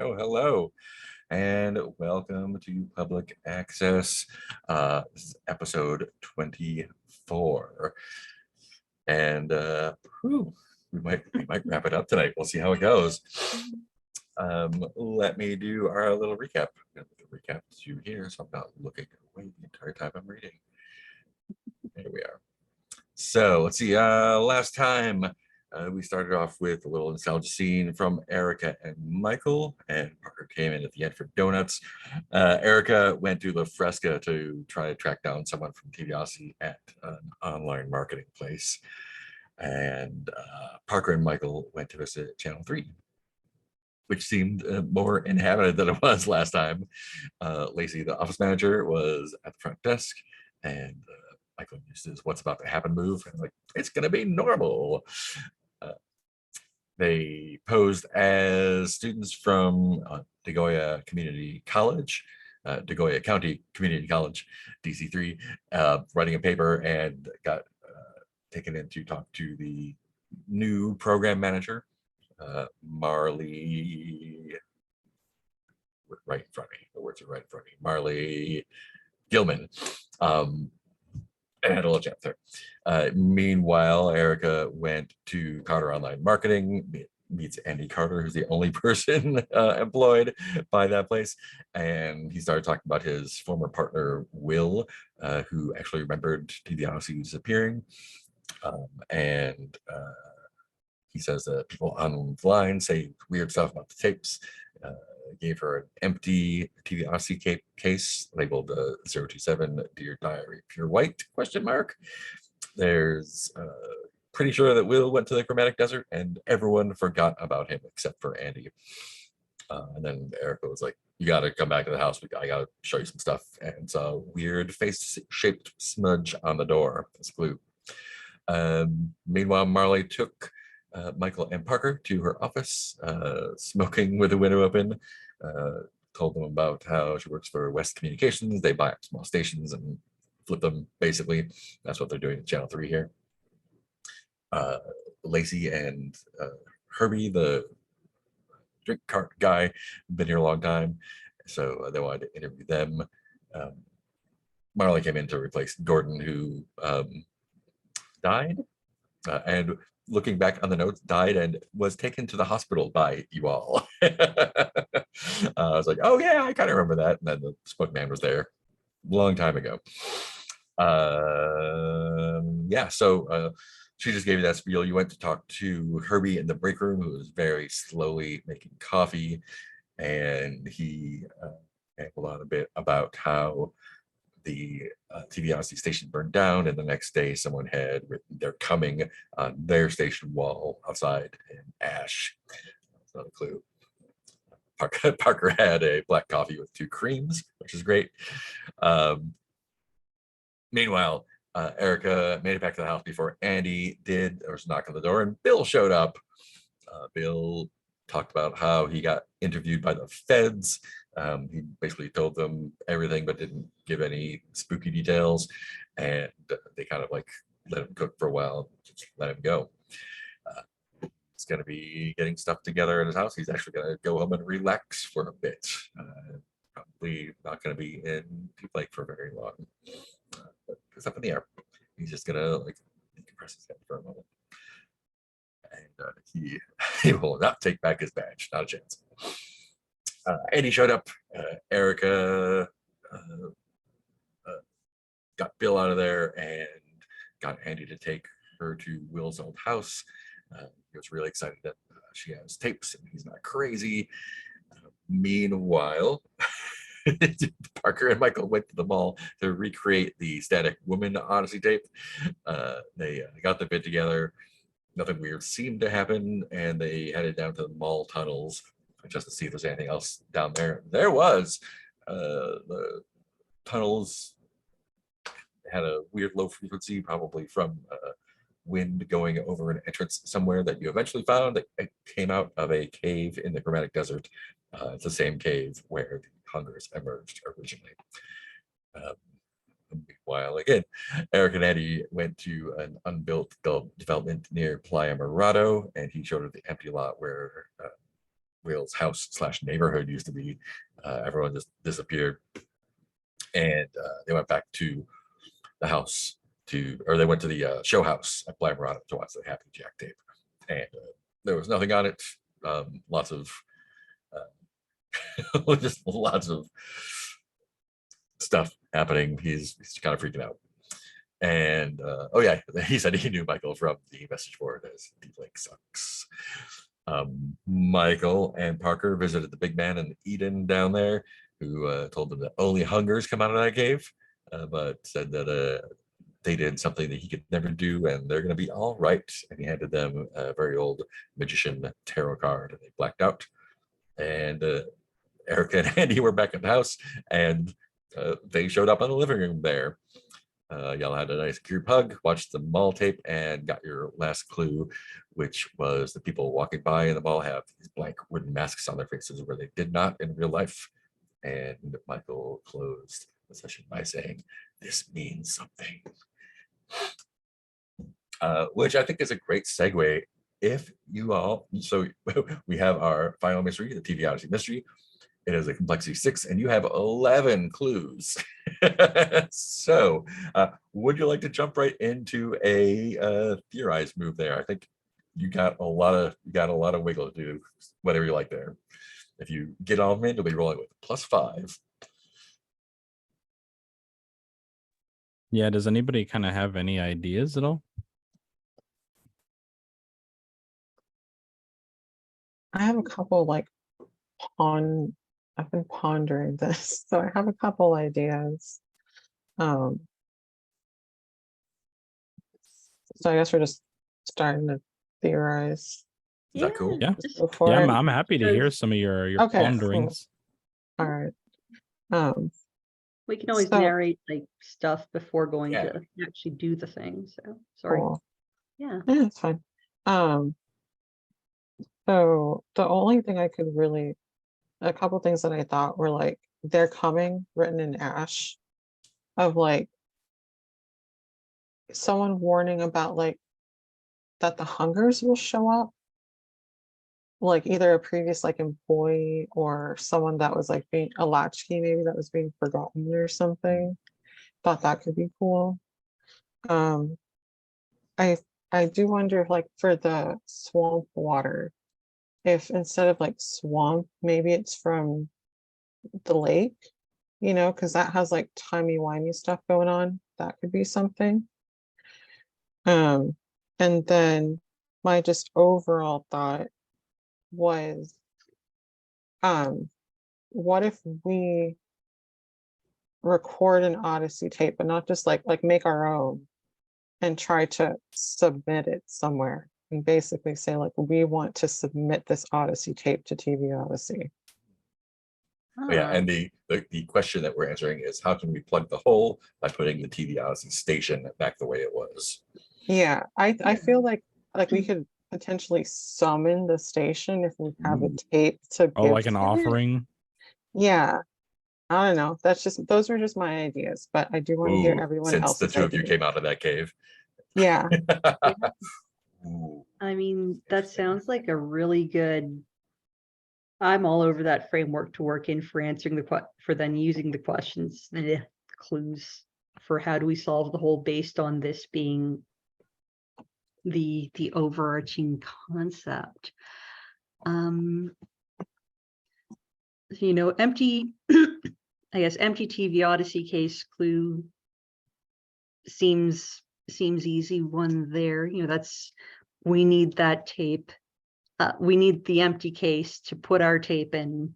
Oh, hello, and welcome to Public Access. This is episode 24, and we might wrap it up tonight. We'll see how it goes. Let me do our little recap. I'm gonna put the recap to here, so I'm not looking away the entire time I'm reading. There we are. So let's see. Last time we started off with a little nostalgia scene from Erica and Michael, and Parker came in at the end for donuts. Erica went to La Fresca to try to track down someone from Curiosity at an online marketing place, and Parker and Michael went to visit Channel 3. Which seemed more inhabited than it was last time. Lacey, the office manager, was at the front desk, and Michael used his "what's about to happen" move, and like, it's gonna be normal. Uh, they posed as students from DeGoya Community College, DeGoya County Community College, DC3, writing a paper, and got taken in to talk to the new program manager, Marley. Right in front of me. The words are right in front of me. Marley Gilman. And had a little chat there. Meanwhile, Erica went to Carter Online Marketing, meets Andy Carter, who's the only person employed by that place. And he started talking about his former partner, Will, who actually remembered DiBiase disappearing. And he says that people online say weird stuff about the tapes. Gave her an empty TV Odyssey case labeled 027 Dear Diary Pure White question mark. There's pretty sure that Will went to the Chromatic Desert and everyone forgot about him except for Andy. And then Erica was like, you got to come back to the house. I got to show you some stuff. And it's a weird face-shaped smudge on the door as glue. Meanwhile, Marley took Michael and Parker to her office, smoking with the window open, told them about how she works for West Communications. They buy up small stations and flip them, basically. That's what they're doing at Channel 3 here. Lacey and Herbie, the drink cart guy, been here a long time, so they wanted to interview them. Marley came in to replace Gordon, who died, and looking back on the notes, died and was taken to the hospital by you all. I was like, oh yeah, I kind of remember that. And then the Smoke Man was there a long time ago. Yeah, so she just gave you that spiel. You went to talk to Herbie in the break room, who was very slowly making coffee, and he rambled on a bit about how the TV Odyssey station burned down, and the next day someone had written "They're coming" on their station wall outside in ash. That's not a clue. Parker had a black coffee with 2 creams, which is great. Meanwhile, Erica made it back to the house before Andy did. There was a knock on the door, and Bill showed up. Bill talked about how he got interviewed by the feds. He basically told them everything, but didn't give any spooky details. And they kind of like let him cook for a while, just let him go. He's going to be getting stuff together at his house. He's actually going to go home and relax for a bit. Probably not going to be in Deep Lake for very long. But it's up in the air. He's just going to like decompress his head for a moment. And he will not take back his badge, not a chance. Andy showed up. Erica got Bill out of there and got Andy to take her to Will's old house. He was really excited that she has tapes and he's not crazy. Meanwhile, Parker and Michael went to the mall to recreate the Static Woman Odyssey tape. They got the bit together. Nothing weird seemed to happen, and they headed down to the mall tunnels just to see if there's anything else down there. There was. The tunnels had a weird low frequency, probably from wind going over an entrance somewhere that you eventually found that it came out of a cave in the Chromatic Desert. It's the same cave where the Hungers emerged originally. Meanwhile, again, Eric and Eddie went to an unbuilt development near Playa Morado, and he showed her the empty lot where Will's house / neighborhood used to be. Everyone just disappeared, and they went back to the house or they went to the show house at Blamorada to watch the Happy Jack tape, and there was nothing on it. Lots of just lots of stuff happening. He's kind of freaking out. And oh yeah, he said he knew Michael from the message board as Deep Lake sucks. Michael and Parker visited the big man in Eden down there, who told them that only hungers come out of that cave, but said that they did something that he could never do, and they're going to be all right. And he handed them a very old magician tarot card, and they blacked out. And Erica and Andy were back at the house, and they showed up in the living room there. Y'all had a nice group hug, watched the mall tape, and got your last clue, which was the people walking by in the mall have these blank wooden masks on their faces where they did not in real life. And Michael closed the session by saying, "This means something," which I think is a great segue. If you all, so we have our final mystery, the TV Odyssey mystery. It is a complexity 6, and you have 11 clues. So, would you like to jump right into a theorized move there? I think you got a lot of wiggle to do, whatever you like there. If you get all of them in, you'll be rolling with +5. Yeah, does anybody kind of have any ideas at all? I have a couple I've been pondering this, so I have a couple ideas. So I guess we're just starting to theorize. Is that cool? Yeah. Just go for Yeah, it. I'm happy to hear some of your Okay, cool. ponderings. All right. We can always So- narrate like stuff before going Yeah. to actually do the thing. So sorry. Cool. Yeah. Yeah, it's fine. So the only thing I could really, a couple things that I thought were like, "They're coming," written in ash, of like someone warning about like that the hungers will show up, like either a previous like employee or someone that was like being a latchkey maybe that was being forgotten or something. Thought that could be cool. I do wonder if like for the swamp water, if instead of like swamp, maybe it's from the lake, because that has like timey-wimey stuff going on. That could be something. And then my just overall thought was, what if we record an Odyssey tape, but not just like make our own and try to submit it somewhere and basically say like, we want to submit this Odyssey tape to TV Odyssey. Yeah, Ah, and the question that we're answering is, how can we plug the hole by putting the TV Odyssey station back the way it was? Yeah, I feel like we could potentially summon the station if we have a tape to Oh, give like an to- offering? Yeah, I don't know. Those are just my ideas, but I do want to hear Ooh, everyone since else's the two of you ideas. came out of that cave. Yeah, Ooh, I mean, that sounds like a really good. I'm all over that framework to work in for answering for then using the questions, the clues for how do we solve the whole based on this being the overarching concept. Empty, I guess empty TV Odyssey case clue seems easy one there. That's, we need that tape. We need the empty case to put our tape in.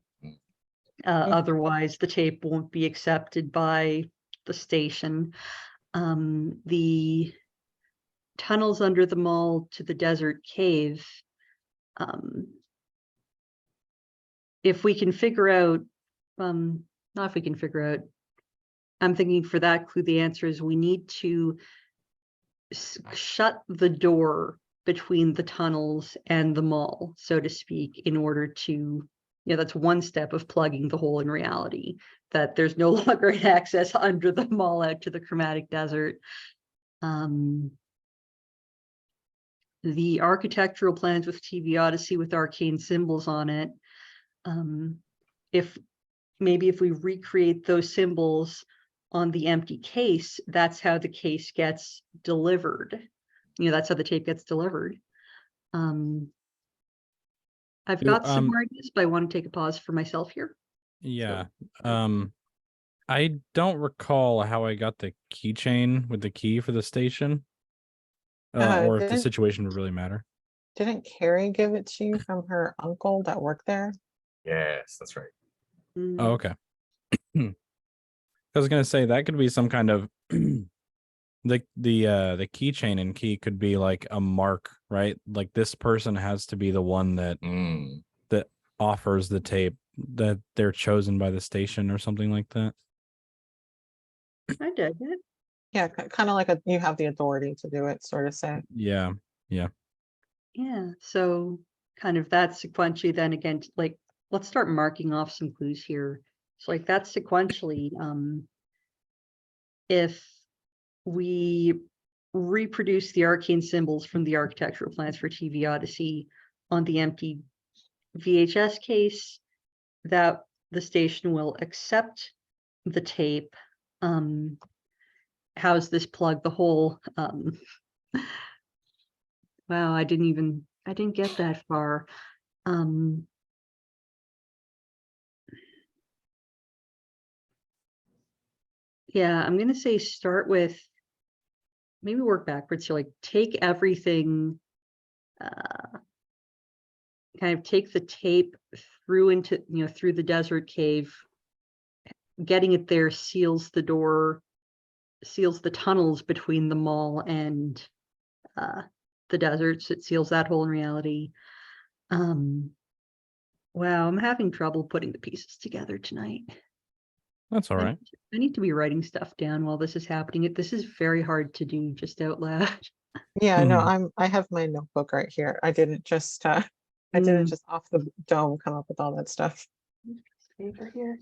Otherwise the tape won't be accepted by the station. The tunnels under the mall to the desert cave. If we can figure out, not if we can figure out, I'm thinking for that clue, the answer is we need to shut the door between the tunnels and the mall, so to speak, in order to, that's one step of plugging the hole in reality, that there's no longer an access under the mall out to the chromatic desert. The architectural plans with TV Odyssey with arcane symbols on it. if maybe if we recreate those symbols on the empty case, that's how the case gets delivered. That's how the tape gets delivered. I've got some more ideas, but I want to take a pause for myself here. Yeah. I don't recall how I got the keychain with the key for the station. Or if the Didn't situation would really matter. Carrie give it to you from her uncle that worked there? Yes, that's right. Oh, okay. I was gonna say that could be some kind of the keychain and key could be like a mark, right? Like this person has to be the one that Mm. that offers the tape, that they're chosen by the station or something like that. I did it. Yeah, kind of like you have the authority to do it, sort of say. Yeah. Yeah, so kind of that sequentially then again, like, let's start marking off some clues here. So like that's sequentially, if we reproduce the arcane symbols from the architectural plans for TV Odyssey on the empty VHS case, that the station will accept the tape. How's this plug the hole? Wow, I didn't get that far. Yeah, I'm gonna say start with, maybe work backwards. So like take everything, kind of take the tape through into, through the desert cave, getting it there seals the door, seals the tunnels between the mall and the deserts. It seals that hole in reality. Wow, I'm having trouble putting the pieces together tonight. That's all right. I need to be writing stuff down while this is happening. This is very hard to do just out loud. Yeah, no, Mhm. I have my notebook right here. I didn't just I didn't just off the dome come up with all that stuff. Paper here.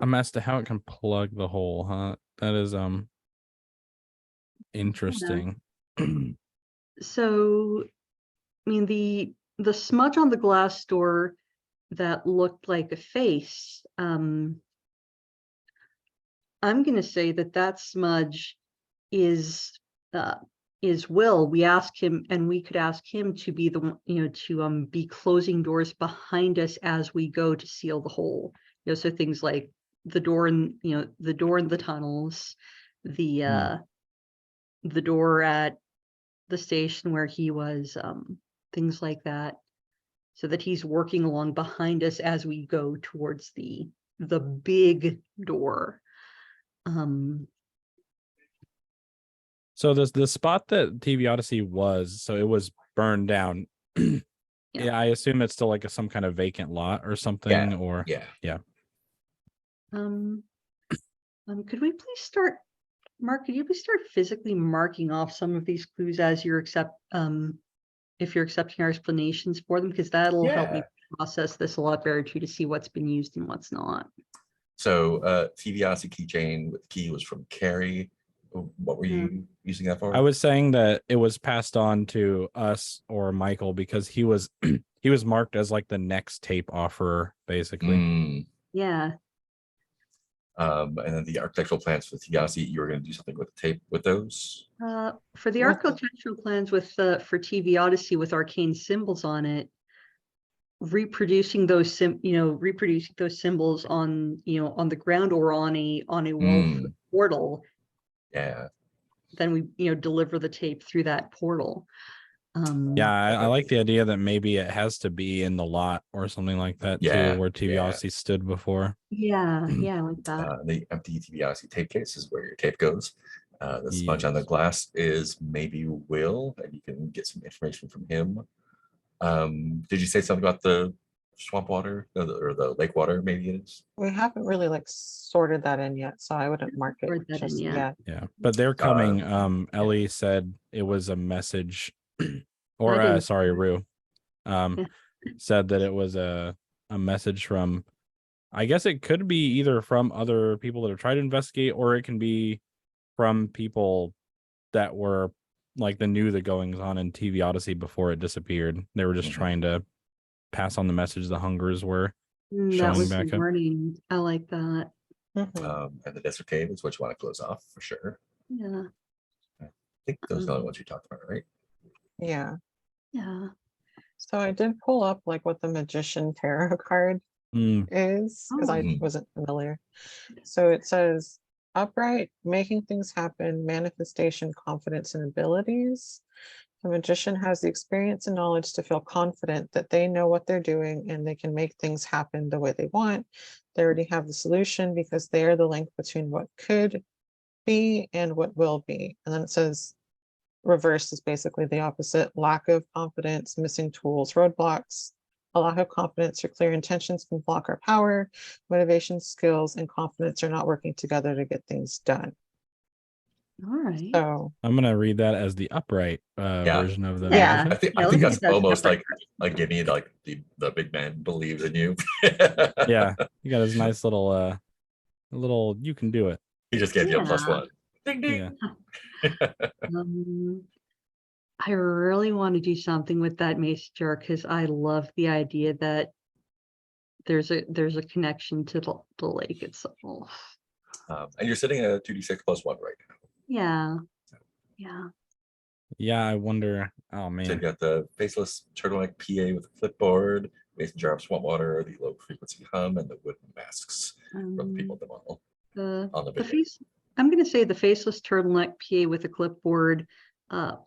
I'm asked to how it can plug the hole, huh? That is interesting. So, I mean, the smudge on the glass door that looked like a face, I'm going to say that smudge is Will. We ask him, and we could ask him to be the one, to be closing doors behind us as we go to seal the hole. So things like the door in the tunnels, the door at the station where he was, things like that, so that he's working along behind us as we go towards the big door. So the spot that TV Odyssey was, so it was burned down. Yeah, I assume it's still like some kind of vacant lot or something, or Yeah. Could we please start, Mark, could you please start physically marking off some of these clues as you're if you're accepting our explanations for them, because that'll help me process this a lot better too, to see what's been used and what's not. So TV Odyssey keychain with key was from Carrie. What were you using that for? I was saying that it was passed on to us or Michael because he was he was marked as like the next tape offerer, basically. Yeah. And then the architectural plans for TV Odyssey, you were going to do something with the tape with those? For the architectural plans with for TV Odyssey with arcane symbols on it, reproducing those symbols on on the ground or on a wall portal. Yeah. Then we deliver the tape through that portal. Yeah, I like the idea that maybe it has to be in the lot or something like that too, where TV Odyssey stood before. Yeah, I like that. The empty TV Odyssey tape case is where your tape goes. The smudge on the glass is maybe Will, and you can get some information from him. Did you say something about the swamp water or the lake water? Maybe it is. We haven't really like sorted that in yet, so I wouldn't mark it just yet. Yeah, but they're coming. Ellie said it was a message, or sorry, Rue, said that it was a message from. I guess it could be either from other people that have tried to investigate, or it can be from people that were like knew the goings on in TV Odyssey before it disappeared. They were just trying to pass on the message the Hungers were That Showing was back the up. warning. I like that. Mhm. And the desert cave is what you want to close off for sure. Yeah, I think those are the only ones you talked about, right? Yeah. yeah. So I did pull up like what the Magician Tarot card Mm, is because I Oh. wasn't familiar. So it says upright, making things happen, manifestation, confidence, and abilities. The magician has the experience and knowledge to feel confident that they know what they're doing and they can make things happen the way they want. They already have the solution because they are the link between what could be and what will be. And then it says reverse is basically the opposite: lack of confidence, missing tools, roadblocks. A lack of confidence or clear intentions can block our power. Motivation, skills, and confidence are not working together to get things done. All right. So I'm gonna read that as the upright Yeah. version of the Yeah. I think Yeah, I think let's that's do that almost separate. like giving you like the big man believes in you. Yeah, you got his nice little you can do it. He just gave you a Yeah. +1. Ding ding. Yeah. I really want to do something with that mace jar because I love the idea that there's a connection to the lake itself. And you're sitting at a 2d6 +1 right now. Yeah. Yeah. Yeah, I wonder. Oh So you man. got the faceless turtleneck PA with a clipboard, mason jar of swamp water, the low frequency hum, and the wooden masks from the people at the mall. On the The video. I'm going to say the faceless turtleneck PA with a clipboard.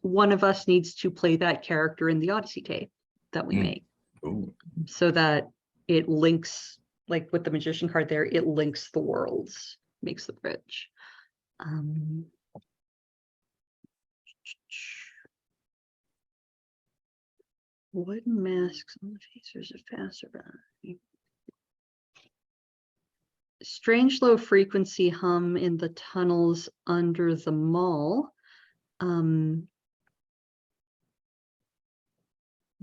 One of us needs to play that character in the Odyssey tape that we Mm. make, Ooh, so that it links, like with the magician card there, it links the worlds, makes the bridge. Wooden masks on the facers of passerby. Strange low frequency hum in the tunnels under the mall.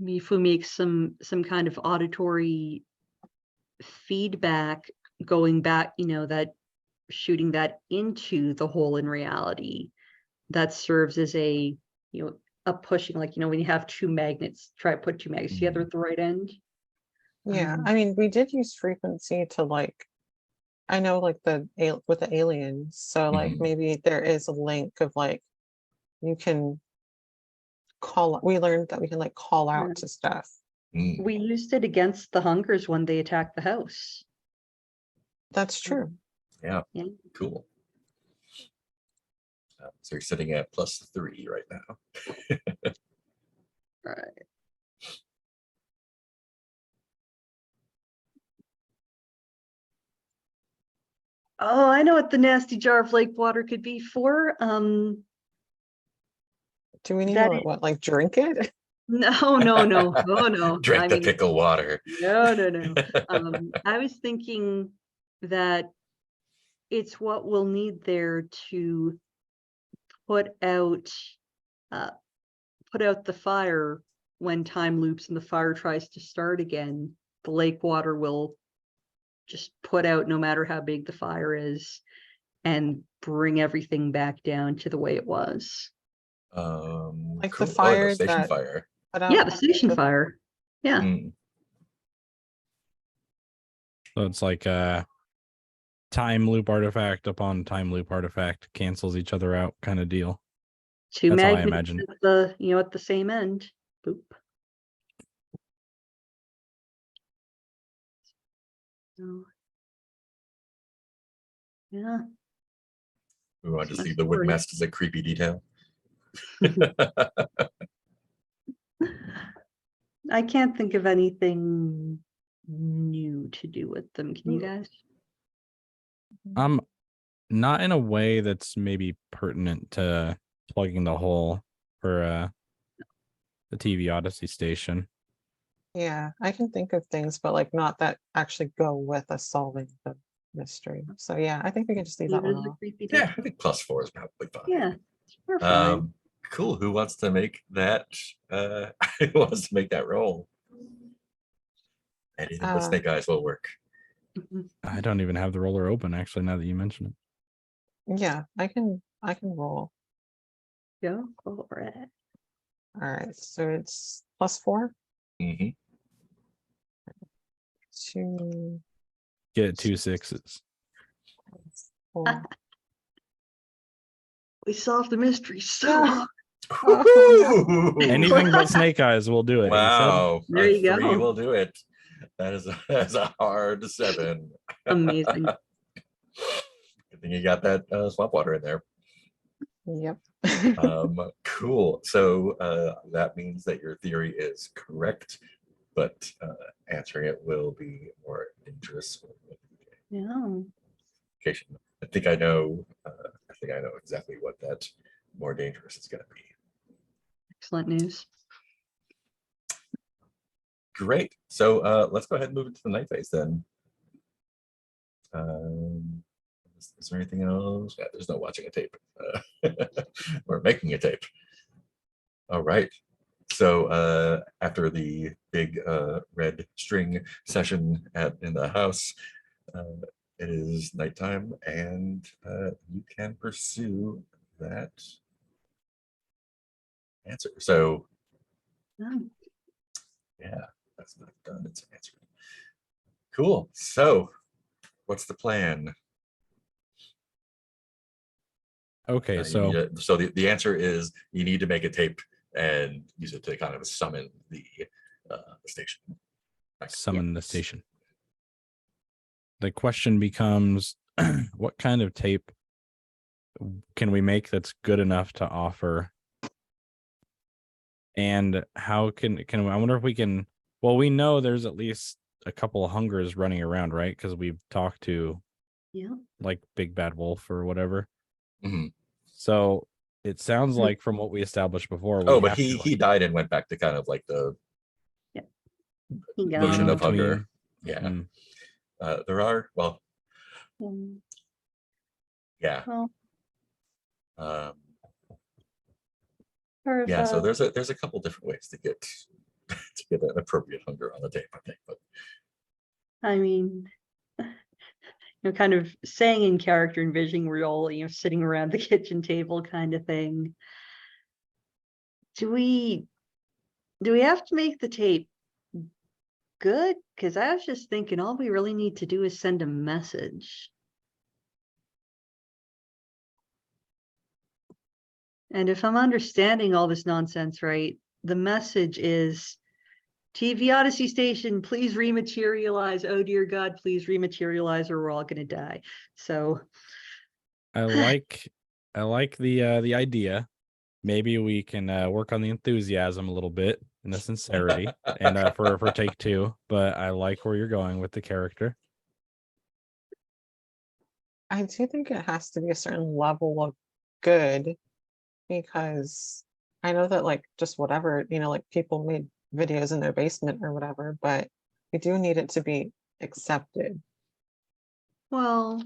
If we make some kind of auditory feedback going back, that shooting that into the hole in reality, that serves as a pushing, like when you have two magnets, try to put two magnets together at the right end. yeah, I mean, we did use frequency to like, I know like with the aliens, so like Mhm. maybe there is a link of like you can we learned that we can like call Yeah. out to stuff. Mm, We used it against the Hungers when they attacked the house. That's true. yeah, Yeah. cool. So you're sitting at +3 right now. Right. Oh, I know what the nasty jar of lake water could be for. Do we need That to like drink it? No. Oh no. Drink I the mean, pickle water. no. I was thinking that it's what we'll need there to put out the fire when time loops and the fire tries to start again. The lake water will just put out no matter how big the fire is and bring everything back down to the way it was. Like Cool. the Oh, fire no, station that fire. put Yeah, out the station fire. Yeah. Mm, So it's like a time loop artifact upon time loop artifact cancels each other out kind of deal. Two That's how I magnets imagine. at the same end. Boop. So, yeah. we wanted to That's my see the wood story. mast as a creepy detail. I can't think of anything new to do with them. Can you guys? Not in a way that's maybe pertinent to plugging the hole for the TV Odyssey station. Yeah, I can think of things, but like not that actually go with us solving the mystery. So yeah, I think we can just leave that Leave it one as a off. creepy Yeah, detail. I think +4 is probably fine. Yeah, we're fine. Cool. Who wants to make that? Who wants to make that roll? Anything with snake eyes will work. Mhm. I don't even have the roller open actually now that you mention it. Yeah, I can roll. Go for it. All right, so it's +4. Mhm. 2, Get it 2 6s. 4. We solved the mystery so Ah. hard. Woo-hoo! Anything but snake eyes will do it. he said. Wow. There a you go. 3 will do it. That's a hard 7. Amazing. Good thing you got that swamp water in there. Yep. Cool. So that means that your theory is correct, but answering it will be more dangerous. Yeah. I think I know. I think I know exactly what that more dangerous is going to be. Excellent news. Great. So let's go ahead and move into the night phase then. Is there anything else? Yeah, there's no watching a tape. We're making a tape. All right. So after the big red string session in the house, it is nighttime, and you can pursue that answer. So Yeah. yeah, that's not done. It's answered. Cool. So what's the plan? Okay, You so need so the answer is you need to make a tape and use it to kind of summon the station. summon the Yes. station. The question becomes, what kind of tape can we make that's good enough to offer? And how can I wonder if we can, well, we know there's at least a couple of hungers running around, right? Because we've talked to Yeah. like Big Bad Wolf or whatever. Mhm. So it sounds Hmm. like from what we established before. Oh, we but have to, he like, died and went back to kind of like the He notion in of hunger. between. Yeah. Mm. There are, well, Um, yeah. well, Um, part of, yeah, so there's a couple different ways to get an appropriate hunger on the tape, I think. But I mean, kind of saying in character, envisioning we're all, sitting around the kitchen table kind of thing. Do we have to make the tape good? Because I was just thinking all we really need to do is send a message. And if I'm understanding all this nonsense right, the message is TV Odyssey Station, please rematerialize. Oh dear God, please rematerialize or we're all gonna die. So I like the idea. Maybe we can work on the enthusiasm a little bit and the sincerity and for take 2, but I like where you're going with the character. I do think it has to be a certain level of good, because I know that like just whatever, like people made videos in their basement or whatever, but we do need it to be accepted. well,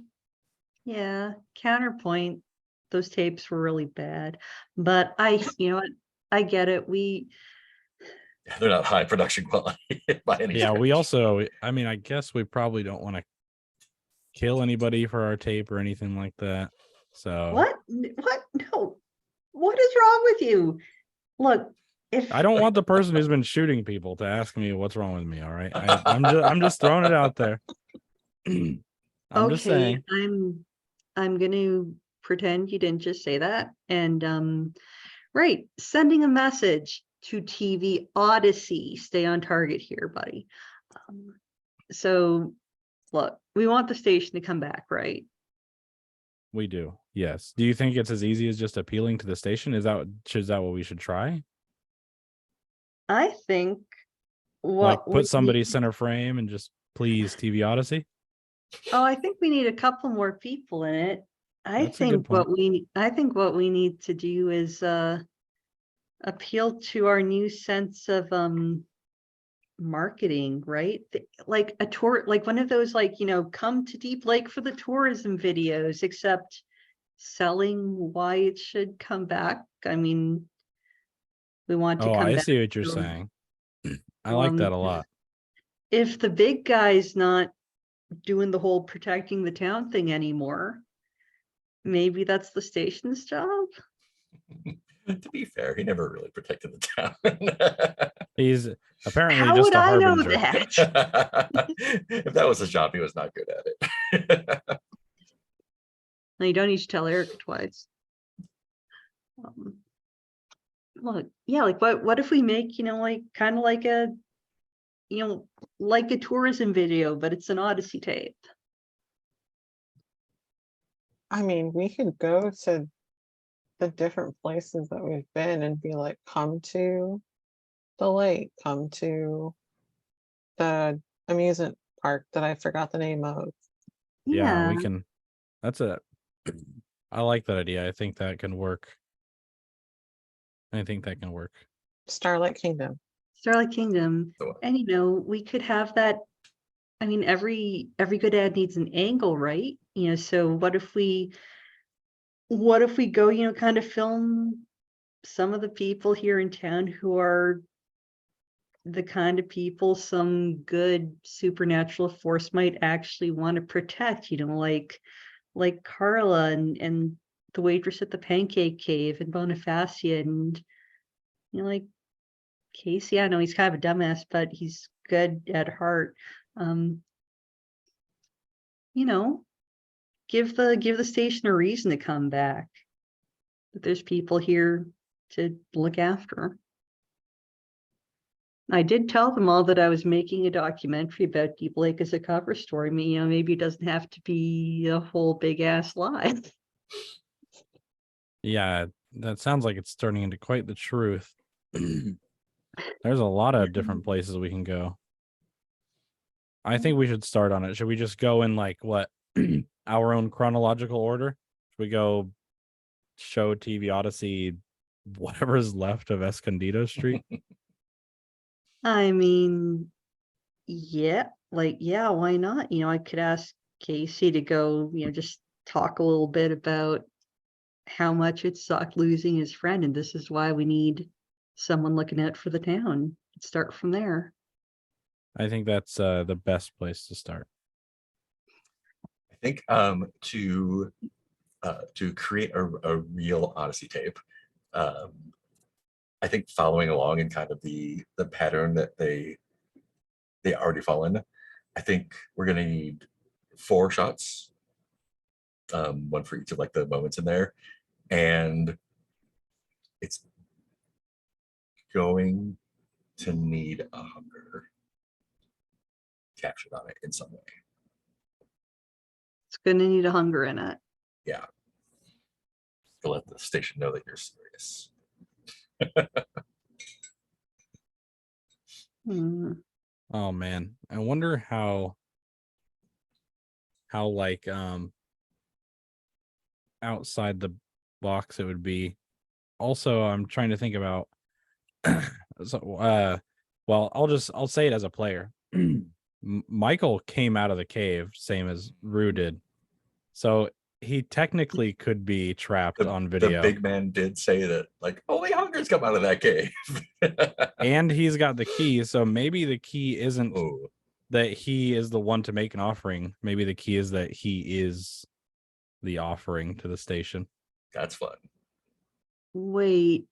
yeah, counterpoint, those tapes were really bad. But you know what? I get it. they're not high production quality by any Yeah, we stretch. also, I mean, I guess we probably don't want to kill anybody for our tape or anything like that. So What? No. What is wrong with you? Look, if I don't want the person who's been shooting people to ask me what's wrong with me. All right, I'm just throwing it out there. I'm just saying. I'm gonna pretend you didn't just say that. And right, sending a message to TV Odyssey. Stay on target here, buddy. So look, we want the station to come back, right? We do. Yes. Do you think it's as easy as just appealing to the station? Is that what we should try? I think Like what we put somebody need, center frame and just please TV Odyssey? I think we need a couple more people in it. That's a good I think what we need to do is appeal to our new sense of marketing, right? Like a tour, like one of those, like, come to Deep Lake for the tourism videos, except selling why it should come back. I mean, we want to Oh, come I back. see what you're So, saying. I like that a lot. if the big guy's not doing the whole protecting the town thing anymore, maybe that's the station's job. To be fair, he never really protected the town. He's apparently How just would a I know harbinger. that? If that was a job, he was not good at it. No, you don't need to tell Eric twice. Look, yeah, like what if we make, like kind of like a, like a tourism video, but it's an Odyssey tape. I mean, we could go to the different places that we've been and be like, come to the lake, come to the amusement park that I forgot the name of. Yeah, we Yeah, can. That's a. I like that idea. I think that can work. I think that can work. Starlight Kingdom. Starlight Kingdom. So, And we could have that. I mean, every good ad needs an angle, right? So what if we go, kind of film some of the people here in town who are the kind of people some good supernatural force might actually want to protect, like Carla and the waitress at the Pancake Cave and Bonifacia and like Casey. I know he's kind of a dumbass, but he's good at heart. You know, give the station a reason to come back. That there's people here to look after. I did tell them all that I was making a documentary about Deep Lake as a cover story. Maybe it doesn't have to be a whole big ass lie. Yeah, that sounds like it's turning into quite the truth. There's a lot of different places we can go. I think we should start on it. Should we just go in like what our own chronological order? Should we go show TV Odyssey whatever's left of Escondido Street? I mean, yeah, why not? I could ask Casey to go, just talk a little bit about how much it sucked losing his friend, and this is why we need someone looking out for the town. Start from there. I think that's the best place to start. I think to create a real Odyssey tape, I think following along in kind of the pattern that they already fall in, I think we're gonna need 4 shots, one for each of like the moments in there, and it's going to need a hunger captured on it in some way. It's going to need a hunger in it. Yeah, to let the station know that you're serious. Oh man, I wonder how like outside the box it would be. Also, I'm trying to think about so well, I'll say it as a player. Michael came out of the cave same as Rue did. So he technically could be trapped on video. The big man did say that like only hungers come out of that cave. And he's got the key, so maybe the key isn't Ooh. that he is the one to make an offering. Maybe the key is that he is the offering to the station. That's fun. Wait,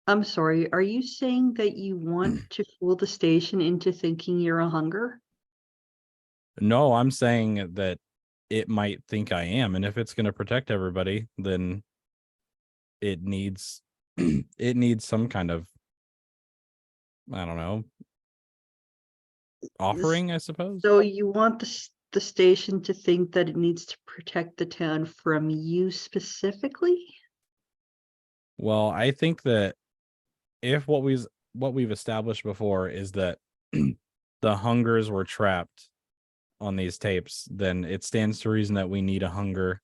I'm sorry. Are you saying that you want to fool the station into thinking you're a hunger? No, I'm saying that it might think I am, and if it's going to protect everybody, then it needs it needs some kind of, I don't know, offering, I suppose. So you want the station to think that it needs to protect the town from you specifically? Well, I think that if what we've established before is that the hungers were trapped on these tapes, then it stands to reason that we need a hunger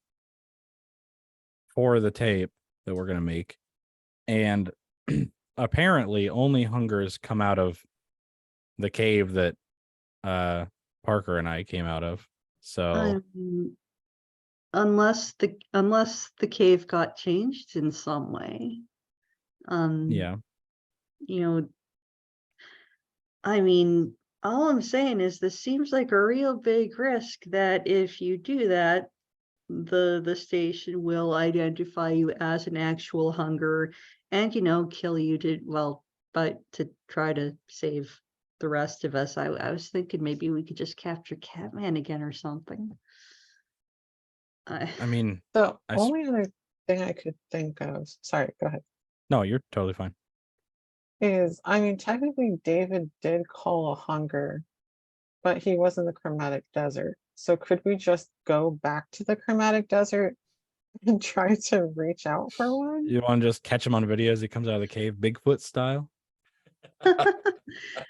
for the tape that we're going to make. And apparently only hungers come out of the cave that Parker and I came out of. So unless the cave got changed in some way. Yeah. I mean, all I'm saying is this seems like a real big risk that if you do that, the station will identify you as an actual hunger and, kill you but to try to save the rest of us. I was thinking maybe we could just capture Catman again or something. I mean, The I s- only other thing I could think of, sorry, go ahead, no, you're totally fine. is, I mean, technically David did call a hunger, but he was in the Chromatic Desert. So could we just go back to the Chromatic Desert and try to reach out for one? You want to just catch him on video as he comes out of the cave, Bigfoot style?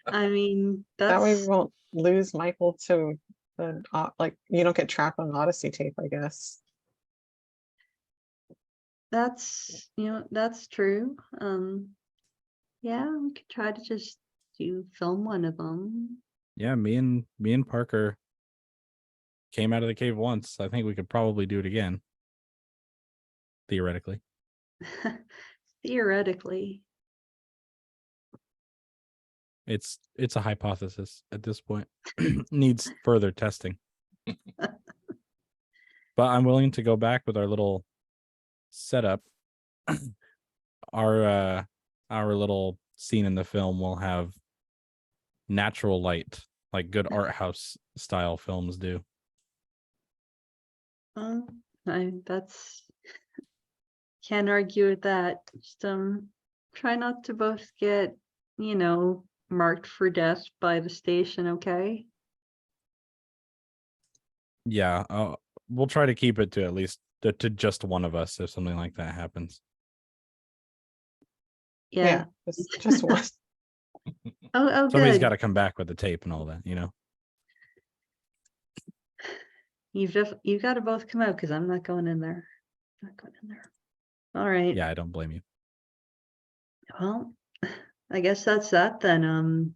I mean, That way we that's won't lose Michael to the, like, you don't get trapped on Odyssey tape, I guess. that's true. Yeah, we could try to just film one of them. Yeah, me and Parker came out of the cave once. I think we could probably do it again. Theoretically. Theoretically. It's a hypothesis at this point. Needs further testing. But I'm willing to go back with our little setup. Our little scene in the film will have natural light, like good art house style films do. That's can't argue with that. Just try not to both get, marked for death by the station, okay? Yeah, we'll try to keep it to at least to just one of us if something like that happens. Yeah. Just one. Oh, Somebody's good. got to come back with the tape and all that, You've got to both come out because I'm not going in there. Not going in there. All right. Yeah, I don't blame you. Well, I guess that's that then.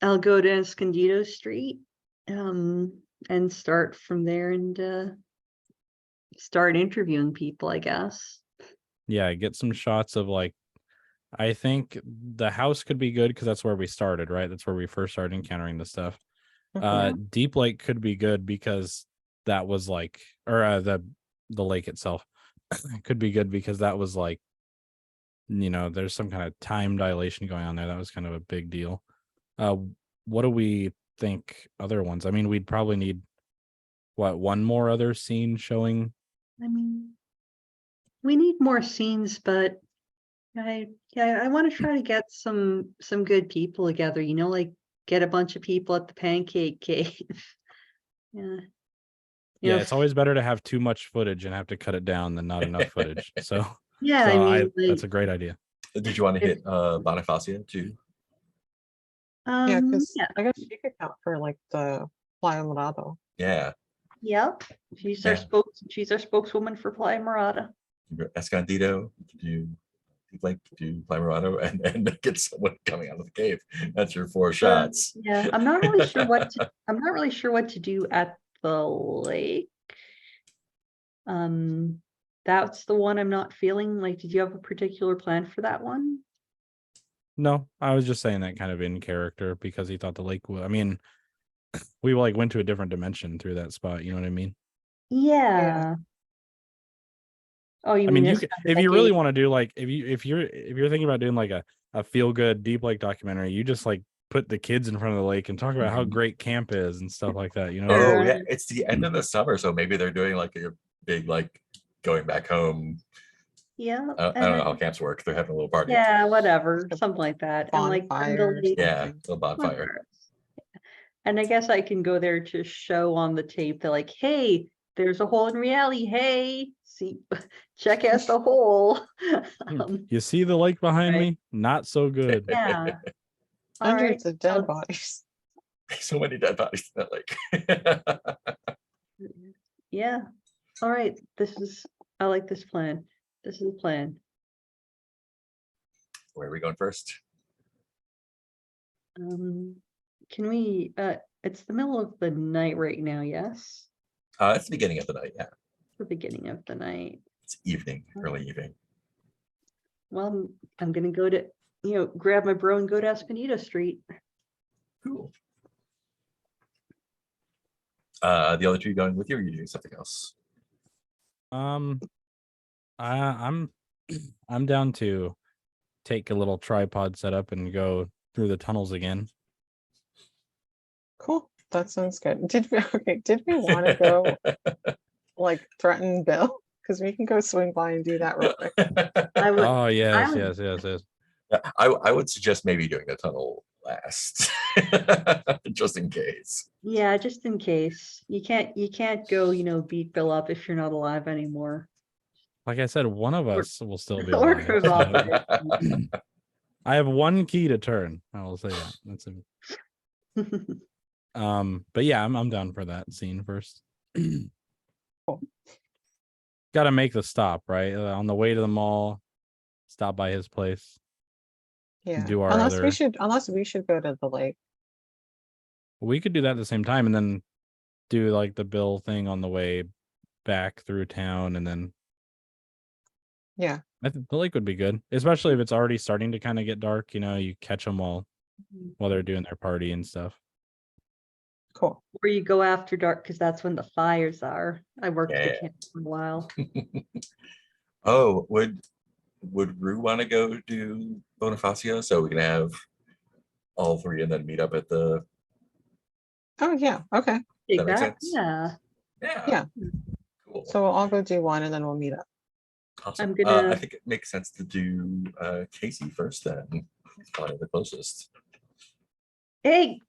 I'll go to Escondido Street, and start from there and start interviewing people, I guess. Yeah, get some shots of like, I think the house could be good because that's where we started, right? That's where we first started encountering the stuff. Mhm. Deep Lake could be good because that was like, or the lake itself could be good because that was like, there's some kind of time dilation going on there. That was kind of a big deal. What do we think other ones? I mean, we'd probably need one more other scene showing. I mean, we need more scenes, but I want to try to get some good people together, like get a bunch of people at the pancake cave. Yeah. Yeah, it's always better to have too much footage and have to cut it down than not enough footage. So yeah, so I mean, that's a great idea. Did you want to hit Bonifacio too? Yeah, because yeah, I guess she could count for like the Playa Morado. Yeah. yep. She's Yeah. our spokeswoman for Playa Morada. Escondido, you like do Plamerado and get someone coming out of the cave. That's your 4 shots. Yeah, I'm not really sure what to do at the lake. That's the one I'm not feeling. Like, did you have a particular plan for that one? No, I was just saying that kind of in character because he thought the lake I mean, we like went to a different dimension through that spot, you know what I mean? Yeah. Oh, you I mean, mean if you really want to do like if you're thinking about doing like a feel good Deep Lake documentary, you just like put the kids in front of the lake and talk about how great camp is and stuff like that, Oh yeah, it's the end of the summer, so maybe they're doing like a big like going back home. Yeah, I don't know how camps work. They're having a little party. yeah, whatever, something like that. And like Bonfire. Yeah, a bonfire. bonfires. And I guess I can go there to show on the tape that like, hey, there's a hole in reality. Hey, see, check out the hole. You see the lake behind right. me? Not so good. Yeah. All Hundreds right. of dead bodies. So many dead bodies in that lake. Yeah. All right. I like this plan. This is the plan. Where are we going first? Can we it's the middle of the night right now, yes? It's the beginning of the night, yeah. The beginning of the night. It's evening, early evening. Well, I'm gonna go to, grab my bro and go to Escondido Street. Cool. The other two going with you, or are you doing something else? I'm I'm down to take a little tripod setup and go through the tunnels again. Cool. That sounds good. Did we okay, did we want to go like threaten Bill? Because we can go swing by and do that real quick. I would, Oh yes, would- yes, yes, yes. I would suggest maybe doing the tunnel last, just in case. yeah, just in case. You can't go, beat Bill up if you're not alive anymore. Like I said, one of Or- us will still be or alive. revolver. I have one key to turn. I will say that. That's it. But yeah, I'm down for that scene first. Cool. Got to make the stop, right? On the way to the mall, stop by his place. Yeah. Do our Unless other. unless we should go to the lake. We could do that at the same time and then do like the Bill thing on the way back through town, and then Yeah. I think the lake would be good, especially if it's already starting to kind of get dark. You catch them while they're doing their party and stuff. Cool. Or you go after dark because that's when the fires are. I worked at Yeah. the camp for a while. Oh, would Rue want to go do Bonifacio so we can have all three and then meet up at the? Oh yeah. Okay. Dig That makes that? sense. Yeah. Yeah. Cool. So we'll all go do one and then we'll meet up. Awesome. I'm gonna- I think it makes sense to do Casey first then. He's probably the closest. Hey,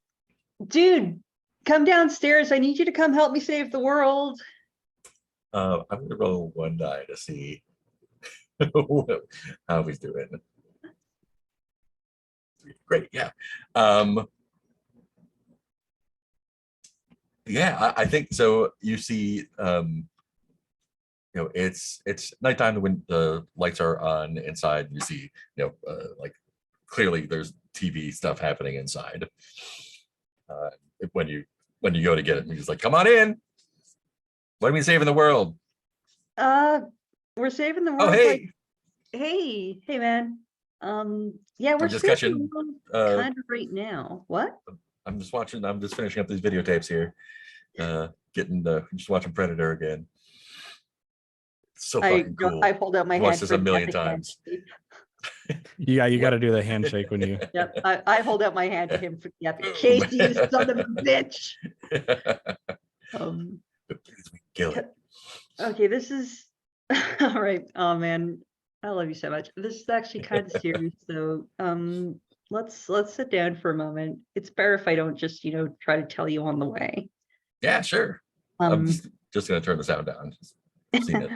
dude, come downstairs. I need you to come help me save the world. I'm gonna roll one die to see how he's doing. Great, yeah. Yeah, I think so. You see, it's nighttime when the lights are on inside. You see, like clearly there's TV stuff happening inside. When you go to get it, he's like, "Come on in. What are we saving the world?" We're saving the world. Oh, hey, Hey, man. Yeah, we're just saving the catching, world kind of right now. What? I'm just finishing up these videotapes here. Just watching Predator again. It's so fucking cool. I hold out my hand. Watched this for a the million epic times. handshake. Yeah, you got to do the handshake when you. Yep, I hold out my hand to him for the epic. Casey, you son of a bitch. Please, we kill it. Okay, this is all right. Oh man, I love you so much. This is actually kind of serious though. Let's sit down for a moment. It's better if I don't just try to tell you on the way. Yeah, sure. I'm Um, just gonna turn the sound down. Just seen it.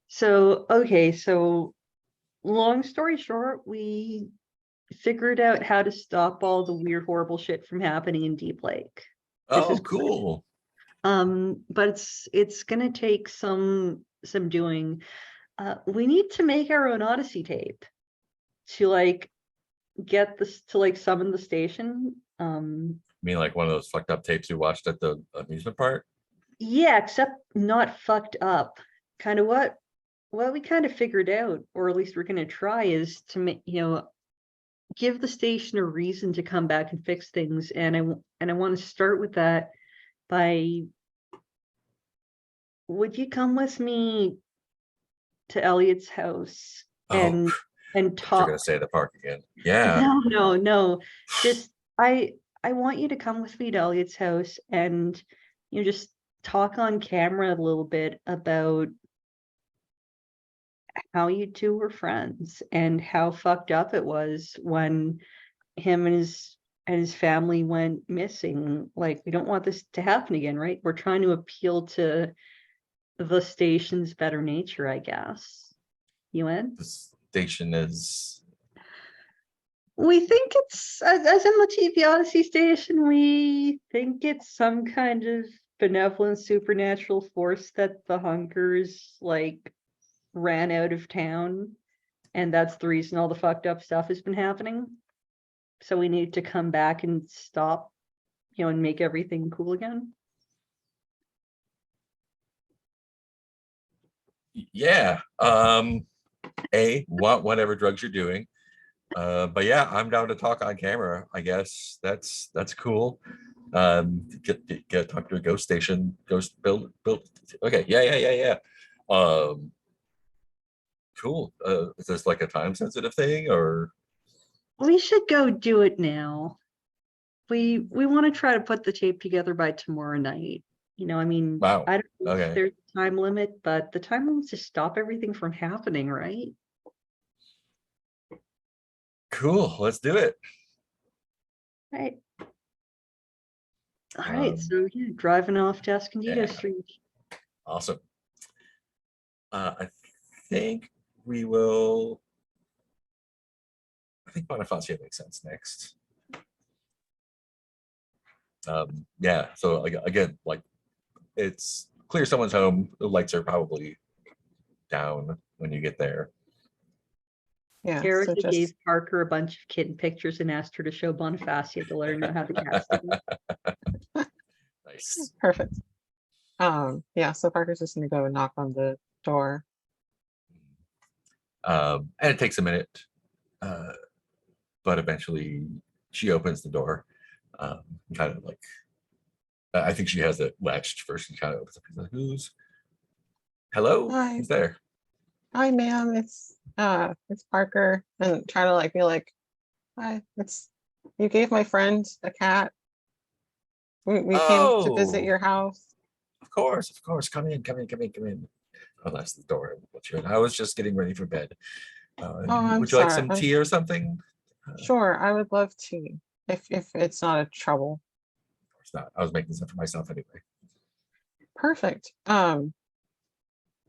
So long story short, we figured out how to stop all the weird, horrible shit from happening in Deep Lake. This Oh, is cool. But it's gonna take some doing. We need to make our own Odyssey tape to get this to summon the station. I mean, like one of those fucked up tapes we watched at the amusement park. Yeah, except not fucked up. Kind of what we kind of figured out, or at least we're gonna try, is to make give the station a reason to come back and fix things. And I want to start with that by, would you come with me to Elliot's house and You're talk? gonna say the park again. Yeah. No. Just I want you to come with me to Elliot's house and just talk on camera a little bit about how you two were friends and how fucked up it was when him and his family went missing. Like, we don't want this to happen again, right? We're trying to appeal to the station's better nature, I guess. You in? The station is. We think it's, as in the TV Odyssey station, we think it's some kind of benevolent supernatural force that the Hunkers ran out of town, and that's the reason all the fucked up stuff has been happening. So we need to come back and stop, and make everything cool again. Yeah. Whatever drugs you're doing. But yeah, I'm down to talk on camera. I guess that's cool. Get talk to a ghost station, ghost build. Okay, yeah. Cool. Is this like a time sensitive thing or? We should go do it now. We want to try to put the tape together by tomorrow night. You know, I mean, Wow, I don't know okay. if there's a time limit, but the time limit's to stop everything from happening, right? Cool, let's do it. Right. All right, Um, so yeah, driving off to Escondido yeah. Street. Awesome. I think we will. I think Bonifacio makes sense next. Yeah, so again, like it's clear someone's home. The lights are probably down when you get there. Yeah, so Erica just gave Parker a bunch of kitten pictures and asked her to show Bonifacio to let her know how the cat's doing. Nice. perfect. Yeah, so Parker's just gonna go and knock on the door. And it takes a minute, but eventually she opens the door. Kind of like, I think she has it latched first. She kind of opens up. She's like, "Who's? Hello? Hi. Who's there?" Hi, ma'am, it's Parker, and trying to like be like, hi, it's you gave my friend a cat. We came to visit Oh, your house. of course. Come in. Oh, that's the door. Let you in. I was just getting ready for bed. Oh, I'm Would you like sorry. some tea or something? Sure, I would love tea if it's not a trouble. Of course not. I was making some for myself anyway. Perfect.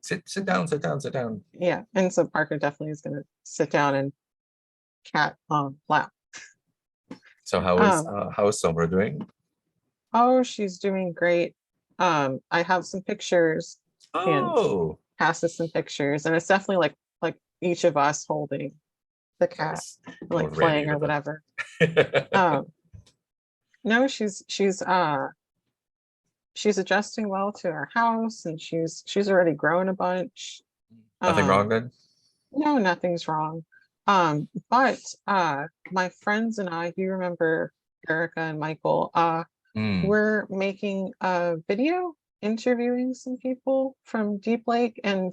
Sit down. Yeah, and so Parker definitely is gonna sit down and cat lap. So how is Summer doing? Oh, she's doing great. I have some pictures and Oh, passes some pictures, and it's definitely like each of us holding the cat, nice. and, like Going Randy playing or with it. whatever. No, she's adjusting well to our house, and she's already grown a bunch. Nothing wrong Um, then? no, nothing's wrong. But my friends and I, you remember Erica and Michael, Hmm, we're making a video interviewing some people from Deep Lake, and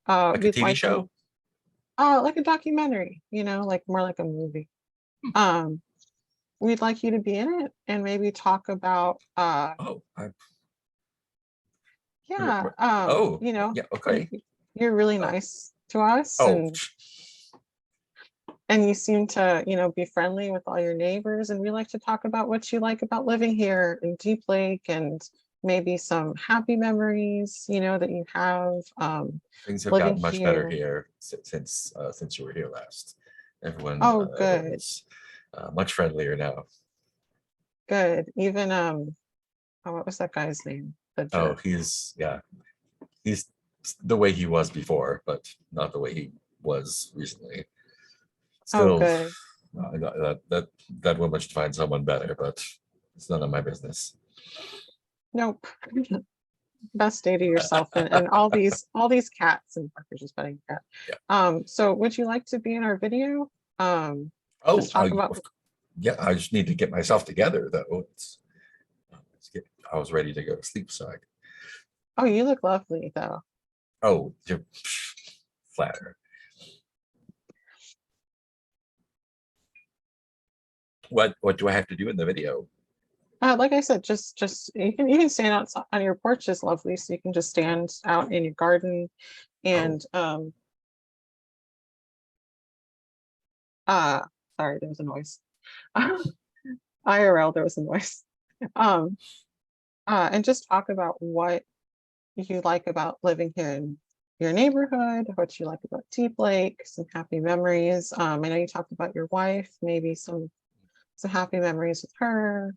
like a we'd TV like you, show? like a documentary, like more like a movie. Hmm. Um, we'd like you to be in it and maybe talk about Oh, yeah, oh, yeah, okay. you're really Oh, nice to us, oh, and you seem to, be friendly with all your neighbors, and we like to talk about what you like about living here in Deep Lake, and maybe some happy memories, that you have things have living gotten much better here. here since you were here last. Oh, good, Everyone's much friendlier now. good. Even oh, what was that guy's name? The Oh, jerk. he's the way he was before, but not the way he was recently. Oh, Still, good. that woman should find someone better, but it's none of my business. Nope. Best day to yourself, and all these cats, and Parker's just petting a cat. Yeah. So would you like to be in our video? Oh, Just talk about. yeah. I just need to get myself together though. I was ready to go to sleep, so Oh, you look lovely though. oh, you're flatter. What do I have to do in the video? Like I said, just you can stand out on your porch is lovely, so you can just stand out in your garden, Oh, and sorry, there was a noise. IRL, there was a noise. Um, and just talk about what you like about living here in your neighborhood, what you like about Deep Lake, some happy memories. I know you talked about your wife, maybe some happy memories with her.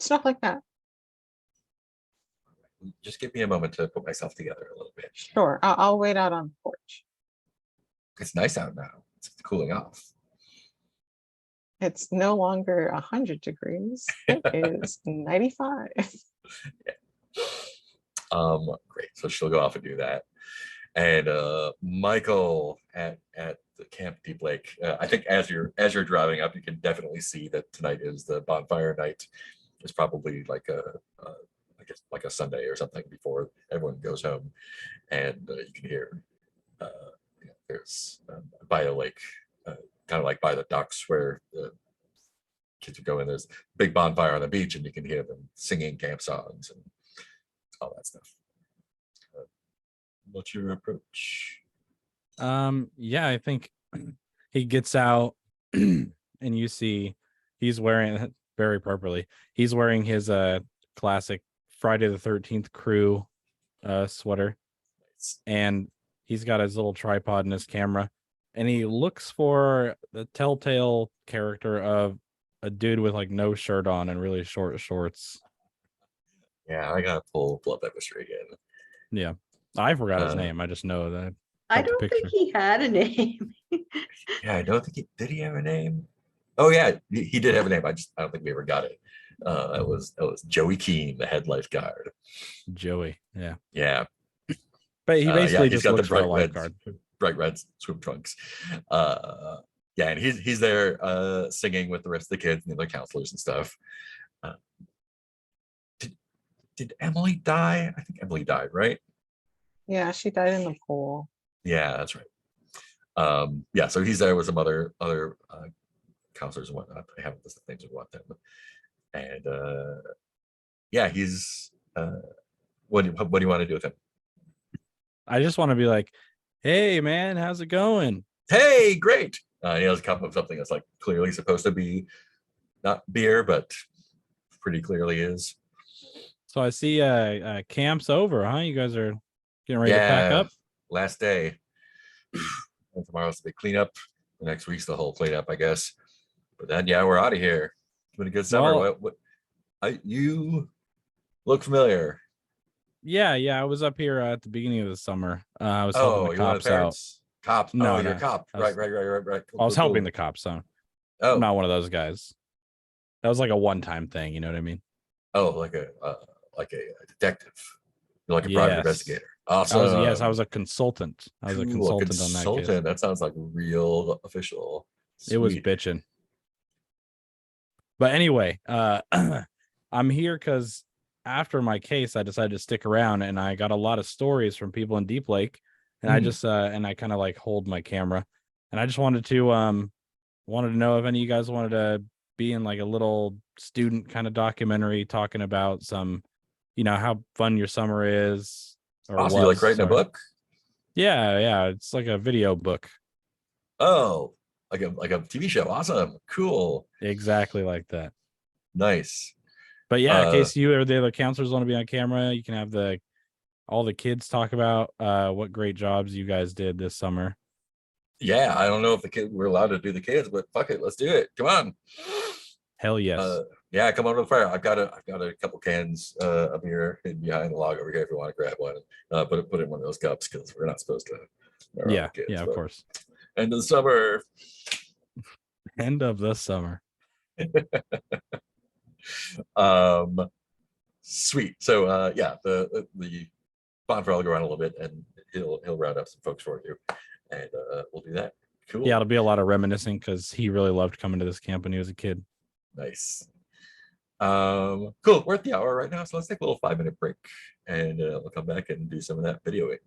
Stuff like that. just give me a moment to put myself together a little bit. Sure, I'll wait out on the porch. It's nice out now. It's cooling off. It's no longer 100 degrees. It is 95. Great. So she'll go off and do that. And Michael at the Camp Deep Lake. I think as you're driving up, you can definitely see that tonight is the bonfire night. It's probably like I guess like a Sunday or something before everyone goes home, and you can hear there's by the lake, kind of like by the docks where the kids would go in. There's a big bonfire on the beach, and you can hear them singing camp songs and all that stuff. What's your approach? Yeah, I think he gets out and you see he's wearing very properly. He's wearing his classic Friday the 13th crew sweater, and he's got his little tripod and his camera, and he looks for the telltale character of a dude with like no shirt on and really short shorts. Yeah, I gotta pull up that mystery again. Yeah, I forgot his Uh, name. I just know that. I Got the don't think picture. he had a name. Yeah, I don't think did he have a name? Oh yeah, he did have a name. I don't think we ever got it. That was Joey Keene, the head lifeguard. Joey. Yeah, Yeah, but he yeah, basically he's just got the looks for a bright red, lifeguard. bright red swim trunks. Yeah, and he's there singing with the rest of the kids and the other counselors and stuff. Uh, did Emily die? I think Emily died, right? Yeah, she died in the pool. Yeah, that's right. Yeah, so he's there with some other counselors and whatnot. I haven't listed names of what them. And yeah, he's what do you want to do with him? I just want to be like, hey man, how's it going? Hey, great. He has a cup of something that's like clearly supposed to be not beer, but pretty clearly is. So I see camp's over, huh? You guys are getting ready to pack Yeah, up. last day. And tomorrow's the big cleanup. The next week's the whole cleanup, I guess. But then yeah, we're out of here. It's been a good summer. Well, You look familiar. yeah, I was up here at the beginning of the summer. I was helping Oh, the you one of the cops out. parents? Cops. No, Oh, you're a no. cop. I was, Right. Cool, I was cool, helping cool. the cops, so Oh, I'm not one of those guys. That was like a one-time thing, you know what I mean? oh, like a detective. You're like a private Yes. investigator. I Awesome. was a consultant. I was a Cool, consultant on that case. That sounds like real official. It was Sweet. bitching. But anyway, I'm here because after my case, I decided to stick around, and I got a lot of stories from people in Deep Lake, and I just and I kind of like hold my camera, and I just wanted to know if any of you guys wanted to be in like a little student kind of documentary talking about some, how fun your summer is or Also, you like was. writing a Sorry. book? Yeah, it's like a video book. Oh, like a TV show. Awesome. Cool. Exactly like that. Nice. But yeah, in case you or the other counselors want to be on camera, you can have all the kids talk about what great jobs you guys did this summer. Yeah, I don't know if the kid we're allowed to do the kids, but fuck it, let's do it. Come on. Hell yes. Yeah, come over to the fire. I've got a couple cans up here hidden behind the log over here if you want to grab one. Put it in one of those cups because we're not supposed to. Yeah, of course. End of the summer. End of the summer. Sweet. So yeah, the bonfire will go around a little bit and he'll round up some folks for you, and we'll do that. Cool. Yeah, it'll be a lot of reminiscing because he really loved coming to this camp when he was a kid. Nice. Cool. We're at the hour right now, so let's take a little 5-minute break, and we'll come back and do some of that videoing.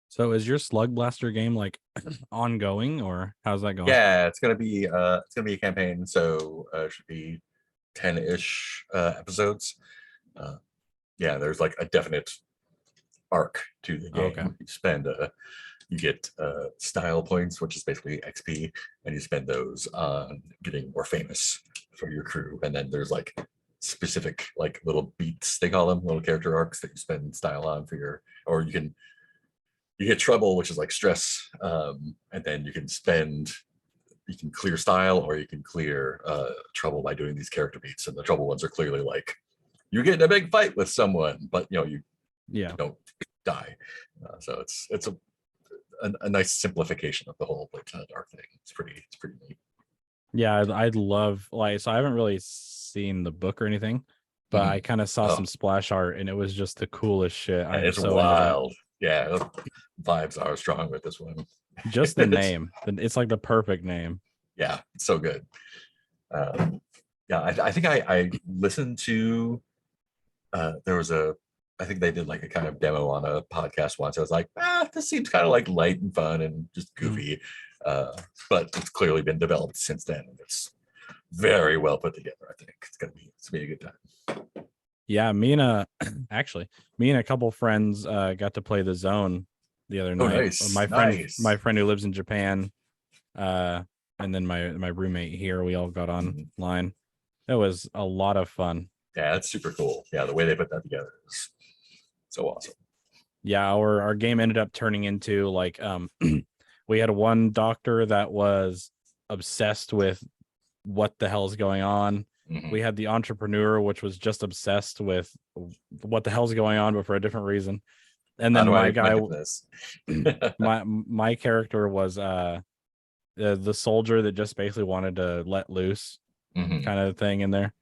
So is your Slug Blaster game like ongoing, or how's that going? Yeah, it's gonna be a campaign, so it should be 10-ish episodes. Yeah, there's like a definite arc to the game. Okay. You get style points, which is basically XP, and you spend those on getting more famous for your crew. And then there's like specific like little beats, they call them, little character arcs that you spend style on for your, or you get trouble, which is like stress, and then you can clear style, or you can clear trouble by doing these character beats. And the trouble ones are clearly like you get in a big fight with someone, but you Yeah. don't die. So it's a nice simplification of the whole like dark thing. It's pretty neat. Yeah, I'd love, like, so I haven't really seen the book or anything, but I kind of saw Oh. some splash art and it was just the coolest shit. And I'm it's so into that. wild. Yeah, the vibes are strong with this one. Just the It's- name. It's like the perfect name. Yeah, it's so good. Yeah, I think I listened to there was I think they did like a kind of demo on a podcast once. I was like, this seems kind of like light and fun and just goofy. But it's clearly been developed since then. And it's very well put together. I think it's gonna be a good time. Yeah, me and a couple friends got to play the Zone the other night. Nice, My nice. friend who lives in Japan, and then my roommate here, we all got online. It was a lot of fun. Yeah, it's super cool. Yeah, the way they put that together is so awesome. Yeah, our game ended up turning into like we had one doctor that was obsessed with what the hell's going on. Mhm. We had the entrepreneur, which was just obsessed with what the hell's going on, but for a different reason. And How then do I my guy, do this? my character was the soldier that just basically wanted to let loose, Mhm. kind of thing in there.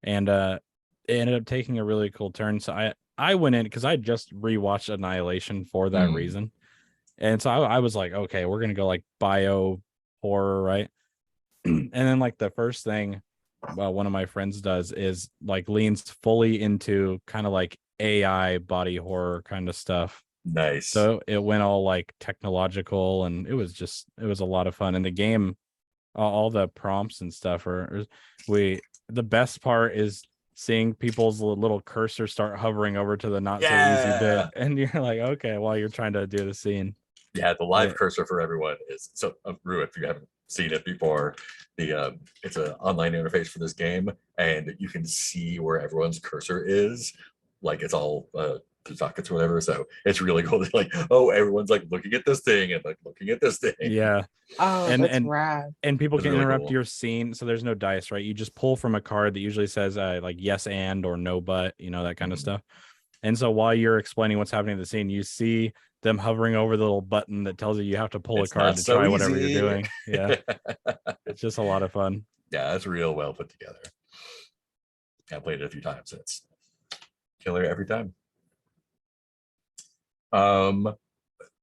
And it ended up taking a really cool turn. So I went in because I just rewatched Annihilation for that reason. And so I was like, okay, we're gonna go like bio horror, right? And then like the first thing one of my friends does is like leans fully into kind of like AI body horror kind of stuff. Nice. So it went all like technological, and it was a lot of fun. And the game, all the prompts and stuff the best part is seeing people's little cursor start hovering over to the not so easy bit, and you're like, okay, while you're trying to do the scene. Yeah, the live Yeah. cursor for everyone is so Rue, if you haven't seen it before, it's an online interface for this game, and you can see where everyone's cursor is, like it's all sockets or whatever. So it's really cool. Like, oh, everyone's like looking at this thing and like looking at this thing. Yeah. Oh, And- that's and- rad. And people That's can really interrupt cool. your scene, so there's no dice, right? You just pull from a card that usually says like yes and or no but, that kind of Mhm. stuff. And so while you're explaining what's happening in the scene, you see them hovering over the little button that tells you have to pull It's a card not to so try whatever easy. you're doing. Yeah, it's just a lot of fun. Yeah, it's real well put together. I played it a few times. It's killer every time.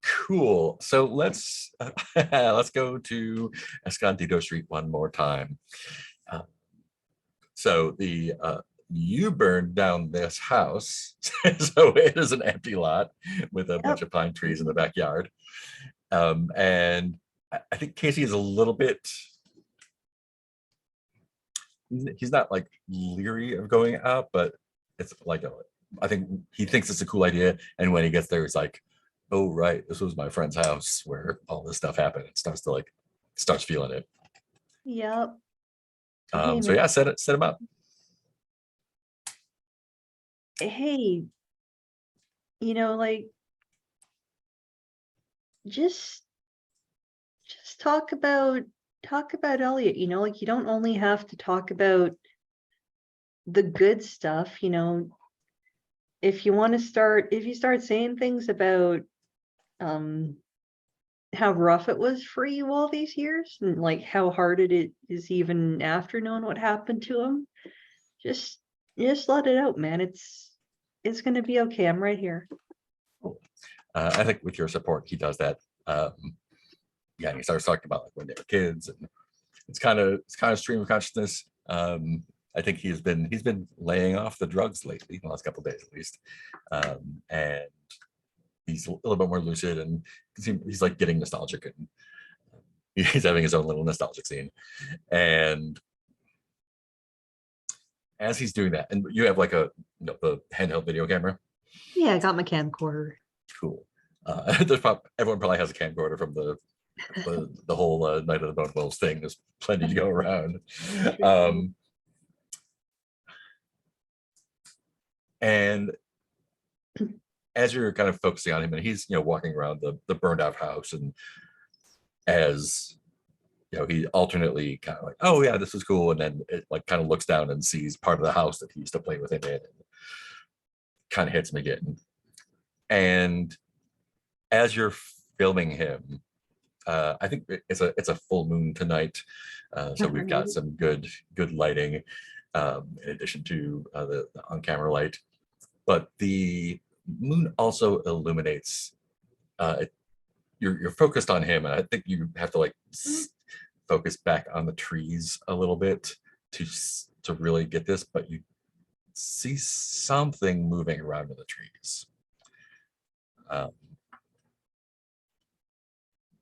Cool. So let's go to Escondido Street one more time. So you burned down this house, so it is an empty lot with a bunch of pine trees in the backyard. And I think Casey is a little bit. He's not like leery of going out, but it's like I think he thinks it's a cool idea. And when he gets there, he's like, "Oh right, this was my friend's house where all this stuff happened." It starts feeling it. Yep. So yeah, set him up. Hey, like just talk about Elliot, like you don't only have to talk about the good stuff, if you start saying things about how rough it was for you all these years, and like how hard it is even after knowing what happened to him, just let it out, man. It's gonna be okay. I'm right here. I think with your support, he does that. Yeah, and he starts talking about like when they were kids, and it's kind of stream of consciousness. I think he's been laying off the drugs lately, the last couple of days at least, and he's a little bit more lucid, and he's like getting nostalgic, and he's having his own little nostalgic scene. And as he's doing that, and you have like a the handheld video camera. Yeah, I got my camcorder. Cool. Everyone probably has a camcorder from the whole Night of the Bone Wolves thing. There's plenty to go around. And as you're kind of focusing on him, and he's walking around the burned out house, and as he alternately kind of like, oh yeah, this is cool, and then it like kind of looks down and sees part of the house that he used to play with him in, and kind of hits him again. And as you're filming him, I think it's a full moon tonight, so we've got some good lighting, in addition to the on-camera light. But the moon also illuminates. You're focused on him, and I think you have to like focus back on the trees a little bit to really get this. But you see something moving around in the trees.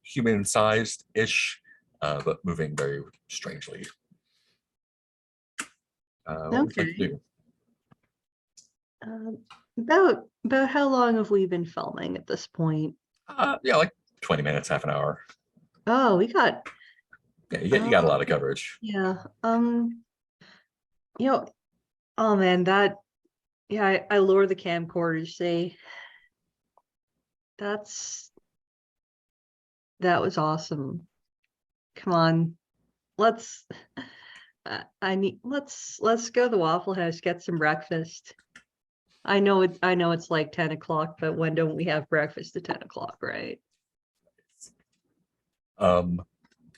Human-sized-ish, but moving very strangely. What would you like to do? About how long have we been filming at this point? Yeah, like 20 minutes, half an hour. Oh, we got Yeah, you got a lot of coverage. yeah. Oh man, I lower the camcorder to say that was awesome. Come on, let's go to the Waffle House, get some breakfast. I know it's like 10 o'clock, but when don't we have breakfast at 10 o'clock, right?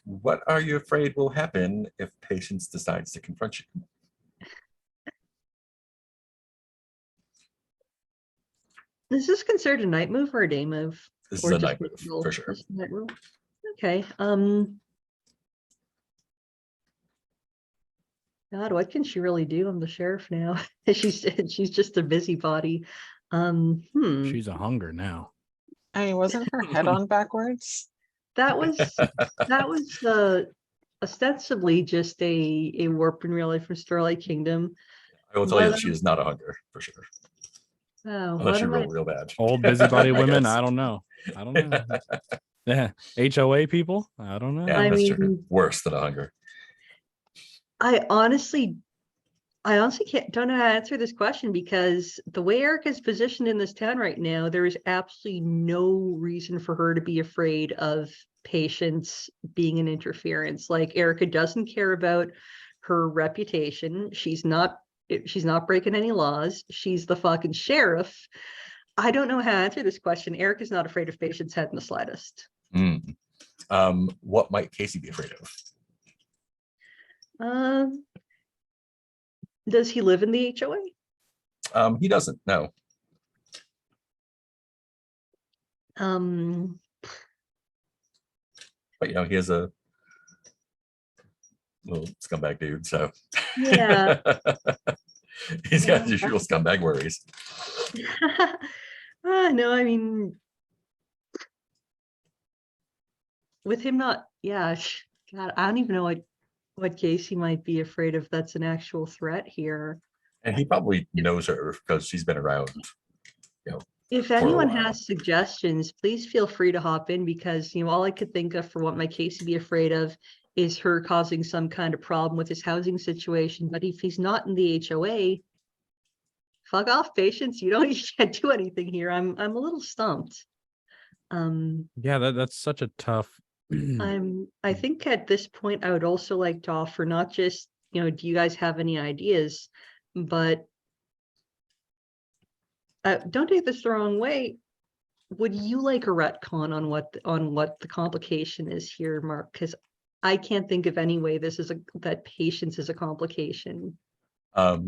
What are you afraid will happen if Patience decides to confront you? Is this considered a night move or a day move? This Or is a just night move, ritual? for sure. Just a night move? Okay. God, what can she really do? I'm the sheriff now. she's just a busybody. She's a hunger now. I mean, wasn't her head on backwards? That was ostensibly just a warp and relay from Starlight Kingdom. I will tell you What that she is not a hunger, for sure. Oh, Unless what you am I? roll real bad. Old busybody I women, guess. I don't know. Yeah, HOA people, I don't know. Yeah, I that's mean- true. Worse than a hunger. I honestly don't know how to answer this question, because the way Erica's positioned in this town right now, there is absolutely no reason for her to be afraid of Patience being an interference. Like, Erica doesn't care about her reputation. She's not breaking any laws. She's the fucking sheriff. I don't know how to answer this question. Erica's not afraid of Patience head in the slightest. What might Casey be afraid of? Does he live in the HOA? He doesn't. No. But he is a little scumbag dude, so Yeah. he's got his usual scumbag worries. No, I mean, with him not, God, I don't even know what Casey might be afraid of that's an actual threat here. And he probably knows her because she's been around. If a anyone while. has suggestions, please feel free to hop in, because all I could think of for what my Casey be afraid of is her causing some kind of problem with his housing situation. But if he's not in the HOA, fuck off, Patience. You can't do anything here. I'm a little stumped. Yeah, that's such a tough. I think at this point I would also like to offer not just, do you guys have any ideas, but don't take this the wrong way. Would you like a retcon on what the complication is here, Mark? Because I can't think of any way that Patience is a complication. I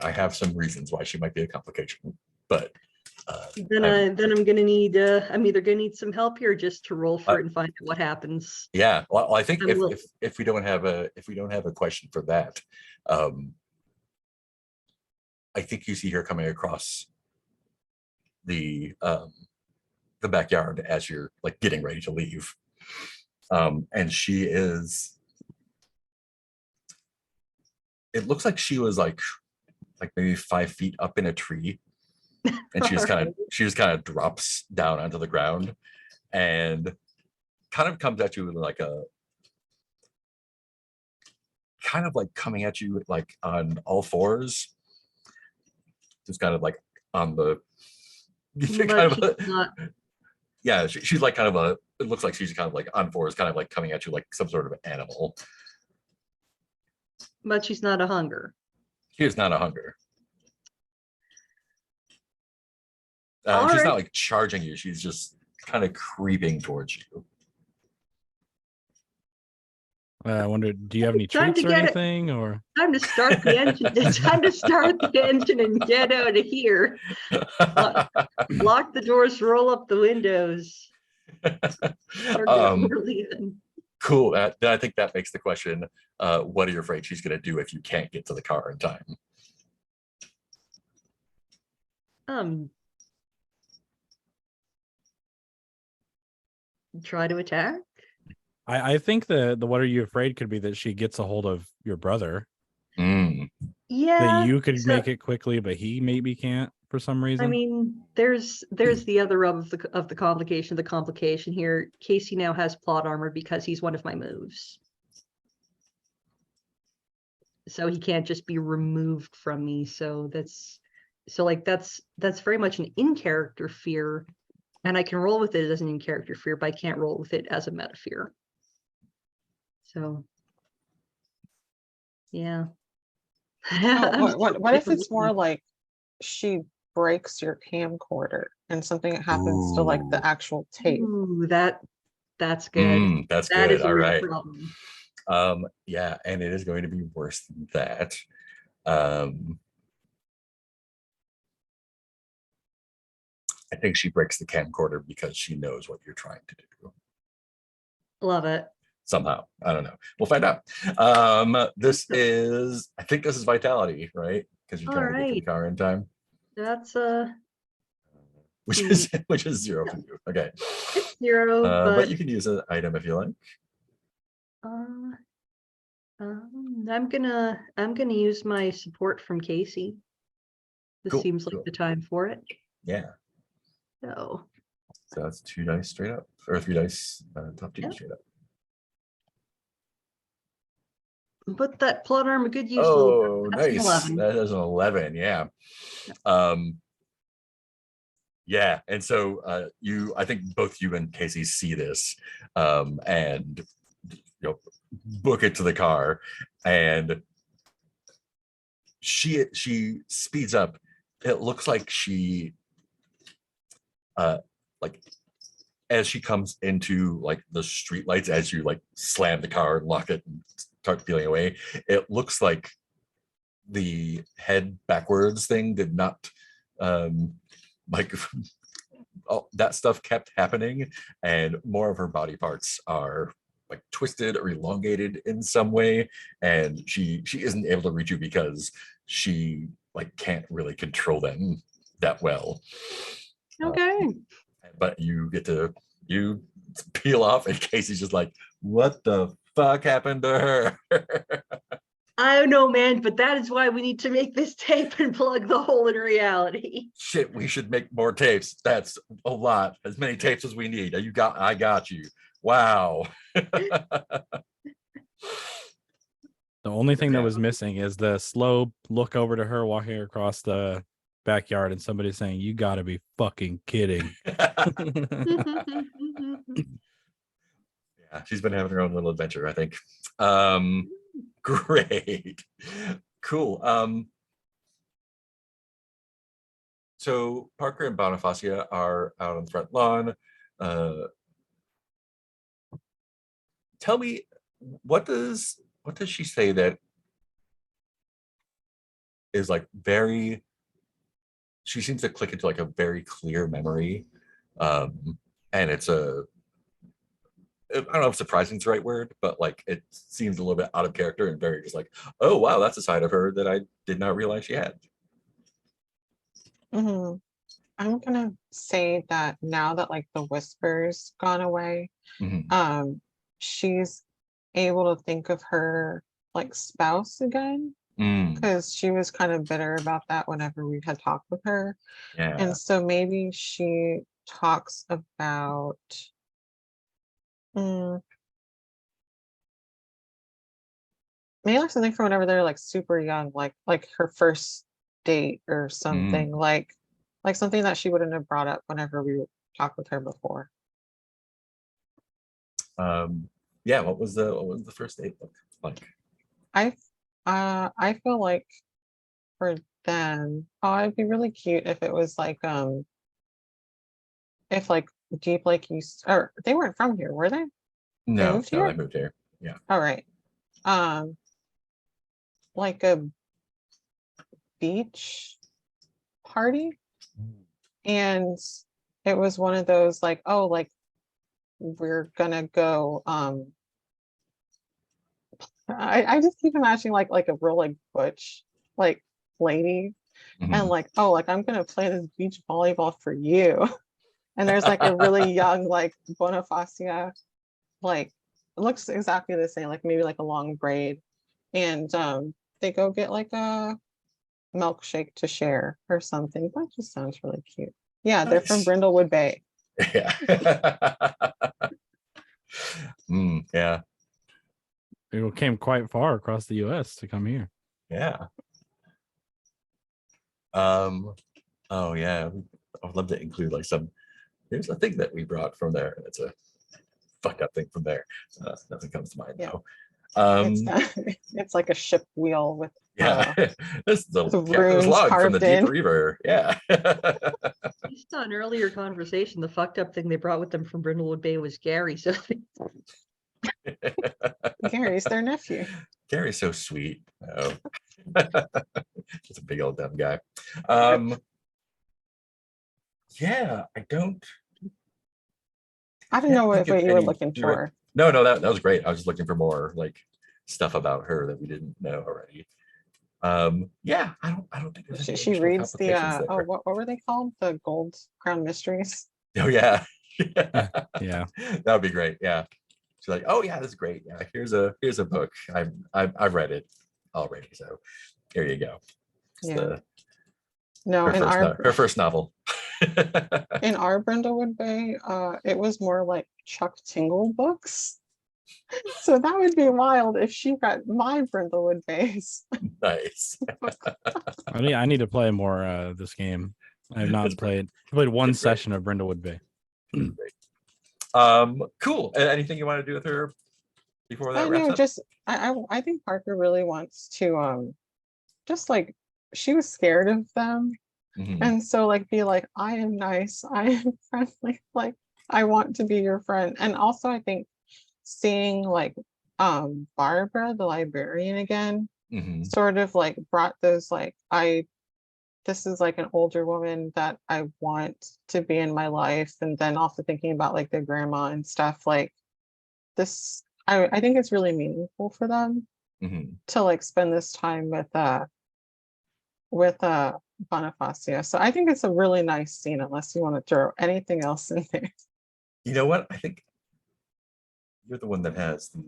have some reasons why she might be a complication, but Then I'm gonna need I'm either gonna need some help here just to roll for it and find out what happens. yeah. Well, I think I'm a if we don't have a question for that, I think you see her coming across the the backyard as you're like getting ready to leave. And she is, it looks like she was like maybe 5 feet up in a tree, and she just kind of drops down onto the ground and kind of comes at you with like a kind of like coming at you like on all fours, just kind of like on the kind of But she's not, yeah, she's like kind of a, it looks like she's kind of like on fours, kind of like coming at you like some sort of animal. but she's not a hunger. She is not a hunger. All She's right. not like charging you, she's just kind of creeping towards you. I wonder, do you have any Time to treats or get it. anything, or? Time to start the engine. It's time to start the engine and get out of here. Lock the doors, roll up the windows. We're leaving. Cool. Then I think that makes the question, what are you afraid she's going to do if you can't get to the car in time? Try to attack. I think the what are you afraid could be that she gets a hold of your brother, Mm. Yeah. that you could so- make it quickly, but he maybe can't for some reason. I mean, there's the other rub of the complication. The complication here, Casey now has plot armor because he's one of my moves. So he can't just be removed from me. So that's very much an in-character fear. And I can roll with it as an in-character fear, but I can't roll with it as a meta fear. So yeah. Oh, what if it's more like she breaks your camcorder and something happens to like the Ooh. actual tape? Ooh, that's good. That's That good. is a All real right. problem. Yeah, and it is going to be worse than that. I think she breaks the camcorder because she knows what you're trying to do. Love it. Somehow. I don't know. We'll find out. This is, I think this is vitality, right? Because you're trying to get to the Alright. car in time. That's Which is 0 for you. Okay. 0, But you can use an item if you like. I'm gonna use my support from Casey. This Cool, seems like cool. the time for it. Yeah. So So that's 2 dice straight up, or 3 dice top 2 Yep. straight up. put that plot armor good use. Little Oh, That's an nice. 11. That is an 11. Yeah. Yeah. And so I think both you and Casey see this, and book it to the car, and she speeds up. It looks like she like as she comes into like the street lights, as you like slam the car and lock it and start peeling away, it looks like the head backwards thing did not like all that stuff kept happening, and more of her body parts are like twisted or elongated in some way, and she isn't able to reach you because she like can't really control them that well. Okay. But you get to peel off, and Casey's just like, what the fuck happened to her? I don't know, man, but that is why we need to make this tape and plug the hole in reality. Shit, we should make more tapes. That's a lot. As many tapes as we need. I got you. Wow. The only thing that was missing is the slow look over to her walking across the backyard and somebody saying, "You got to be fucking kidding." Yeah, she's been having her own little adventure, I think. Great. Cool. So Parker and Bonifacia are out on the front lawn. Tell me, what does she say that is like very, she seems to click into like a very clear memory, and it's I don't know if surprising is the right word, but like it seems a little bit out of character and very just like, oh wow, that's a side of her that I did not realize she had. Mhm. I'm gonna say that now that like the whispers gone away, Mhm. she's able to think of her like spouse again, Mm, because she was kind of bitter about that whenever we had talked with her. yeah. And so maybe she talks about mm, maybe like something from whenever they're like super young, like her first date or something, Mm, like something that she wouldn't have brought up whenever we talked with her before. yeah. What was the first date look like? I I feel like for them, oh, it'd be really cute if it was like if like Deep Lake used, or they weren't from here, were they? They No, moved no, I here? moved here. Yeah. All right. Um, like a beach party, and it was one of those like, oh, like we're gonna go I just keep imagining like a real like butch like lady, and Mhm. like, oh, like I'm gonna play this beach volleyball for you. And there's like a really young like Bonifacia, like it looks exactly the same, like maybe like a long braid. And they go get like a milkshake to share or something. That just sounds really cute. Yeah, they're from Nice. Brindlewood Bay. Yeah. Yeah. People came quite far across the US to come here. Yeah. Oh yeah. I would love to include like some. Here's a thing that we brought from there. It's a fucked up thing from there. Nothing comes to mind Yeah. though. It's Um, not, it's like a ship wheel with yeah. This is the the captain's runes log from the carved deep in. river. Yeah. Based on earlier conversation, the fucked up thing they brought with them from Brindlewood Bay was Gary. So Gary's their nephew. Gary's so sweet. Oh. Just a big old dumb guy. Um, yeah, I don't. I don't Can't know think of what you were any looking direct. for. No, no, that was great. I was just looking for more like stuff about her that we didn't know already. Yeah, I don't think there's any She additional reads the complications oh, there. what were they called? The Gold Crown Mysteries. Oh yeah. Yeah. That would be great. Yeah. She's like, oh yeah, this is great. Yeah, here's a book. I've read it already. So here you go. It's Yeah. the No, her first novel. in our Brindlewood Bay, it was more like Chuck Tingle books. So that would be wild if she got my Brindlewood Bays Nice. book. I need to play more this game. I have not It's great. played one It's great. session of Brindlewood Bay. Cool. Anything you want to do with her before that I wraps know, up? just I think Parker really wants to just like, she was scared of them. Mhm. And so like be like, I am nice, I am friendly, like I want to be your friend. And also I think seeing like Barbara, the librarian again, Mhm. sort of like brought those like, this is like an older woman that I want to be in my life. And then also thinking about like their grandma and stuff, like this, I think it's really meaningful for them Mhm. to like spend this time with Bonifacia. So I think it's a really nice scene, unless you want to throw anything else in there. You know what? I think you're the one that has the.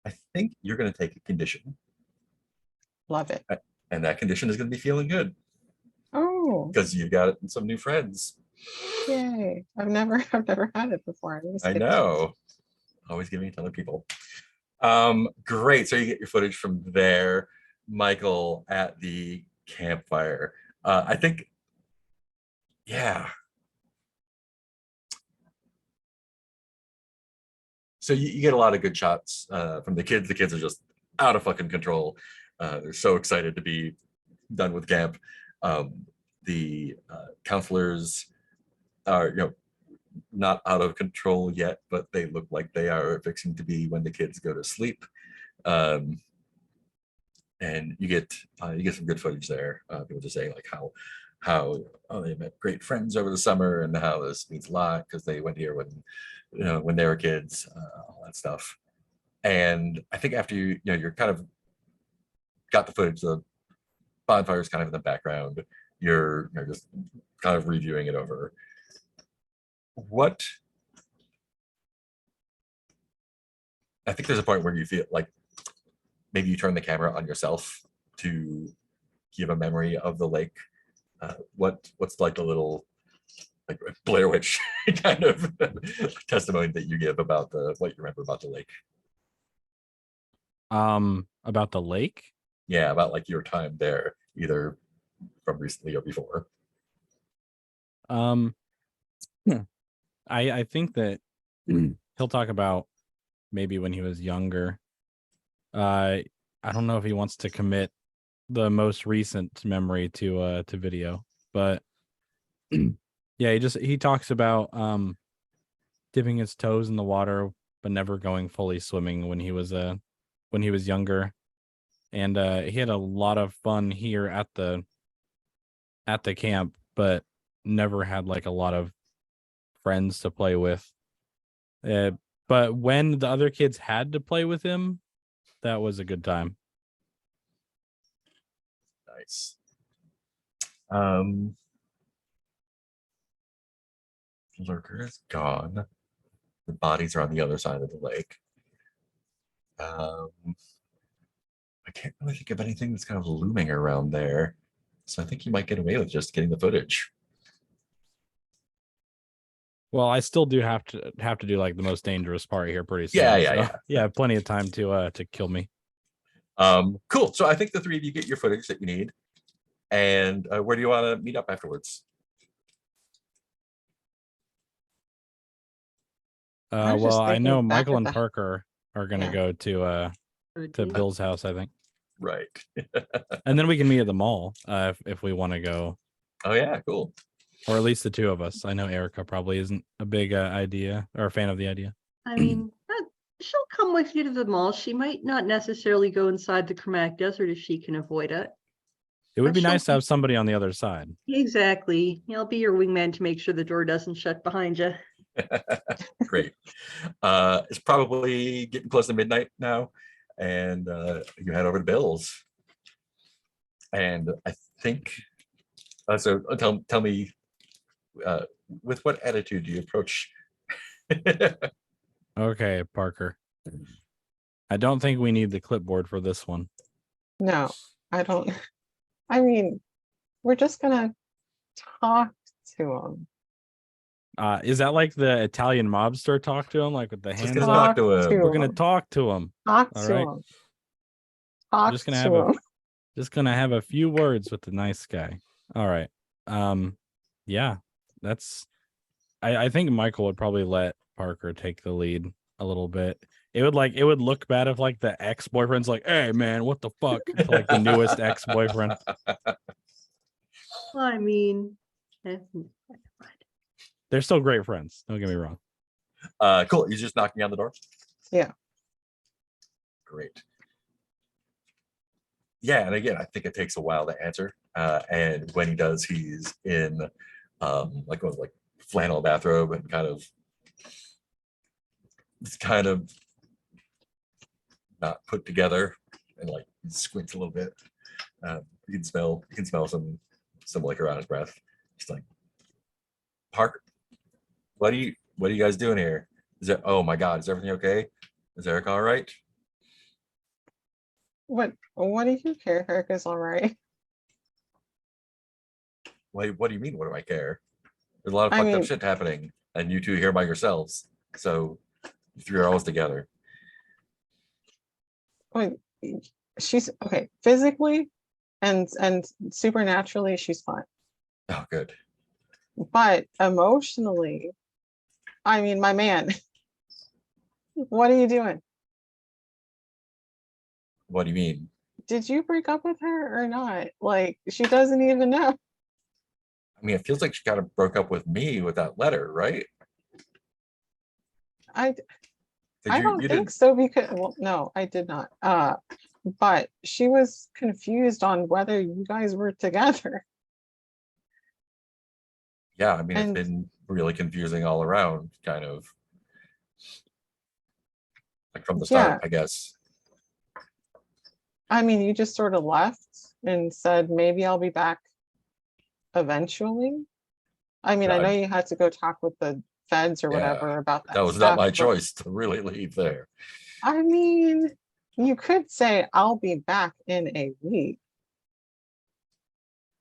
I think you're going to take a condition, Love it. and that condition is going to be feeling good Oh, because you got some new friends. yay. I've never had it before. I'm just I kidding. know. Always giving it to other people. Great. So you get your footage from there, Michael, at the campfire. I think, yeah. So you get a lot of good shots from the kids. The kids are just out of fucking control. They're so excited to be done with camp. The counselors are, not out of control yet, but they look like they are fixing to be when the kids go to sleep. Um, and you get some good footage there. People just saying like how they met great friends over the summer and how this means a lot because they went here when they were kids, all that stuff. And I think after you're kind of got the footage, the bonfire's kind of in the background. You're just kind of reviewing it over. What I think there's a point where you feel like maybe you turn the camera on yourself to give a memory of the lake. What's like the little like Blair Witch kind of testimony that you give about what you remember about the lake? About the lake? Yeah, about like your time there, either from recently or before. I think that he'll talk about maybe when he was younger. I don't know if he wants to commit the most recent memory to video, but yeah, he talks about dipping his toes in the water but never going fully swimming when he was younger. And he had a lot of fun here at the camp, but never had like a lot of friends to play with. But when the other kids had to play with him, that was a good time. Nice. Lurker is gone. The bodies are on the other side of the lake. I can't really think of anything that's kind of looming around there. So I think you might get away with just getting the footage. Well, I still do have to do like the most dangerous part here pretty soon. Yeah. Yeah, plenty of time to kill me. Cool. So I think the three of you get your footage that you need. And where do you want to meet up afterwards? Well, I know thinking back Michael at and the- Parker are gonna Yeah. go to Bill's house, I think. Right. And then we can meet at the mall if we want to go, Oh yeah, cool. or at least the two of us. I know Erica probably isn't a big idea or a fan of the idea. I mean, she'll come with you to the mall. She might not necessarily go inside the Chromatic Desert if she can avoid it. It would But be she'll nice to have somebody on the other side. Exactly. I'll be your wingman to make sure the door doesn't shut behind you. Great. It's probably getting close to midnight now, and you head over to Bill's. And I think so. Tell me, with what attitude do you approach? Okay, Parker. I don't think we need the clipboard for this one. No, I don't. I mean, we're just gonna talk to him. Is that like the Italian mobster talk to him, like with the Just hands gonna up? talk to him. We're gonna talk to him. Talk All to right. him. Talk just gonna to have him. Just gonna have a few words with the nice guy. All right. Yeah, that's. I think Michael would probably let Parker take the lead a little bit. It would look bad if like the ex-boyfriend's like, "Hey man, what the fuck?" to, like the newest ex-boyfriend. Well, I mean, They're still great friends. Don't get me wrong. Cool. You're just knocking on the door? Yeah. Great. Yeah, and again, I think it takes a while to answer. And when he does, he's in like flannel bathrobe and it's kind of not put together, and like he squints a little bit. You can smell some liquor on his breath. He's like, Parker, what are you guys doing here? Oh my God, is everything okay? Is Eric all right? What do you care? Erica's all right. What do you mean? What do I care? There's a lot of I fucked up mean- shit happening, and you two here by yourselves. So you three are always together. Wait, she's okay physically and supernaturally she's fine. Oh, good. But emotionally, I mean, my man, what are you doing? What do you mean? Did you break up with her or not? Like, she doesn't even know. I mean, it feels like she kind of broke up with me with that letter, right? I 'Cause don't you think so, because, well, no, I did not. But she was confused on whether you guys were together. Yeah, I mean, And- it's been really confusing all around, kind of. Like from the start, Yeah. I guess. I mean, you just sort of left and said, maybe I'll be back eventually. I mean, I know you had to go talk with the feds or Yeah, whatever about that that was not stuff, my but choice to really leave there. I mean, you could say, I'll be back in a week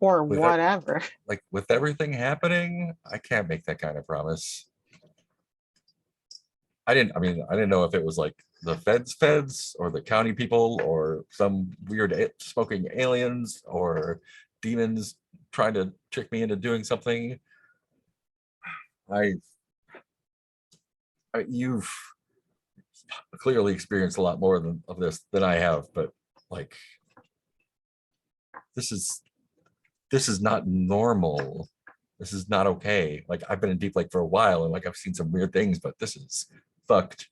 or With it- whatever. Like with everything happening, I can't make that kind of promise. I didn't know if it was like the feds or the county people or some weird smoking aliens or demons trying to trick me into doing something. You've clearly experienced a lot more of this than I have, but like this is not normal. This is not okay. Like I've been in Deep Lake for a while and like I've seen some weird things, but this is fucked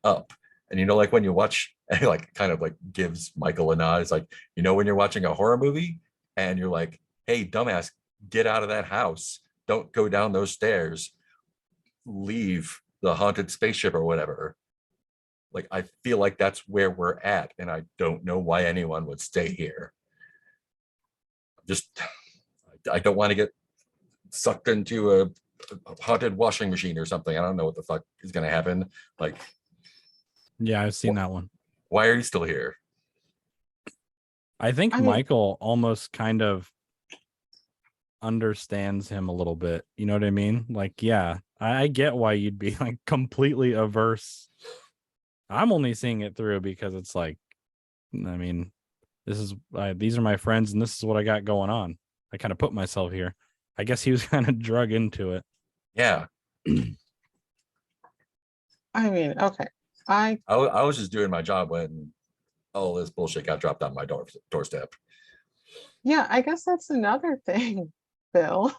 up. And you know, like when you watch, like kind of like gives Michael a nod. It's like, you know, when you're watching a horror movie and you're like, hey, dumbass, get out of that house. Don't go down those stairs. Leave the haunted spaceship or whatever. Like I feel like that's where we're at, and I don't know why anyone would stay here. Just I don't want to get sucked into a haunted washing machine or something. I don't know what the fuck is gonna happen. Like, Yeah, I've seen that one. why are you still here? I think I mean- Michael almost kind of understands him a little bit. You know what I mean? Like, yeah, I get why you'd be like completely averse. I'm only seeing it through because it's like, I mean, these are my friends and this is what I got going on. I kind of put myself here. I guess he was kind of drug into it. Yeah, I mean, okay. I I was just doing my job when all this bullshit got dropped on my doorstep. Yeah, I guess that's another thing, Bill.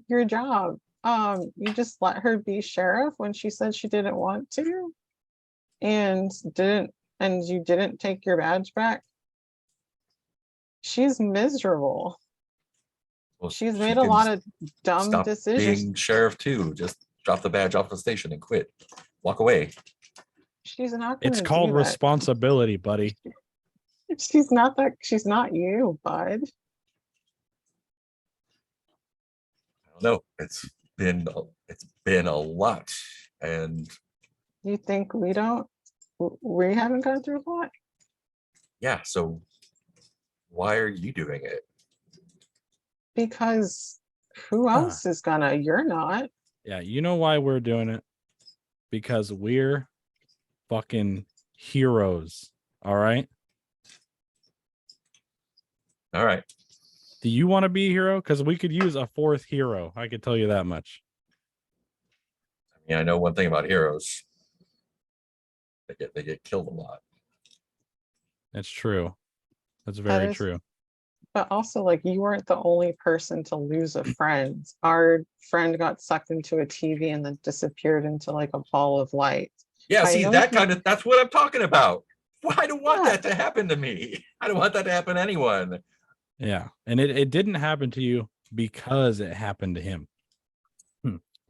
Your job. You just let her be sheriff when she said she didn't want to, and you didn't take your badge back. She's miserable. Well, She's she made a can lot of dumb stop decisions. being sheriff too. Just drop the badge off the station and quit. Walk away. She's not gonna It's called do that. responsibility, buddy. She's not you, bud. I don't know. It's been a lot, and You think we don't? We haven't gone through a lot? yeah. So why are you doing it? Because who else is gonna? You're not. Yeah, you know why we're doing it? Because we're fucking heroes. All right. All right. Do you want to be a hero? Because we could use a fourth hero. I could tell you that much. I mean, I know one thing about heroes. They get killed a lot. That's true. That's very is- true. But also, like, you weren't the only person to lose a friend. Our friend got sucked into a TV and then disappeared into like a ball of light. Yeah, I see, know that's what I'm talking about. Well, I don't want What? that to happen to me. I don't want that to happen to anyone. Yeah. And it didn't happen to you because it happened to him.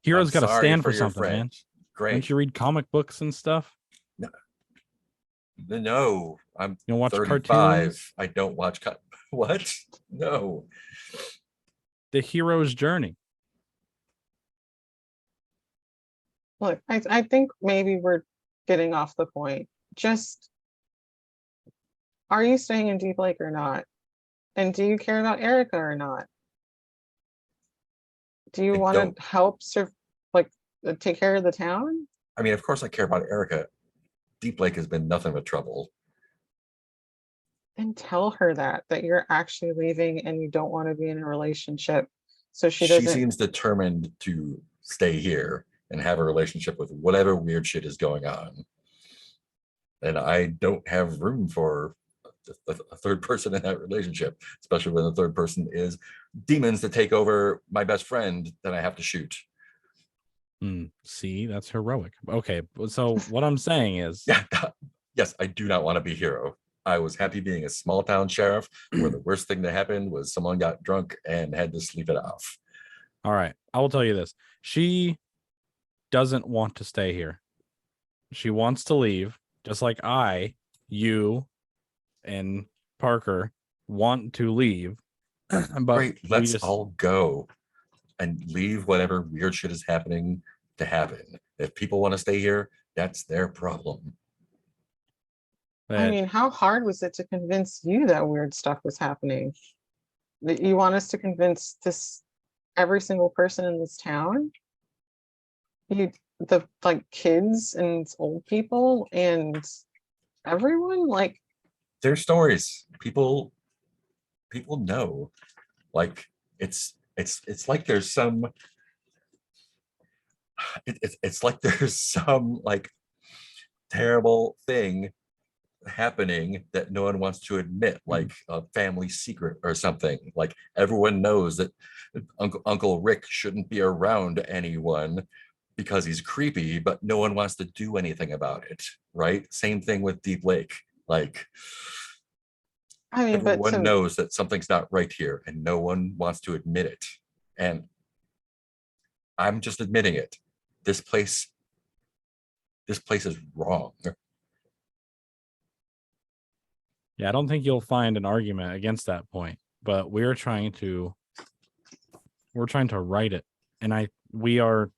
Heroes I'm got to sorry stand for your something, friend. man. Great. Don't you read comic books and stuff? No, I'm You don't watch 35. cartoons? I don't watch what? No. The hero's journey. Look, I think maybe we're getting off the point. Just, are you staying in Deep Lake or not? And do you care about Erica or not? Do you I want don't. to help take care of the town? I mean, of course I care about Erica. Deep Lake has been nothing but trouble. And tell her that you're actually leaving and you don't want to be in a relationship. So she She doesn't. seems determined to stay here and have a relationship with whatever weird shit is going on. And I don't have room for a third person in that relationship, especially when the third person is demons that take over my best friend that I have to shoot. See, that's heroic. Okay. So what I'm saying is, Yeah. Yes, I do not want to be hero. I was happy being a small town sheriff where the worst thing that happened was someone got drunk and had to sleep it off. all right, I will tell you this. She doesn't want to stay here. She wants to leave, just like you, and Parker want to leave, but Great, we let's just all go and leave whatever weird shit is happening to happen. If people want to stay here, that's their problem. I that mean, how hard was it to convince you that weird stuff was happening? That you want us to convince this every single person in this town? The like kids and old people and everyone? Like, Their stories, people know. Like it's like there's some it's like there's some like terrible thing happening that no one wants to admit, like a family secret or something. Like everyone knows that Uncle Rick shouldn't be around anyone because he's creepy, but no one wants to do anything about it, right? Same thing with Deep Lake. Like I mean, but everyone to knows that something's not right here and no one wants to admit it. And I'm just admitting it. This place is wrong. yeah, I don't think you'll find an argument against that point, but we're trying to write it, and we're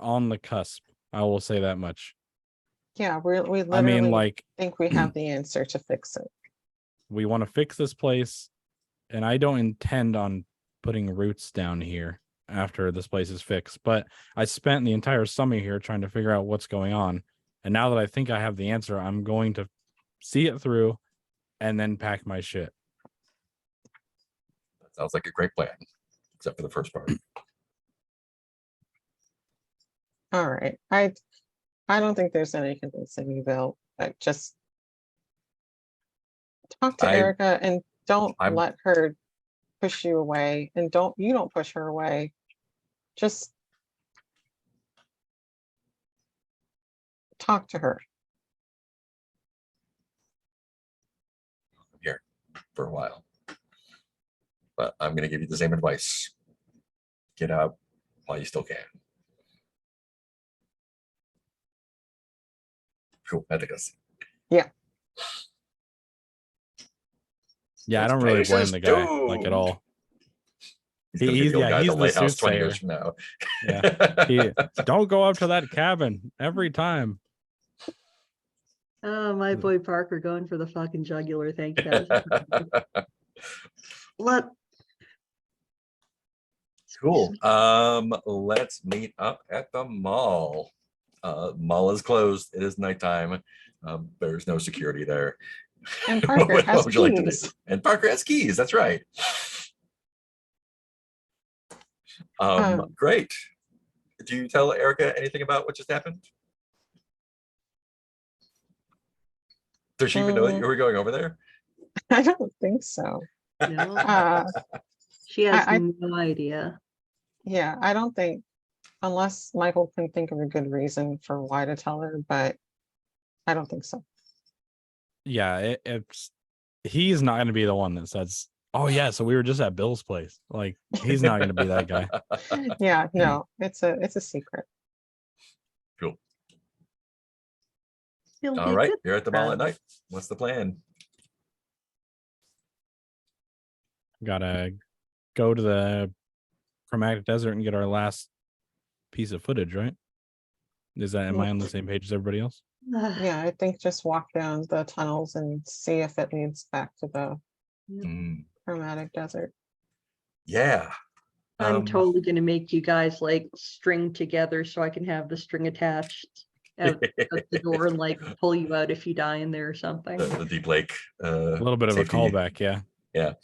on the cusp. I will say that much. yeah, we I literally mean, like, think we have the answer to fix it. we want to fix this place, and I don't intend on putting roots down here after this place is fixed, but I spent the entire summer here trying to figure out what's going on, and now that I think I have the answer, I'm going to see it through and then pack my shit. That sounds like a great plan, except for the first part. All right. I don't think there's any convincing you, Bill. But just talk to I- Erica and don't I'm- let her push you away, and you don't push her away. Just talk to her. Here for a while. But I'm gonna give you the same advice. Get out while you still can. Cool, I think that's Yeah, I This don't really place blame is the guy like at doomed. all. he's gonna be He's the old guy at he's the the lighthouse 20 years soothsayer. from now. Yeah, don't go up to that cabin every time. Oh, my boy Parker going for the fucking jugular. Thank you guys. Let Cool. Let's meet up at the mall. Mall is closed. It is nighttime. There's no security there. And Parker What has would you like to do? keys. And Parker has keys. That's right. Great. Do you tell Erica anything about what just happened? Does she even know that you were going over there? I don't think so. no, Uh, she has I- no idea. yeah, I don't think, unless Michael can think of a good reason for why to tell her, but I don't think so. Yeah, he's not going to be the one that says, "Oh yeah, so we were just at Bill's place." Like, he's not going to be that guy. Yeah, no, it's a secret. Cool. He'll All be right, good you're at the mall at friends. night. What's the plan? Gotta go to the Chromatic Desert and get our last piece of footage, right? Am I on the same page as everybody else? Yeah, I think just walk down the tunnels and see if it leads back to the Mm, Chromatic Desert. yeah. I'm totally gonna make you guys like string together so I can have the string attached out the door and like pull you out if you die in there or something. the Deep Lake. A little bit of a callback, yeah. Yeah.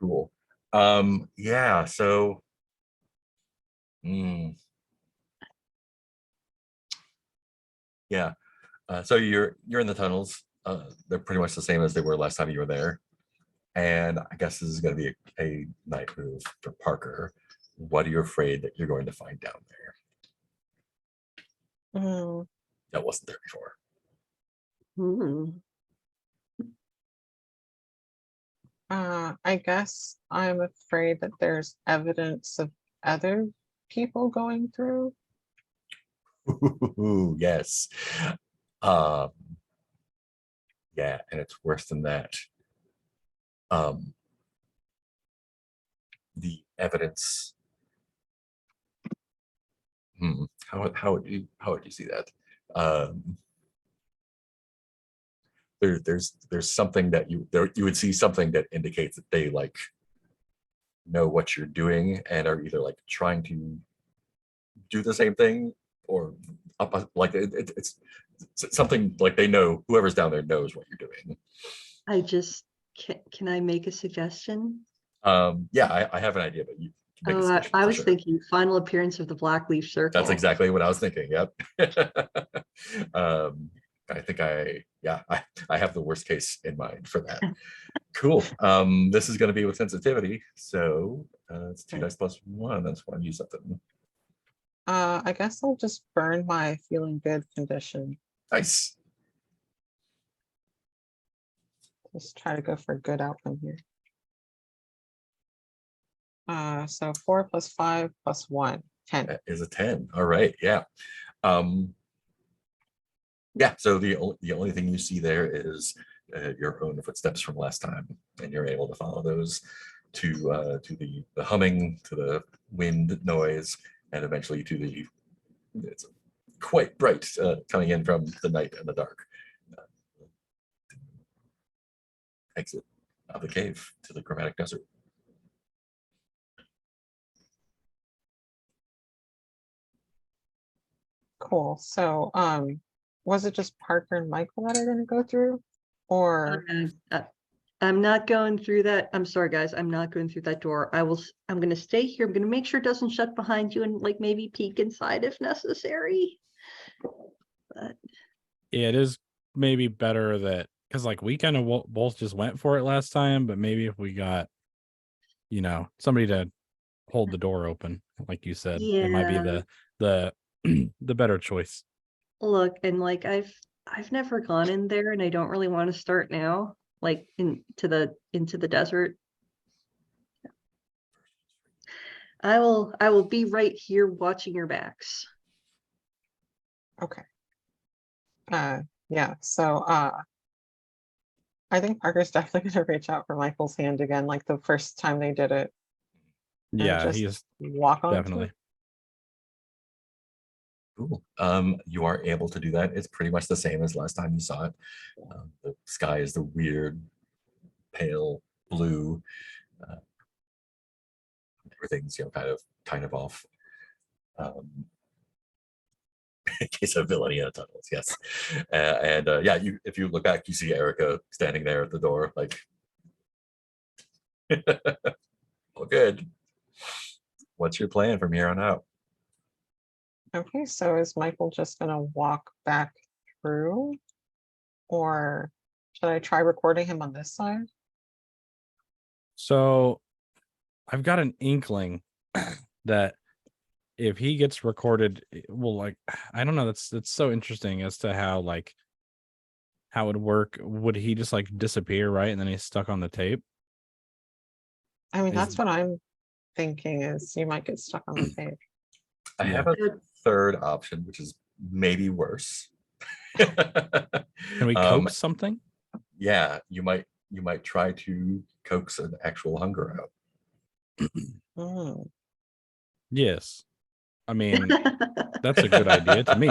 Cool. Yeah, so yeah. So you're in the tunnels. They're pretty much the same as they were last time you were there. And I guess this is gonna be a night move for Parker. What are you afraid that you're going to find down there Mm, that wasn't there before? Hmm. I guess I'm afraid that there's evidence of other people going through. Ooh, yes. Yeah, and it's worse than that. the evidence. How would you see that? There's something that you would see something that indicates that they like know what you're doing and are either like trying to do the same thing or like it's something like they know whoever's down there knows what you're doing. I just can I make a suggestion? Yeah, I have an idea, but you can make a suggestion I for was sure. thinking final appearance of the Blackleaf Circle. That's exactly what I was thinking. Yep. I think I have the worst case in mind for that. Cool. This is going to be with sensitivity, so it's 2 dice plus 1. That's why I use something. I guess I'll just burn my feeling good condition. Nice. Just try to go for a good outcome here. So 4 plus 5 plus 1, 10. That is a 10. All right. Yeah. Yeah. So the only thing you see there is your own footsteps from last time, and you're able to follow those to the humming, to the wind noise, and eventually to the it's quite bright coming in from the night and the dark exit of the cave to the Chromatic Desert. Cool. So was it just Parker and Michael that are going to go through, or I'm not going through that. I'm sorry, guys. I'm not going through that door. I'm going to stay here. I'm going to make sure it doesn't shut behind you and like maybe peek inside if necessary. But It is maybe better that because like we kind of both just went for it last time, but maybe if we got, somebody to hold the door open, like you said, it might be the the better choice. look, and like I've never gone in there, and I don't really want to start now, like into the desert. I will be right here watching your backs. okay. Yeah, so I think Parker's definitely going to reach out for Michael's hand again, like the first time they did it. and Yeah, just he's walk on. definitely. Cool. You are able to do that. It's pretty much the same as last time you saw it. The sky is the weird pale blue. Everything's kind of off. In case of Villaina tunnels, yes. Yeah, if you look back, you see Erica standing there at the door, like, all good. What's your plan from here on out? Okay, so is Michael just going to walk back through, or should I try recording him on this side? So I've got an inkling that if he gets recorded, well, like, I don't know, that's so interesting as to how it would work. Would he just like disappear, right? And then he's stuck on the tape? I mean, Is- that's what I'm thinking, is you might get stuck on the tape. I have a third option, which is maybe worse. Can we coax something? Yeah, you might try to coax an actual hunger out. Hmm. Yes. I mean, that's a good idea to me.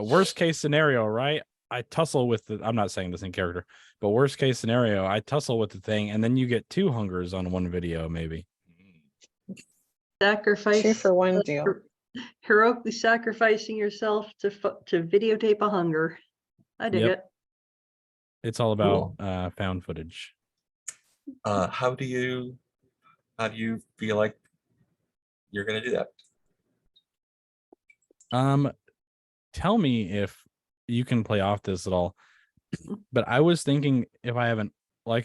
Worst case scenario, right? I tussle with I'm not saying this in character, but worst case scenario, I tussle with the thing, and then you get 2 hungers on one video, maybe. Sacrifice 2 for 1 deal. Heroically sacrificing yourself to videotape a hunger. I dig it. It's all about found footage. How do you feel like you're gonna do that? Tell me if you can play off this at all. But I was thinking if I have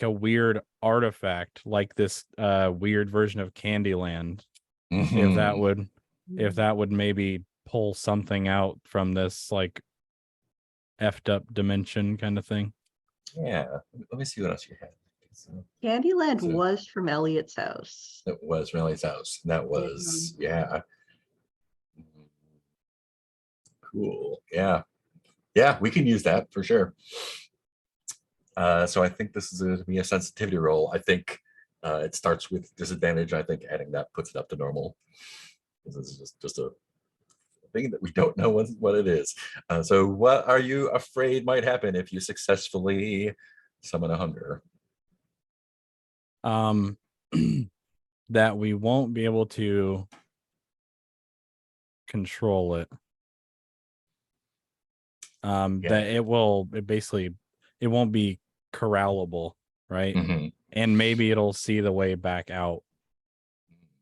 a weird artifact, like this weird version of Candyland, if that would maybe pull something out from this like effed up dimension kind of thing. Yeah, let me see what else you had. Candyland was from Elliot's house. It was Riley's house. That was yeah. Cool. Yeah. Yeah, we can use that for sure. So I think this is going to be a sensitivity roll. I think it starts with disadvantage. I think adding that puts it up to normal. This is just a thing that we don't know what it is. So what are you afraid might happen if you successfully summon a hunger? That we won't be able to control it. That it won't be corrallable, right? Mhm. And maybe it'll see the way back out.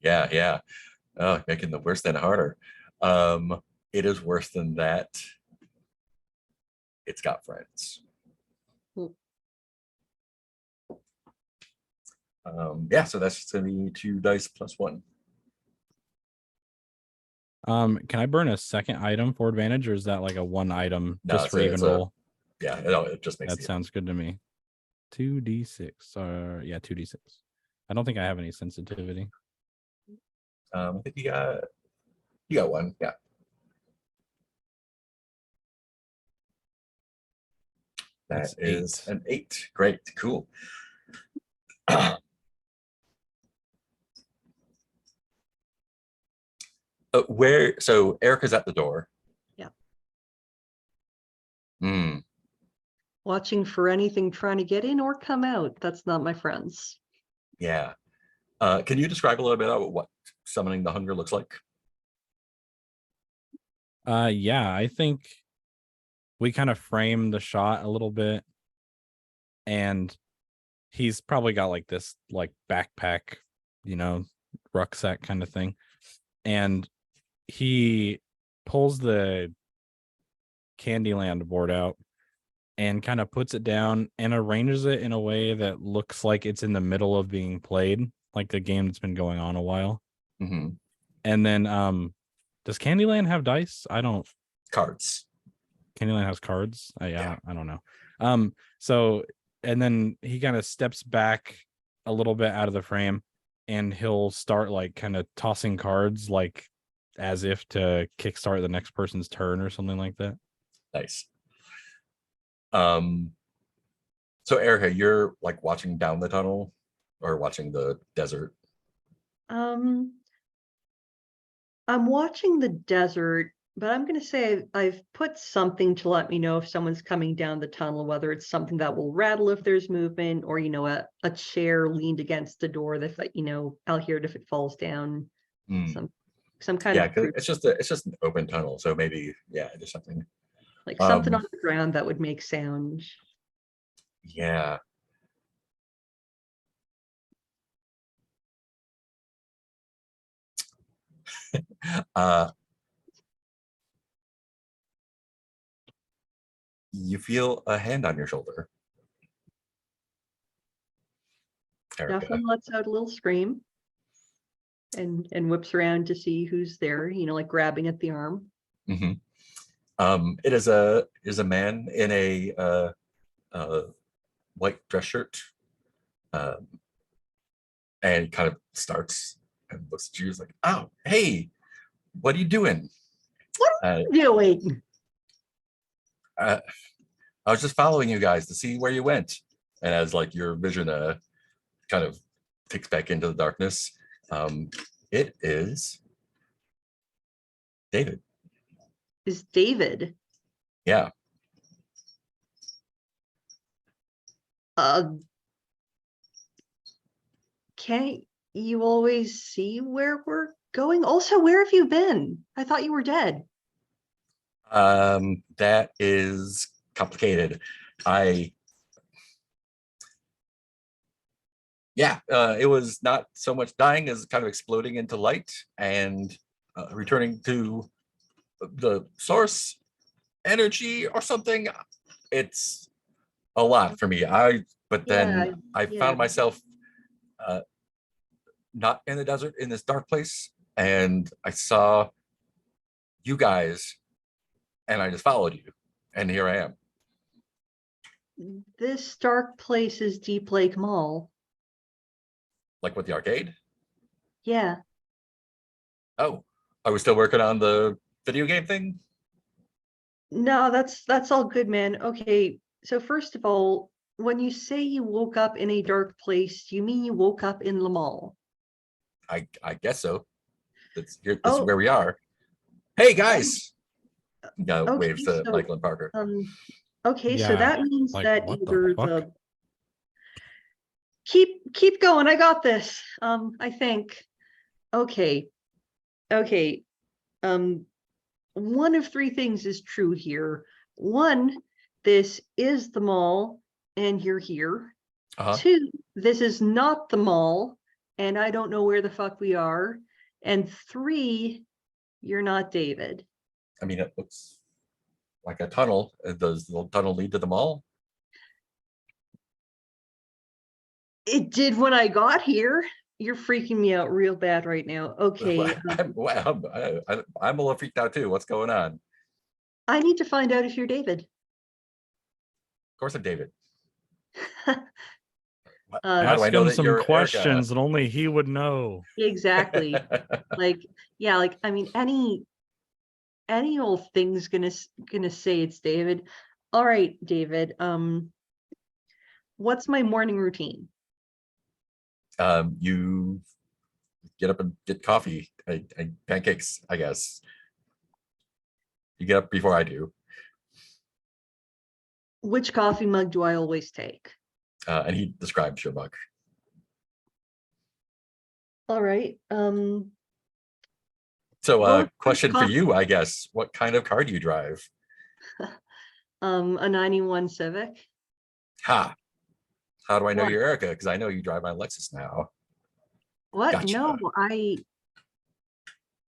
Yeah. Oh, making the worse than harder. It is worse than that. It's got friends. Hmm. Yeah, so that's just gonna be 2 dice plus 1. Can I burn a second item for advantage, or is that like a 1 item No, just it's for even roll? Yeah, no, it just makes That sounds good to me. 2d6, or yeah, 2d6. I don't think I have any sensitivity. I think you got 1. Yeah. That That's is 8. an 8. Great, cool. So Erica's at the door. Yeah. Hmm. Watching for anything trying to get in or come out. That's not my friends. Yeah. Can you describe a little bit about what summoning the hunger looks like? Yeah, I think we kind of frame the shot a little bit, and he's probably got like this like backpack, rucksack kind of thing, and he pulls the Candyland board out and kind of puts it down and arranges it in a way that looks like it's in the middle of being played, like the game that's been going on a while. Mm-hmm. And then does Candyland have dice? I don't. Cards. Candyland has cards. Yeah. I don't know. So and then he kind of steps back a little bit out of the frame, and he'll start like kind of tossing cards, like as if to kickstart the next person's turn or something like that. Nice. So Erica, you're like watching down the tunnel or watching the desert? I'm watching the desert, but I'm going to say I've put something to let me know if someone's coming down the tunnel, whether it's something that will rattle if there's movement, or, a chair leaned against the door that, I'll hear it if it falls down. Hmm. Some kind Yeah, of 'cause it's just an open tunnel, so maybe there's something. like something on the ground that would make sound. Yeah. You feel a hand on your shoulder. Erica. Definitely lets out a little scream and whips around to see who's there, like grabbing at the arm. Mm-hmm. It is a man in a white dress shirt, and kind of starts and looks at you. He's like, "Oh, hey, what are you doing?" Doing. I was just following you guys to see where you went. And as like your vision kind of ticks back into the darkness, it is David. Is David? Yeah. Can't you always see where we're going? Also, where have you been? I thought you were dead. That is complicated. It was not so much dying as kind of exploding into light and returning to the source energy or something. It's a lot for me. But then I found myself not in the desert, in this dark place, and I saw you guys, and I just followed you, and here I am. This dark place is Deep Lake Mall. Like with the arcade? Yeah. Oh, are we still working on the video game thing? No, that's all good, man. Okay, so first of all, when you say you woke up in a dark place, do you mean you woke up in the mall? I guess so. That's here. This is Oh. where we are. Hey guys! No, Okay, waves to so, Michael and Parker. Okay, so Yeah, that means like, that what the either fuck? the keep going. I got this. I think. Okay. Okay. One of three things is true here. One, this is the mall and you're here. Uh-huh. Two, this is not the mall and I don't know where the fuck we are. And three, you're not David. I mean, it looks like a tunnel. Does the tunnel lead to the mall? It did when I got here. You're freaking me out real bad right now. Okay. I'm a little freaked out too. What's going on? Of I need to find out if you're David. course I'm David. How do Ask I know him that some you're questions and only he would know. Exactly. Erica? Like, yeah, like, I mean, any old thing's gonna say it's David. All right, David. What's my morning routine? You get up and get coffee, pancakes, I guess. You get up before I do. Which coffee mug do I always take? And he describes your mug. All right. So Well, question for coffee- you, I guess. What kind of car do you drive? a 91 Civic. Ha. How do I know What? you're Erica? Because I know you drive my Lexus now. What? Gotcha. No,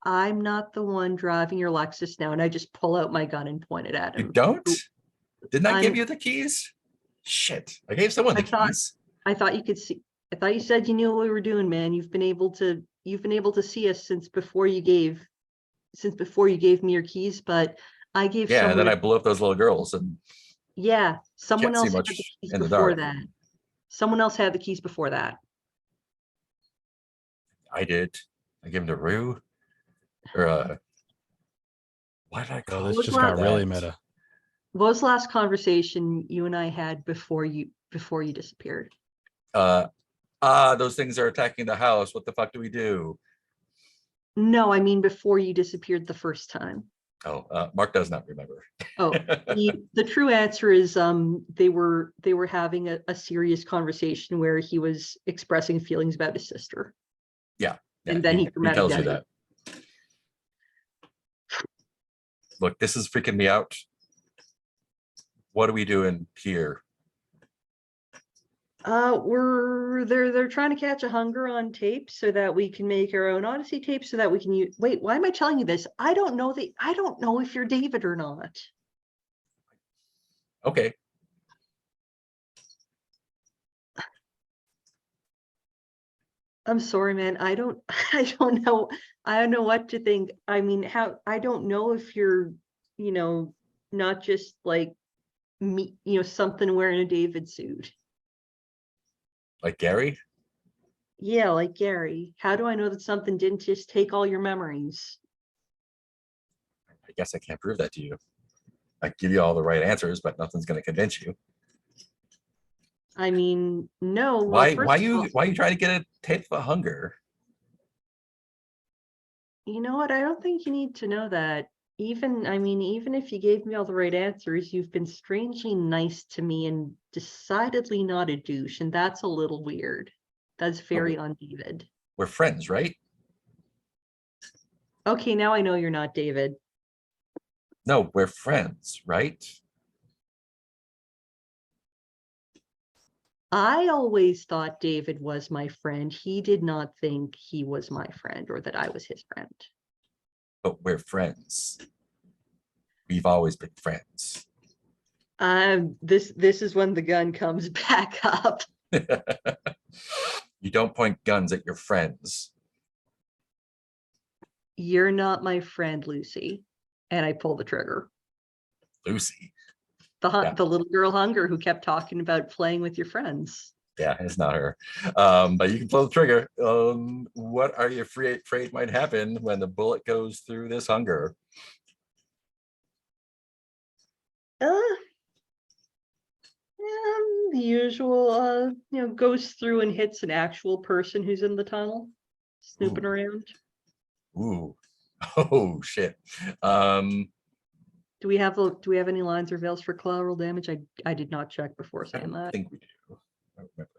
I'm not the one driving your Lexus now, and I just pull out my gun and point it at You him. don't? Didn't I give I'm- you the keys? Shit. I gave someone the I thought- keys. I thought you could see. I thought you said you knew what we were doing, man. You've been able to see us since before you gave me your keys, but I gave Yeah, and then I someone. blew up those little girls and Yeah, someone can't see else had much the keys in the before dark. that. Someone else had the keys before that. I did. I gave them to Rue. Or why did I Oh, call this What just was got that? really meta. What was the last conversation you and I had before you disappeared? Those things are attacking the house. What the fuck do we do? No, I mean before you disappeared the first time. Oh, Mark does not remember. Oh, the true answer is they were having a serious conversation where he was expressing feelings about his sister. Yeah, And then he tells you dramatic that. Look, this is freaking me out. What are we doing here? They're trying to catch a hunger on tape so that we can make our own Odyssey tape so that we can use. Wait, why am I telling you this? I don't know if you're David or not. Okay. I'm sorry, man. I don't know. I don't know what to think. I mean, I don't know if you're, not just like me, something wearing a David suit. Like Gary? Yeah, like Gary. How do I know that something didn't just take all your memories? I guess I can't prove that to you. I give you all the right answers, but nothing's going to convince you. I mean, no. Well, Why first of you all, trying to get a tape of hunger? you know what? I don't think you need to know that. Even if you gave me all the right answers, you've been strangely nice to me and decidedly not a douche, and that's a little weird. That's very on David. We're friends, right? Okay, now I know you're not David. No, we're friends, right? I always thought David was my friend. He did not think he was my friend or that I was his friend. But we're friends. We've always been friends. This is when the gun comes back up. You don't point guns at your friends. You're not my friend, Lucy. And I pull the trigger. Lucy. The little girl Hunger who kept talking about playing with your friends. Yeah, it's not her. But you can pull the trigger. What are you afraid might happen when the bullet goes through this hunger? visual, goes through and hits an actual person who's in the tunnel, snooping Ooh. around. Ooh. Oh shit. Um, Do we have any lines or veils for collateral damage? I did not check before I saying don't that. think we do. I don't remember.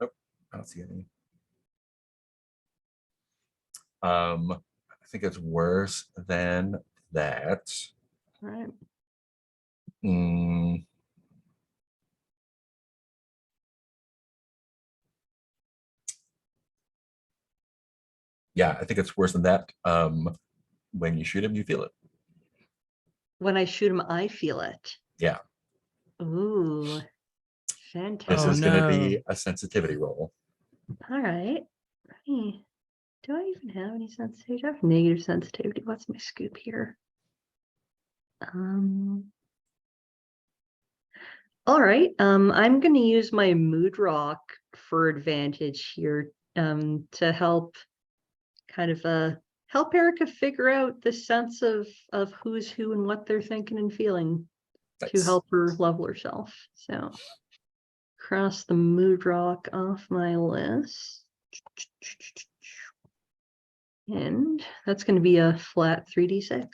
Nope, I don't see any. I think it's worse than that. All right. Mm, yeah, I think it's worse than that. When you shoot him, you feel it. When I shoot him, I feel it. Yeah. Ooh, This fantastic. is going to be no. a sensitivity roll. All right. Hey, do I even have any sensitivity? I have negative sensitivity. What's my scoop here? All right. I'm going to use my mood rock for advantage here, to help kind of help Erica figure out the sense of who's who and what they're thinking and feeling to Nice. help her level herself. So cross the mood rock off my list. And that's going to be a flat 3d6.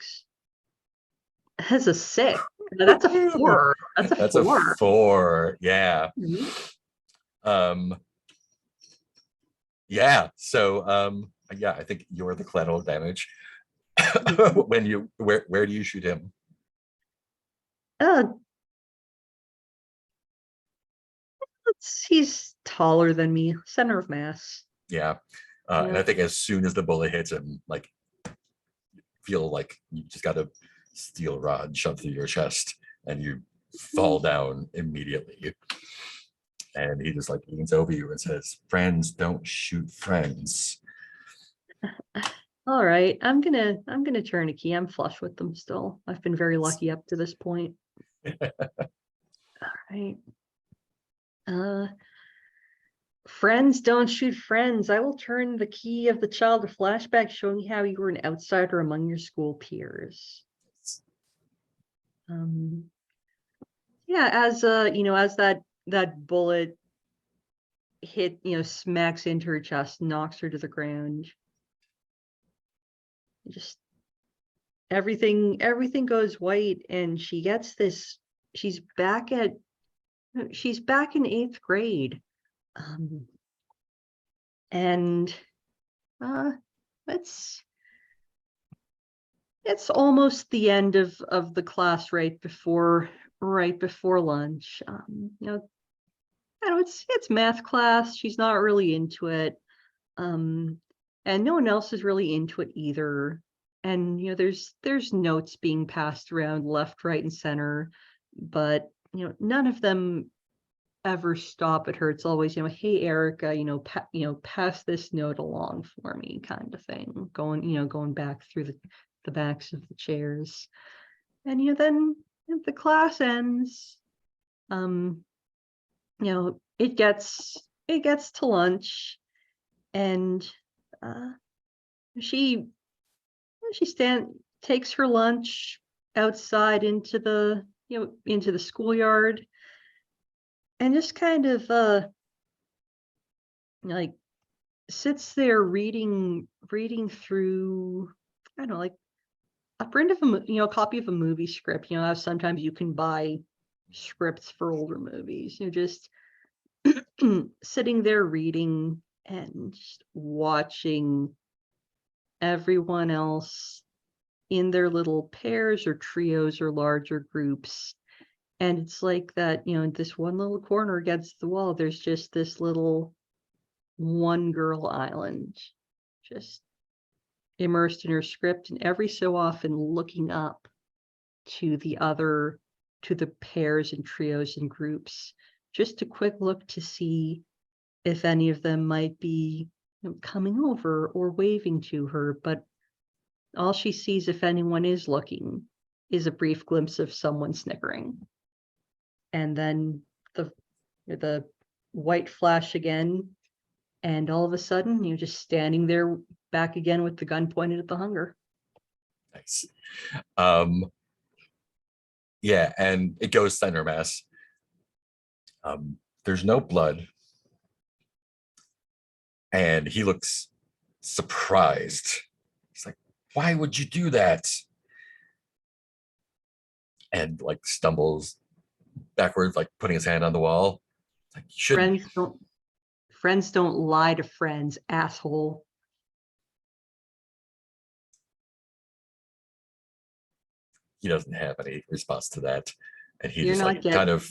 That's a 6. That's a 4. That's a That's 4. a 4. Yeah. Mhm. Yeah. So yeah, I think you're the collateral damage. When you where do you shoot him? He's taller than me, center of mass. Yeah. And I Yeah. think as soon as the bullet hits him, like feel like you just got a steel rod shoved through your chest and you fall down immediately. And he just like leans over you and says, "Friends don't shoot friends." All right, I'm gonna turn a key. I'm flush with them still. I've been very lucky up to this point. All right. Friends don't shoot friends. I will turn the key of the child to flashback, showing how you were an outsider among your school peers. Yeah, as as that bullet hit, smacks into her chest, knocks her to the ground. Just everything goes white, and she gets this. She's back in 8th grade. And it's almost the end of the class, right before lunch. I know it's math class. She's not really into it. And no one else is really into it either. And there's notes being passed around left, right, and center, but none of them ever stop at her. It's always, hey Erica, pass this note along for me, kind of thing. Going back through the backs of the chairs. And then the class ends. It gets to lunch, and she takes her lunch outside into the schoolyard, and just kind of like sits there reading through, I don't know, like a print of a copy of a movie script. How sometimes you can buy scripts for older movies. Just sitting there reading and just watching everyone else in their little pairs or trios or larger groups. And it's like that, this one little corner against the wall, there's just this little one girl island, just immersed in her script, and every so often looking up to the pairs and trios and groups, just a quick look to see if any of them might be coming over or waving to her. But all she sees, if anyone is looking, is a brief glimpse of someone snickering. And then the white flash again, and all of a sudden you're just standing there back again with the gun pointed at the hunger. Nice. Yeah, and it goes center mass. There's no blood. And he looks surprised. He's like, why would you do that? And like stumbles backwards, like putting his hand on the wall. Like, you shouldn't. Friends don't lie to friends, asshole. He doesn't have any response to that. And he You're just not like getting- kind of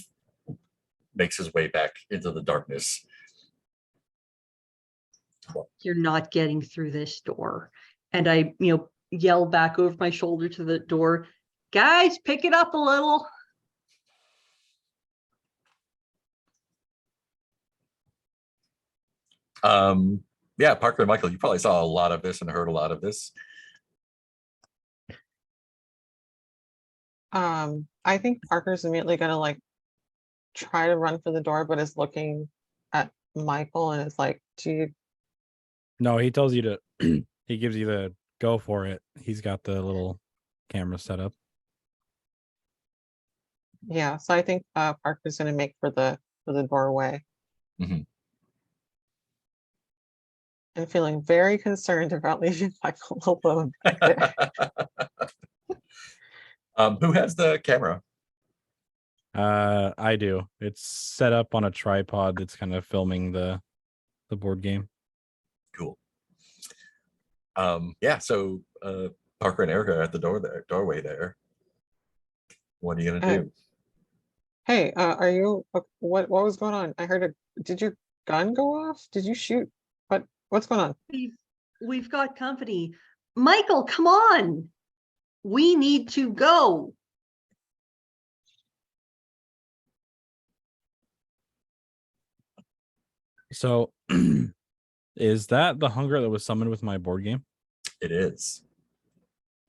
makes his way back into the darkness. You're not getting through this door. And I, yell back over my shoulder to the door, guys, pick it up a little. Yeah, Parker and Michael, you probably saw a lot of this and heard a lot of this. I think Parker's immediately gonna like try to run for the door, but is looking at Michael and is like, do you, No, he tells you to. He gives you the go for it. He's got the little camera set up. yeah, so I think Parker's gonna make for the doorway. Mhm. And feeling very concerned about leaving Michael alone back there. Who has the camera? I do. It's set up on a tripod that's kind of filming the board game. Cool. Yeah, so Parker and Erica are at the doorway there. What are you gonna do? Hey, are you, what was going on? I heard did your gun go off? Did you shoot? What's going on? We've got company. Michael, come on. We need to go. So, is that the hunger that was summoned with my board game? It is.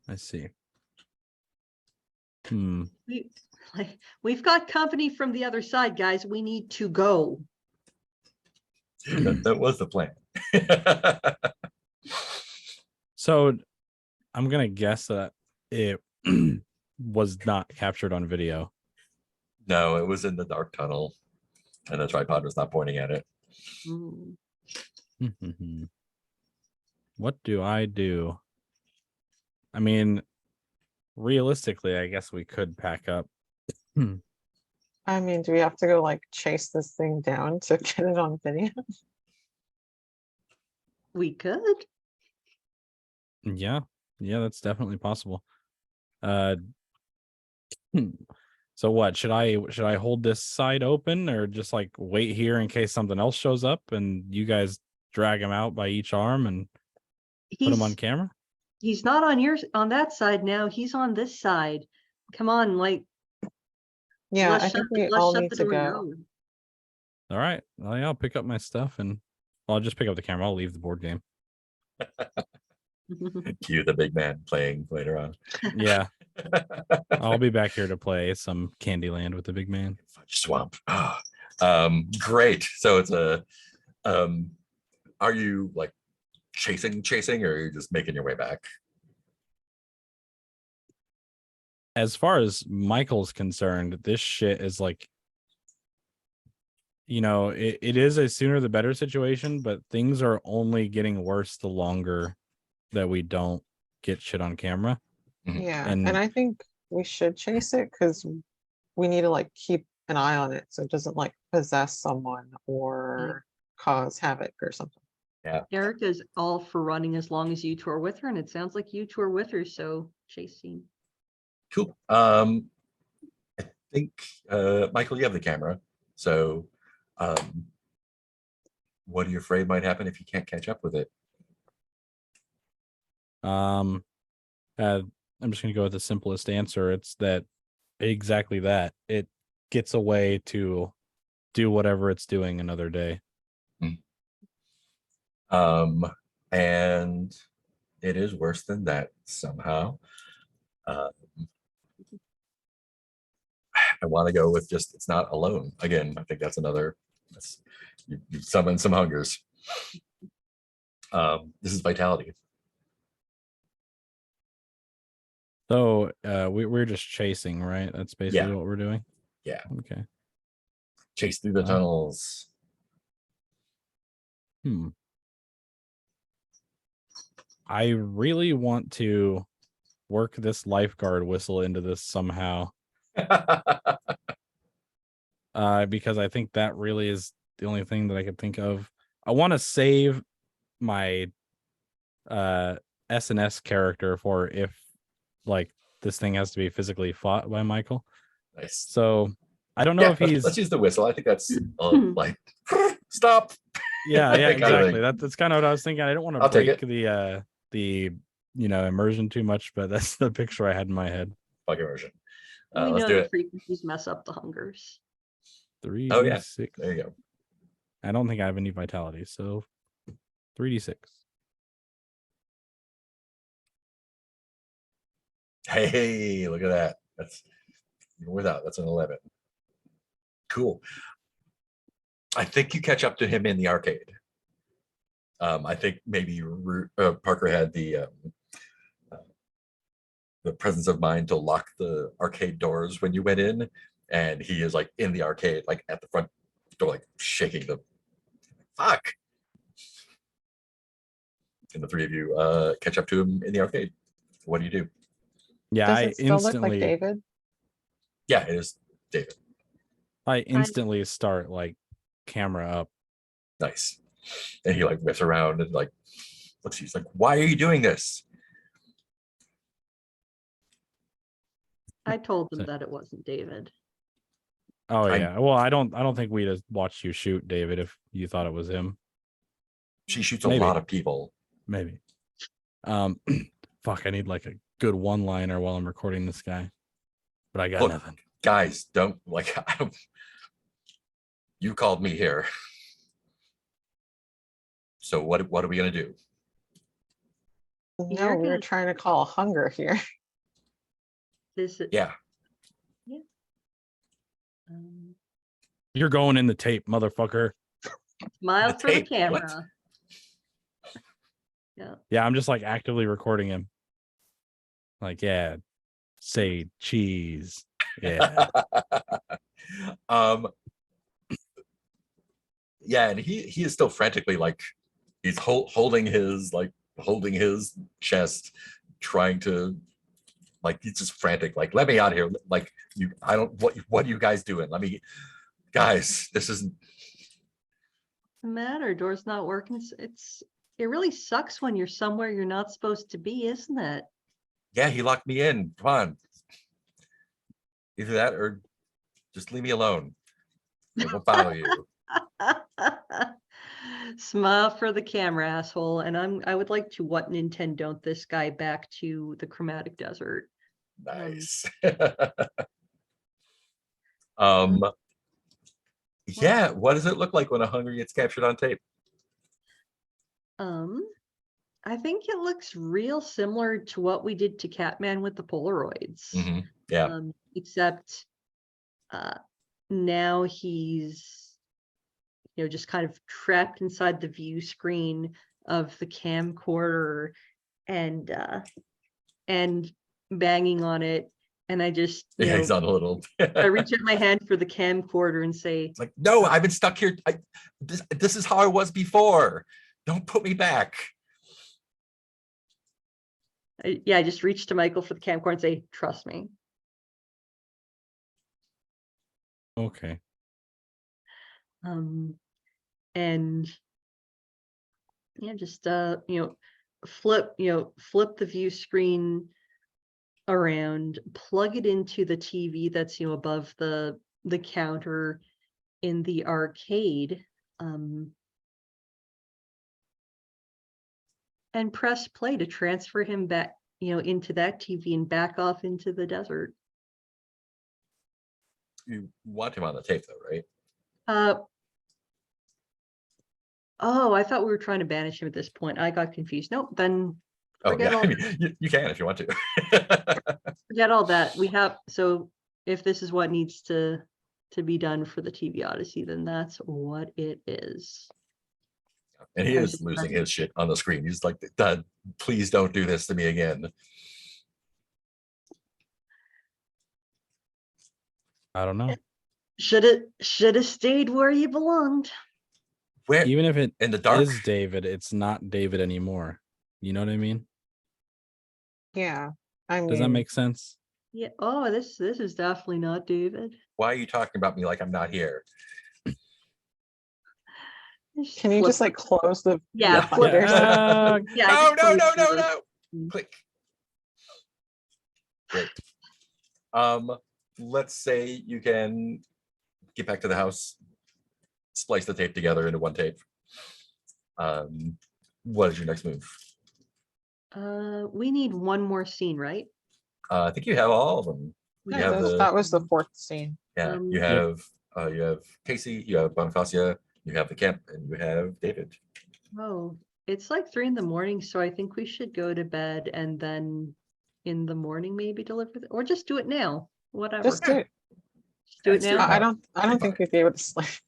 I see. We've got company from the other side, guys. We need to go. That was the plan. So, I'm gonna guess that it was not captured on video. No, it was in the dark tunnel, and the tripod was not pointing at it. Mm. What do I do? I mean, realistically, I guess we could pack up. I mean, do we have to go like chase this thing down to get it on video? We could. Yeah, that's definitely possible. So what should I hold this side open or just like wait here in case something else shows up and you guys drag him out by each arm and put him on camera? He's not on that side now. He's on this side. Come on, like Yeah, I think we all need to go. All right. Well, yeah, I'll pick up my stuff and I'll just pick up the camera. I'll leave the board game. Cue the big man playing later on. Yeah. I'll be back here to play some Candyland with the big man. Fudge Swamp. Great. So it's are you like chasing, or are you just making your way back? As far as Michael's concerned, this shit is like, it is a sooner the better situation, but things are only getting worse the longer that we don't get shit on camera. Yeah, And- and I think we should chase it because we need to like keep an eye on it so it doesn't like possess someone or cause havoc or something. Erica's all for running as long as you two are with her, and it sounds like you two are with her, so chase scene. Cool. I think Michael, you have the camera. So what are you afraid might happen if you can't catch up with it? I'm just gonna go with the simplest answer. It's that exactly that. It gets away to do whatever it's doing another day. And it is worse than that somehow. I want to go with just it's not alone. Again, I think that's another. You summon some hungers. This is vitality. So we're just chasing, right? That's basically Yeah. what we're doing. Yeah. Okay. Chase through the Wow. tunnels. I really want to work this lifeguard whistle into this somehow. Because I think that really is the only thing that I could think of. I want to save my SNS character for if like this thing has to be physically fought by Michael. Nice. So I don't know Yeah, if he's let's use the whistle. I think that's like stop. yeah, That kind of exactly. thing. That's kind of what I was thinking. I don't want to I'll take break the immersion too much, but that's the picture I had in my head. Fuck immersion. We Let's know do the it. frequencies mess up the hungers. 3d6. Oh yeah, there you go. I don't think I have any vitality, so 3d6. Hey, look at that. That's even without. That's an 11. Cool. I think you catch up to him in the arcade. I think maybe Parker had the presence of mind to lock the arcade doors when you went in, and he is like in the arcade, like at the front door, like shaking the fuck. And the three of you catch up to him in the arcade. What do you do? Yeah, Does I it still look like instantly David? Yeah, it is David. I instantly start like camera up. Nice. And he like whips around and like looks. He's like, "Why are you doing this?" I told them So- that it wasn't David. Oh I- yeah. Well, I don't think we'd have watched you shoot David if you thought it was him. She shoots Maybe. a lot of people. Maybe. Fuck, I need like a good one-liner while I'm recording this guy. But I got Look, nothing. guys, don't like. I don't, you called me here. So what are we gonna do? No, You're we were gonna- trying to call hunger here. This Yeah. um, You're going in the tape, motherfucker. smile The for the tape, what? camera. Yeah. Yeah, I'm just like actively recording him. Like, yeah, say cheese. Yeah. um. Yeah, and he is still frantically like he's holding his chest, trying to like he's just frantic. Like, let me out of here. Like you, I don't. What are you guys doing? Let me, guys. This isn't. The matter, door's not working. It really sucks when you're somewhere you're not supposed to be, isn't it? Yeah, he locked me in. Come on. Either that or just leave me alone. I won't bother you. Smile for the camera, asshole. And I would like to what Nintendo this guy back to the chromatic desert. Nice. Yeah, what does it look like when a hungry gets captured on tape? I think it looks real similar to what we did to Catman with the Polaroids. Mhm. Yeah. Except now he's just kind of trapped inside the view screen of the camcorder and banging on it. And I just Yeah, he's on a little. I reach out my hand for the camcorder and say, It's like, no, I've been stuck here. This is how I was before. Don't put me back. I just reach to Michael for the camcorder and say, trust me. Okay. And yeah, just flip the view screen around, plug it into the TV that's above the counter in the arcade, and press play to transfer him back into that TV and back off into the desert. You want him on the tape though, right? Oh, I thought we were trying to banish him at this point. I got confused. Nope, then Oh forget yeah, all I mean, you can if you want to. forget all that. We have, so if this is what needs to be done for the TV Odyssey, then that's what it is. And he is losing his shit on the screen. He's like, Dad, please don't do this to me again. I don't know. Should have stayed where you belonged. Where Even if it in the dark? is David, it's not David anymore. You know what I mean? Yeah, I Does that mean, make sense? Yeah. Oh, this is definitely not David. Why are you talking about me like I'm not here? can you just like close the Yeah, Yeah. flip recorder? Yeah. No, just no, close no, no, the- no. Mm. Click. Great. Let's say you can get back to the house, splice the tape together into one tape. What is your next move? We need one more scene, right? I think you have all of them. We You Yeah, have those- the that was the fourth scene. yeah. You Yep. have Casey. You have Bonifacia. You have the camp, and you have David. Oh, it's like 3 a.m, so I think we should go to bed and then in the morning maybe deliver or just do it now. Whatever. Just do it. Just do it let's do it now. now. I don't think we'd be able to sleep.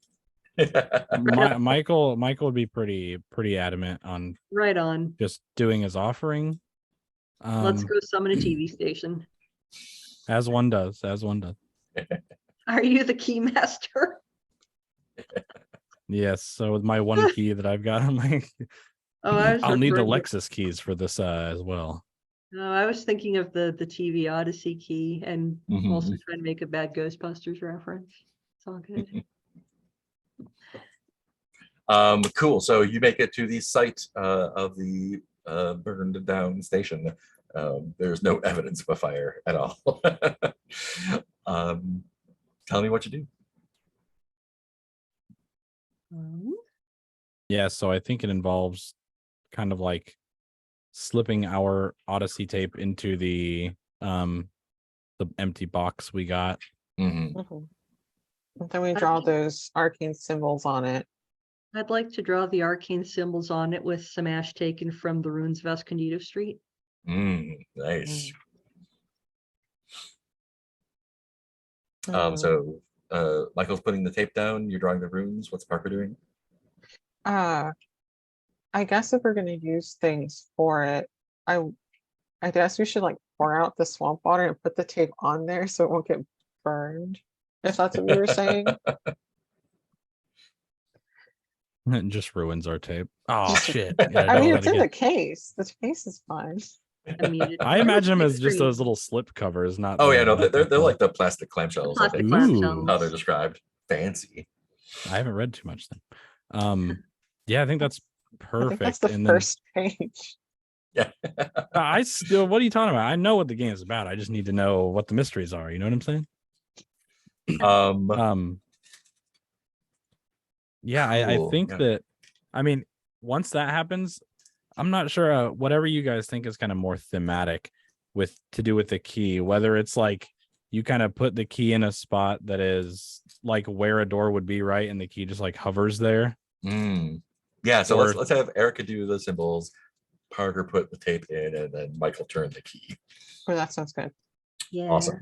Michael would be pretty adamant on Right on. just doing his offering. Let's go summon a TV station. As one does. Are you the key master? Yes. So with my one key that I've got on my, Oh, I was I'll need the referring Lexus keys for this as well. No, I was thinking of the TV Odyssey key and also Mhm. trying to make a bad Ghostbusters reference. It's all good. Cool. So you make it to the site of the burned down station. There's no evidence of a fire at all. Tell me what you do. Yeah. So I think it involves kind of like slipping our Odyssey tape into the empty box we got. Mhm. Mhm. And then we draw those arcane symbols on it. I'd like to draw the arcane symbols on it with some ash taken from the ruins of Escondido Street. Nice. Mhm. So Michael's putting the tape down. You're drawing the runes. What's Parker doing? I guess if we're gonna use things for it, I guess we should like pour out the swamp water and put the tape on there so it won't get burned. If that's what you were saying. It just ruins our tape. Oh shit. Yeah, I mean, no, it's that in the again. case. The case is fine. I mean, I imagine them as just extreme. those little slip covers, not Oh the- yeah, no, not they're the- like the plastic clamshells. I Plastic think. clamshells. How they're described. Fancy. I haven't read too much then. Yeah, I think that's I think perfect. that's the And first page. Yeah. I still, what are you talking about? I know what the game is about. I just need to know what the mysteries are. You know what I'm saying? Yeah, I Cool, think yeah. that, I mean, once that happens, I'm not sure. Whatever you guys think is kind of more thematic to do with the key, whether it's like you kind of put the key in a spot that is like where a door would be, right, and the key just like hovers there. Yeah, so Or- let's have Erica do the symbols, Parker put the tape in, and then Michael turn the key. Oh, that sounds good. Yeah. Awesome.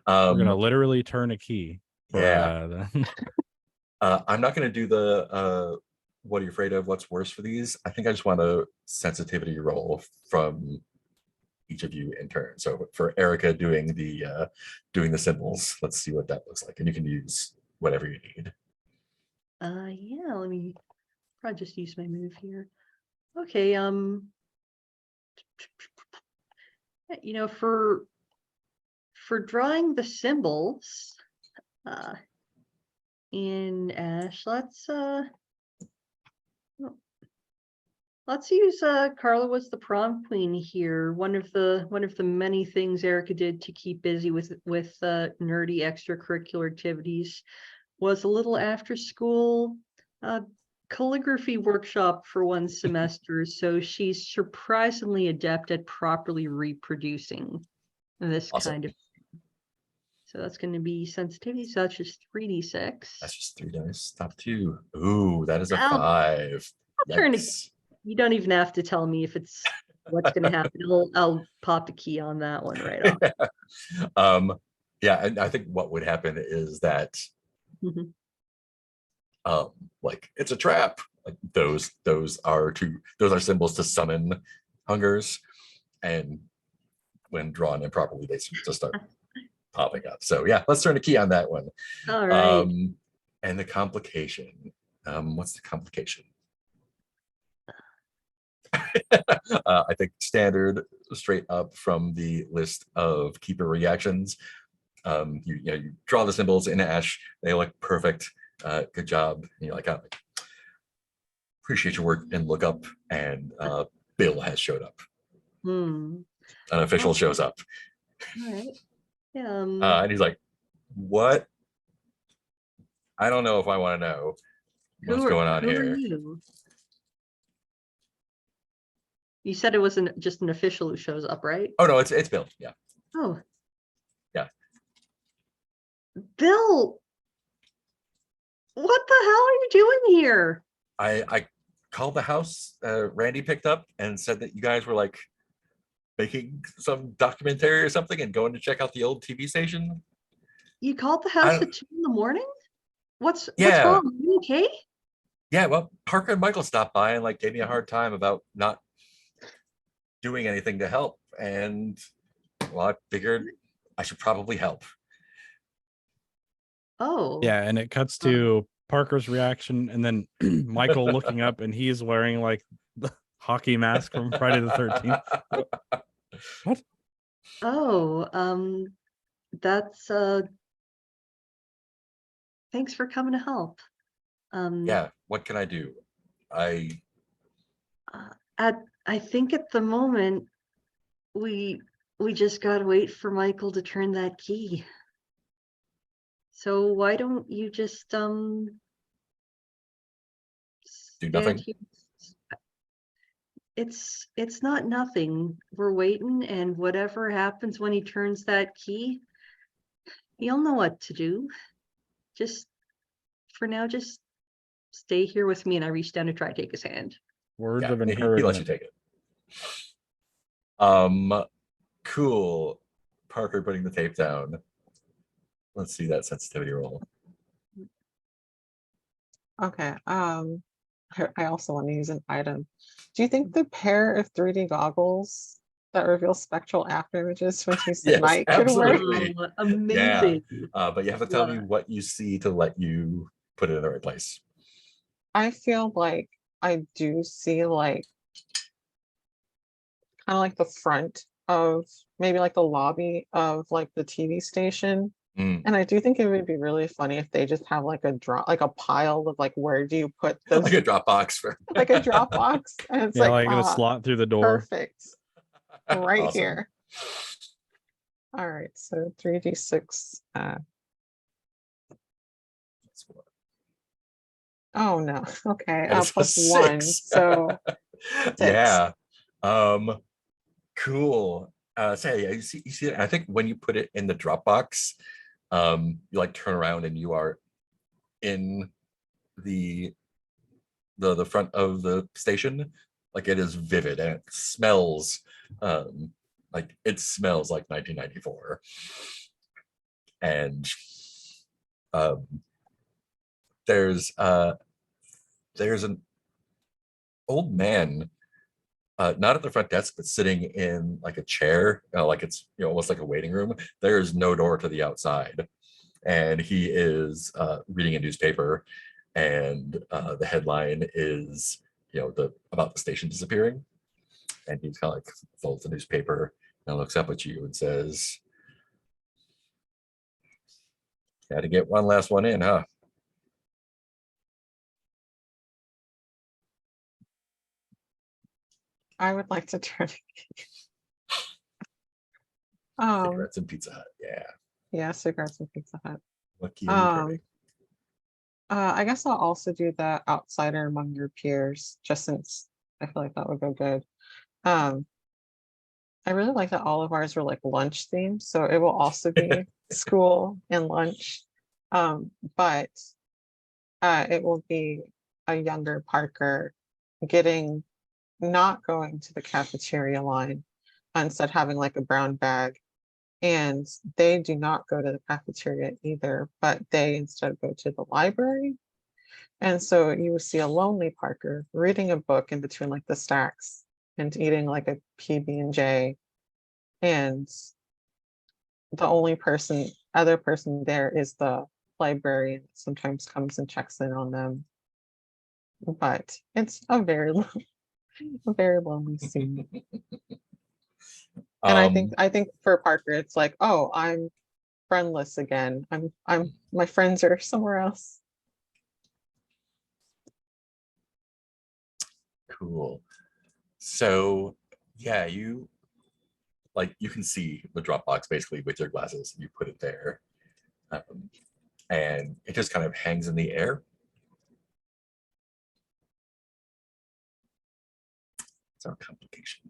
We're gonna literally turn a key. For, Yeah. I'm not gonna do the what are you afraid of? What's worse for these? I think I just want a sensitivity roll from each of you in turn. So for Erica doing the symbols, let's see what that looks like. And you can use whatever you need. Yeah, let me probably just use my move here. Okay, you know, for drawing the symbols in Ash, let's use Carla was the prom queen here. One of the many things Erica did to keep busy with nerdy extracurricular activities was a little after school calligraphy workshop for one semester. So she's surprisingly adept at properly reproducing this Awesome. kind of. So that's going to be sensitivity. So that's just 3d6. That's just 3 dice. Top 2. Ooh, that is a I'll- 5. I'll turn it- Yikes. You don't even have to tell me if it's what's going to happen. I'll pop the key on that one right off. Yeah, and I think what would happen is that Mhm. like it's a trap. Like those are symbols to summon hungers, and when drawn improperly, they just start popping up. So yeah, let's turn a key on that one. All right. And the complication. What's the complication? I think standard, straight up from the list of keeper reactions. You draw the symbols in Ash, they look perfect. Good job. And you're like, oh, appreciate your work, and look up, and Bill has showed up. Hmm. An official shows up. All right. And he's like, what? I don't know if I want to know what's going on who are here. you? You said it wasn't just an official who shows up, right? Oh no, it's Bill. Yeah. Oh. Yeah. Bill, what the hell are you doing here? I called the house. Randy picked up and said that you guys were like making some documentary or something and going to check out the old TV station. You called the house at 2 a.m? What's Yeah. wrong? Are you okay? Yeah, well, Parker and Michael stopped by and like gave me a hard time about not doing anything to help. And well, I figured I should probably help. Oh. Yeah, and it cuts to Parker's reaction, and then Michael looking up, and he's wearing like the hockey mask from Friday the 13th. What? Oh, that's thanks for coming to help. Yeah, what can I do? I think at the moment we just gotta wait for Michael to turn that key. So why don't you just do nothing? here? It's not nothing. We're waiting, and whatever happens when he turns that key, you'll know what to do. Just for now, just stay here with me. And I reach down to try to take his hand. Words Yeah, of he lets you encouragement. take it. Cool. Parker putting the tape down. Let's see that sensitivity roll. Okay. I also want to use an item. Do you think the pair of 3D goggles that reveal spectral after images when you see Yes, night could work? absolutely. Oh, amazing. But you have to tell me Love it. what you see to let you put it in the right place. I feel like I do see like kind of like the front of maybe like the lobby of like the TV station. Mm. And I do think it would be really funny if they just have like a drop, like a pile of like, where do you put those, Like a Dropbox for like a Dropbox, and it's Yeah, like, like the slot through the door. perfect, right Awesome. here. All right, so 3d6. Oh no, okay, That is a plus 1, 6. so 6. Yeah. Cool. So yeah, you see it. I think when you put it in the Dropbox, you like turn around and you are in the front of the station. Like it is vivid and it smells like 1994. And there's an old man, not at the front desk, but sitting in like a chair, like it's almost like a waiting room. There is no door to the outside, and he is reading a newspaper, and the headline is about the station disappearing, and he's kind of like folds the newspaper and looks up at you and says, "Got to get one last one in, huh?" I would like to turn Cigarettes and Pizza Hut. yeah, cigarettes and Pizza Hut. What key are you turning? I guess I'll also do the outsider among your peers, just since I feel like that would go good. I really like that all of ours were like lunch themed, so it will also be school and lunch. But it will be a younger Parker not going to the cafeteria line, instead having like a brown bag. And they do not go to the cafeteria either, but they instead go to the library. And so you will see a lonely Parker reading a book in between like the stacks and eating like a PB&J and the only other person there is the librarian. Sometimes comes and checks in on them. But it's a very a very lonely scene. And I think for Parker, it's like, oh, I'm friendless again. My friends are somewhere else. Cool. So yeah, you can see the Dropbox basically with your glasses. You put it there, and it just kind of hangs in the air. It's our complication.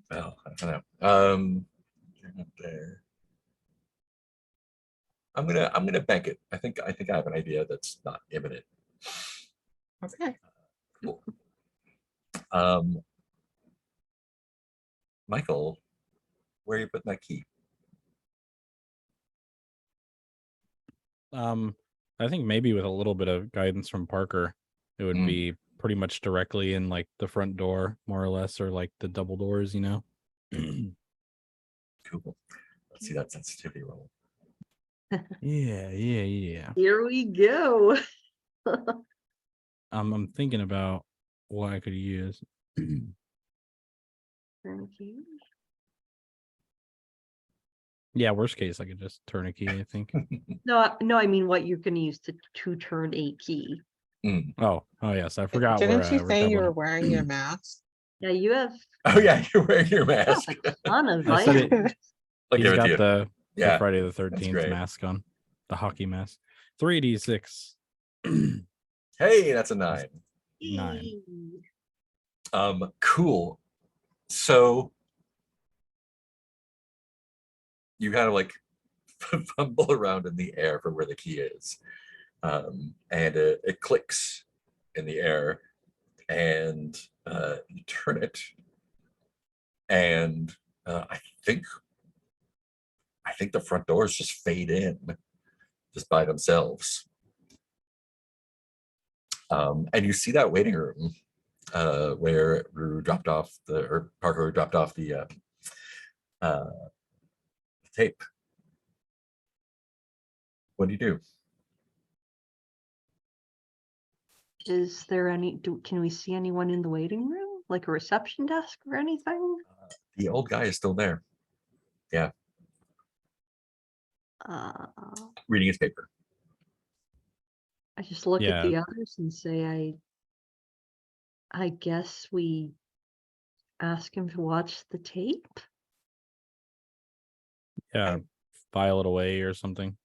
Well, I don't know. There. I'm gonna bank it. I think I have an idea that's not imminent. Okay. Cool. Michael, where are you putting that key? I think maybe with a little bit of guidance from Parker, it would be pretty much directly in like the front door, more or less, or like the double doors, you know. Cool. Let's see that sensitivity roll. Yeah. Here we go. I'm thinking about what I could use. Turnkey. Yeah, worst case, I could just turn a key, I think. No, I mean what you can use to turn a key. Oh, yes, I forgot. Didn't you we're say you doubling. were wearing your mask? Yeah, you have Oh yeah, you're wearing your mask. a ton of I said items. it. I'll He's give it to got you. the Yeah, Friday the 13th great. mask on, the hockey mask. 3d6. Hey, that's a 9. 9. Cool. So you kind of like fumble around in the air for where the key is, and it clicks in the air, and you turn it, and I think the front doors just fade in just by themselves. And you see that waiting room where Parker dropped off the tape. What do you do? Is there can we see anyone in the waiting room? Like a reception desk or anything? The old guy is still there. Yeah. Reading his paper. I just look at the Yeah. others and say, I guess we ask him to watch the tape. Yeah, file it away or something.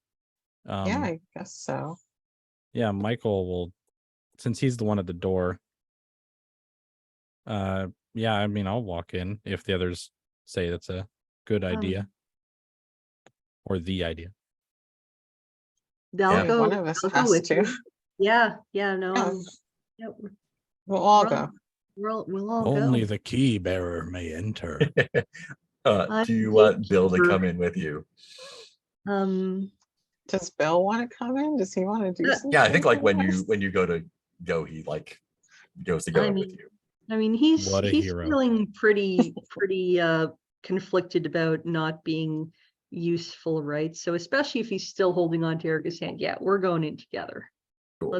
Yeah, I guess so. Yeah, Michael will, since he's the one at the door. Yeah, I mean, I'll walk in if the others say that's a good idea or the idea. I'll go. One of us I'll go has with to. you. Yeah, no. Yeah. Yep, We'll all We're go. we'll all Only go. the key bearer may enter. Do you want Bill to come in with you? Does Bill want to come in? Does he want to do something? Yeah, I think like for when us? you go to go, he like goes to go in with you. I mean, he's What a hero. feeling pretty conflicted about not being useful, right? So especially if he's still holding on to Erica's hand, yeah, we're going in together. Cool.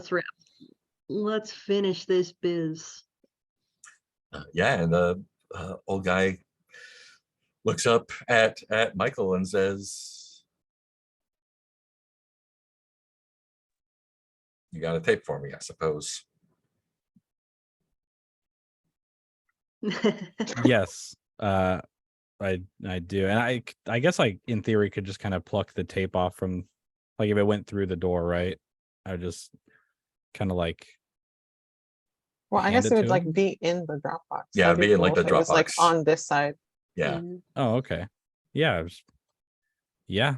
Let's finish this biz. Yeah, and the old guy looks up at Michael and says, "You got a tape for me, I suppose." Yes, I do, and I guess I in theory could just kind of pluck the tape off from, like, if it went through the door, right? I would just kind of like. Well, I hand guess it it would to like him? be in the Dropbox. Yeah, That'd be in, like, cool the if it was, like Dropbox. on this side. Yeah. Oh, okay. Yeah. Yeah.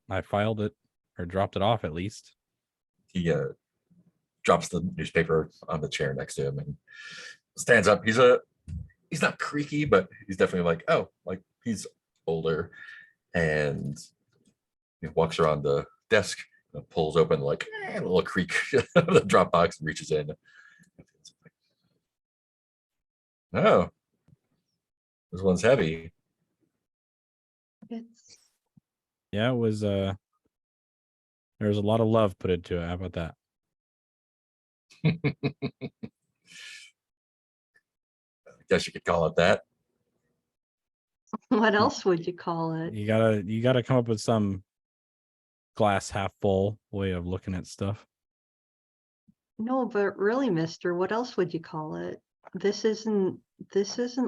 I filed it or dropped it off at least. He drops the newspaper on the chair next to him and stands up. He's not creaky, but he's definitely like, oh, like he's older, and He walks around the desk, pulls open like a little creak of the Dropbox and reaches in. Oh, this one's heavy. It's Yeah, it was there was a lot of love put into it. How about that? I guess you could call it that. what else would you call it? You gotta come up with some glass half full way of looking at stuff. No, but really, mister, what else would you call it? This isn't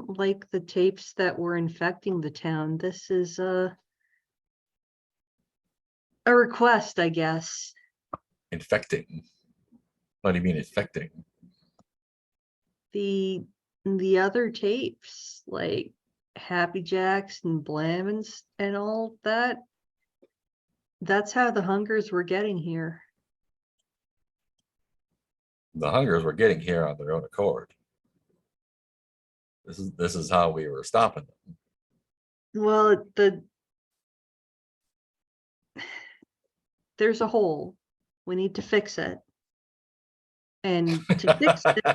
like the tapes that were infecting the town. This is a request, I guess. Infecting. What do you mean infecting? The other tapes, like Happy Jacks and Blam and all that. That's how the hungers were getting here. The hungers were getting here on their own accord. This is how we were stopping them. Well, there's a hole. We need to fix it. And to fix it,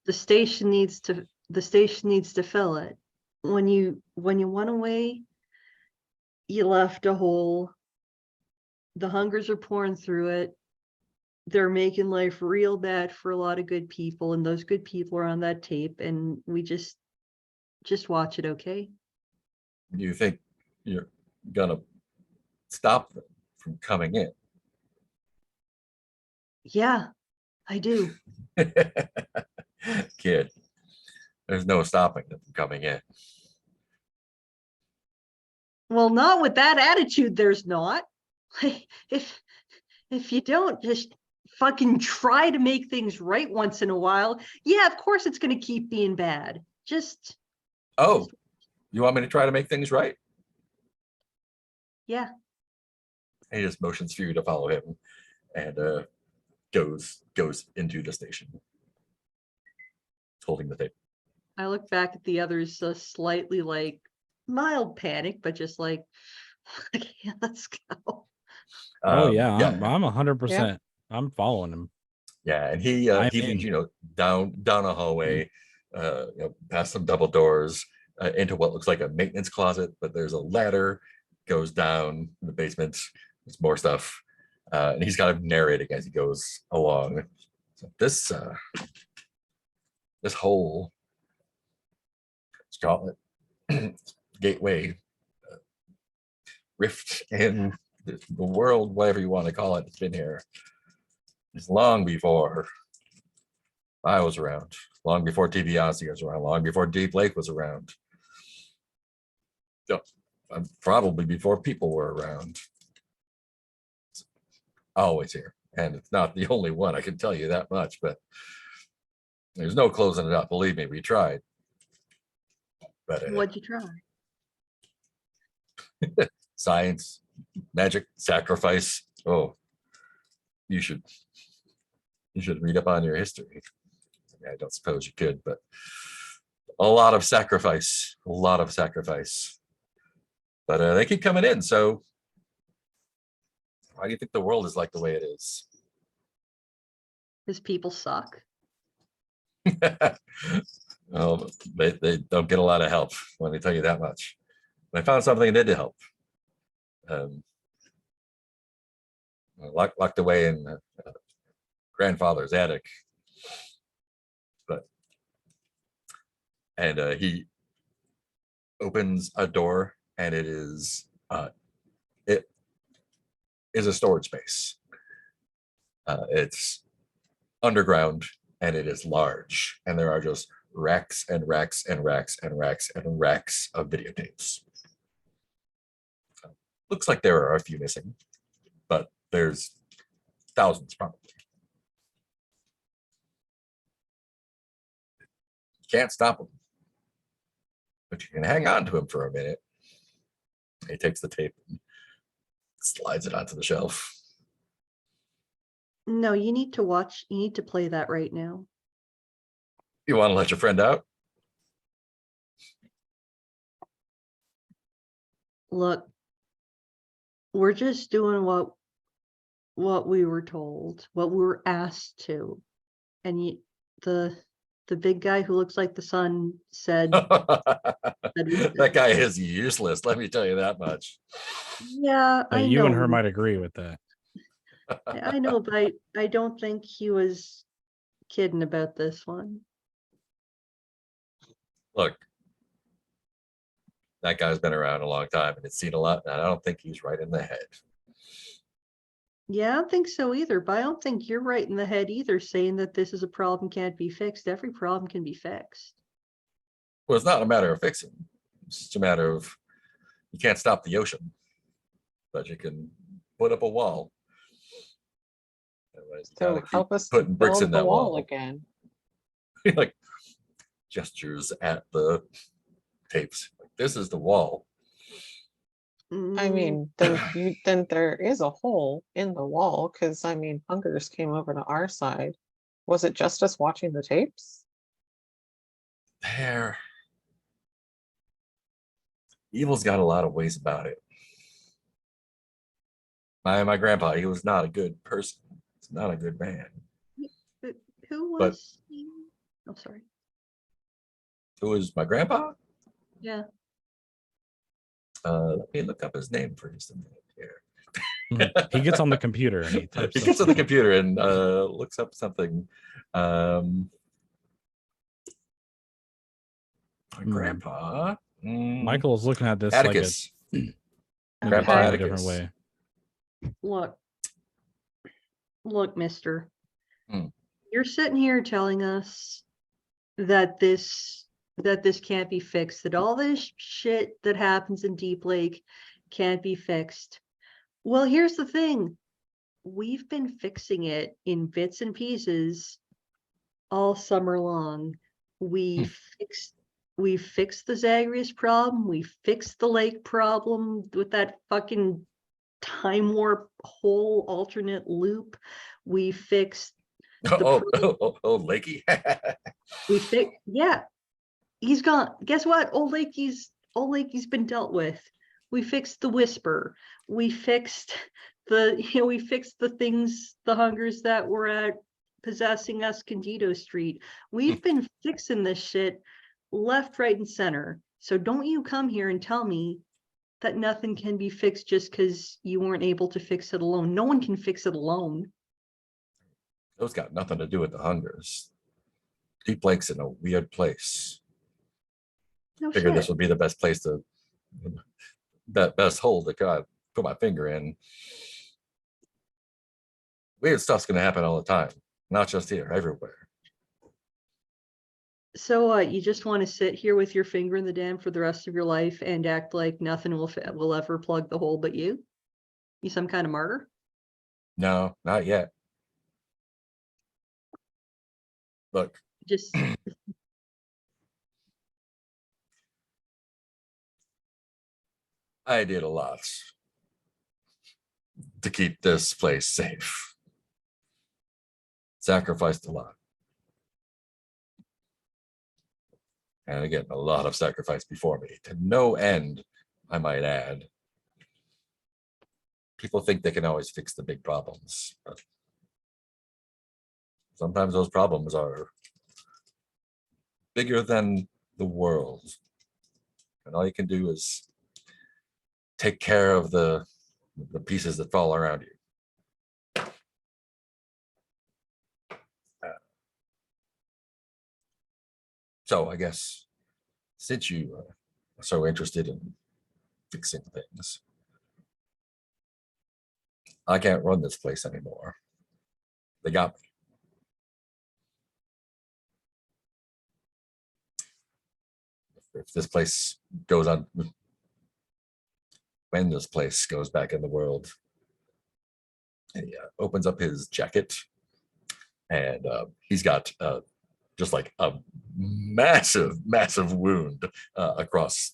the station needs to fill it. When you went away, you left a hole. The hungers are pouring through it. They're making life real bad for a lot of good people, and those good people are on that tape, and we just watch it, okay? You think you're gonna stop them from coming in? Yeah, I do. Kid, there's no stopping them from coming in. Well, not with that attitude, there's not. If you don't just fucking try to make things right once in a while, yeah, of course it's going to keep being bad. Just, Oh, you want me to try to make things right? yeah. He just motions for you to follow him and goes into the station, holding the tape. I look back at the others, slightly like mild panic, but just like, okay, let's go. Oh yeah, yeah, I'm 100%. I'm following him. yeah, and he I'm leads in. down a hallway, past some double doors, into what looks like a maintenance closet, but there's a ladder goes down in the basement. There's more stuff, and he's kind of narrating as he goes along. So this whole Scotland gateway rift in the world, whatever you want to call it, it's been here. It's long before I was around, long before DiBiase was around, long before Deep Lake was around. Probably before people were around. It's always here. And it's not the only one, I can tell you that much, but there's no closing it up. Believe me, we tried. But What'd you try? science, magic, sacrifice. Oh, you should read up on your history. I don't suppose you could, but a lot of sacrifice, But they keep coming in. So why do you think the world is like the way it is? Because people suck. Well, they don't get a lot of help. Let me tell you that much. I found something that did help. Locked away in grandfather's attic, and he opens a door, and it is a storage space. It's underground, and it is large, and there are just racks and racks and racks and racks and racks of videotapes. Looks like there are a few missing, but there's thousands probably. You can't stop them, but you can hang on to him for a minute. He takes the tape and slides it onto the shelf. No, you need to watch. You need to play that right now. You want to let your friend out? Look, we're just doing what we were told, what we were asked to. And the big guy who looks like the sun said, That guy is useless, let me tell you that much. yeah, I You know. and her might agree with that. I know, but I don't think he was kidding about this one. Look, that guy's been around a long time and it's seen a lot, and I don't think he's right in the head. Yeah, I don't think so either, but I don't think you're right in the head either, saying that this is a problem can't be fixed. Every problem can be fixed. Well, it's not a matter of fixing. It's just a matter of, you can't stop the ocean, but you can put up a wall. Otherwise, you So gotta keep help us putting bricks build in the that wall wall. again. Like gestures at the tapes. Like, this is the wall. I Mm, mean, then there is a hole in the wall, because I mean, Hungers came over to our side. Was it just us watching the tapes? There. Evil's got a lot of ways about it. My grandpa, he was not a good person. He's not a good man. who But- was he? Oh, sorry. Who was my grandpa? Yeah. Let me look up his name for just a minute here. He gets on the computer and he types. He gets on the computer and looks up something. My grandpa. Michael is looking at this like a Atticus. Grandpa Okay. in a different way. Look, mister. Hmm. You're sitting here telling us that this can't be fixed, that all this shit that happens in Deep Lake can't be fixed. Well, here's the thing. We've been fixing it in bits and pieces all summer long. We fixed the Zagreus problem. We fixed the lake problem with that fucking time warp whole alternate loop. We fixed Lakey. yeah, he's gone. Guess what? Old Lakey's been dealt with. We fixed the whisper. We fixed the things, the hungers that were at possessing Escondido Street. We've been fixing this shit left, right, and center. So don't you come here and tell me that nothing can be fixed just because you weren't able to fix it alone. No one can fix it alone. Those got nothing to do with the hungers. Deep Lake's in a weird place. No Figured this shit. would be the best place to, that best hole to kind of put my finger in. Weird stuff's gonna happen all the time, not just here, everywhere. So you just want to sit here with your finger in the dam for the rest of your life and act like nothing will ever plug the hole but you? You some kind of martyr? No, not yet. Look, Just I did a lot to keep this place safe. Sacrificed a lot. And again, a lot of sacrifice before me, to no end, I might add. People think they can always fix the big problems, but sometimes those problems are bigger than the world. And all you can do is take care of the pieces that fall around you. So I guess since you are so interested in fixing things, I can't run this place anymore. They got me. If this place goes on, when this place goes back in the world, he opens up his jacket, and he's got just like a massive wound across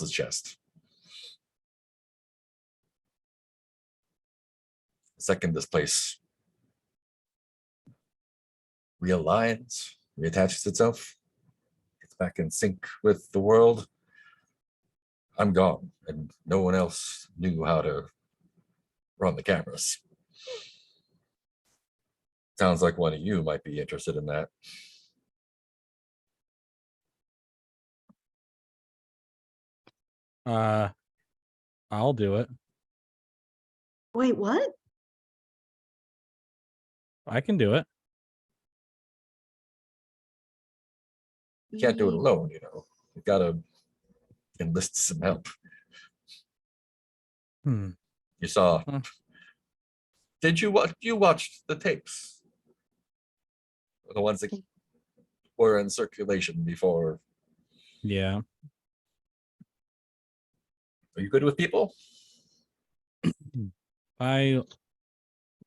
his chest. The second this place realigns, reattaches itself, gets back in sync with the world, I'm gone, and no one else knew how to run the cameras. Sounds like one of you might be interested in that. I'll do it. Wait, what? I can do it. You can't do it Ye- alone, you know. You gotta enlist some help. Hmm. You saw. Huh. Did you watch? You watched the tapes, the ones that were in circulation before. Yeah. Are you good with people? I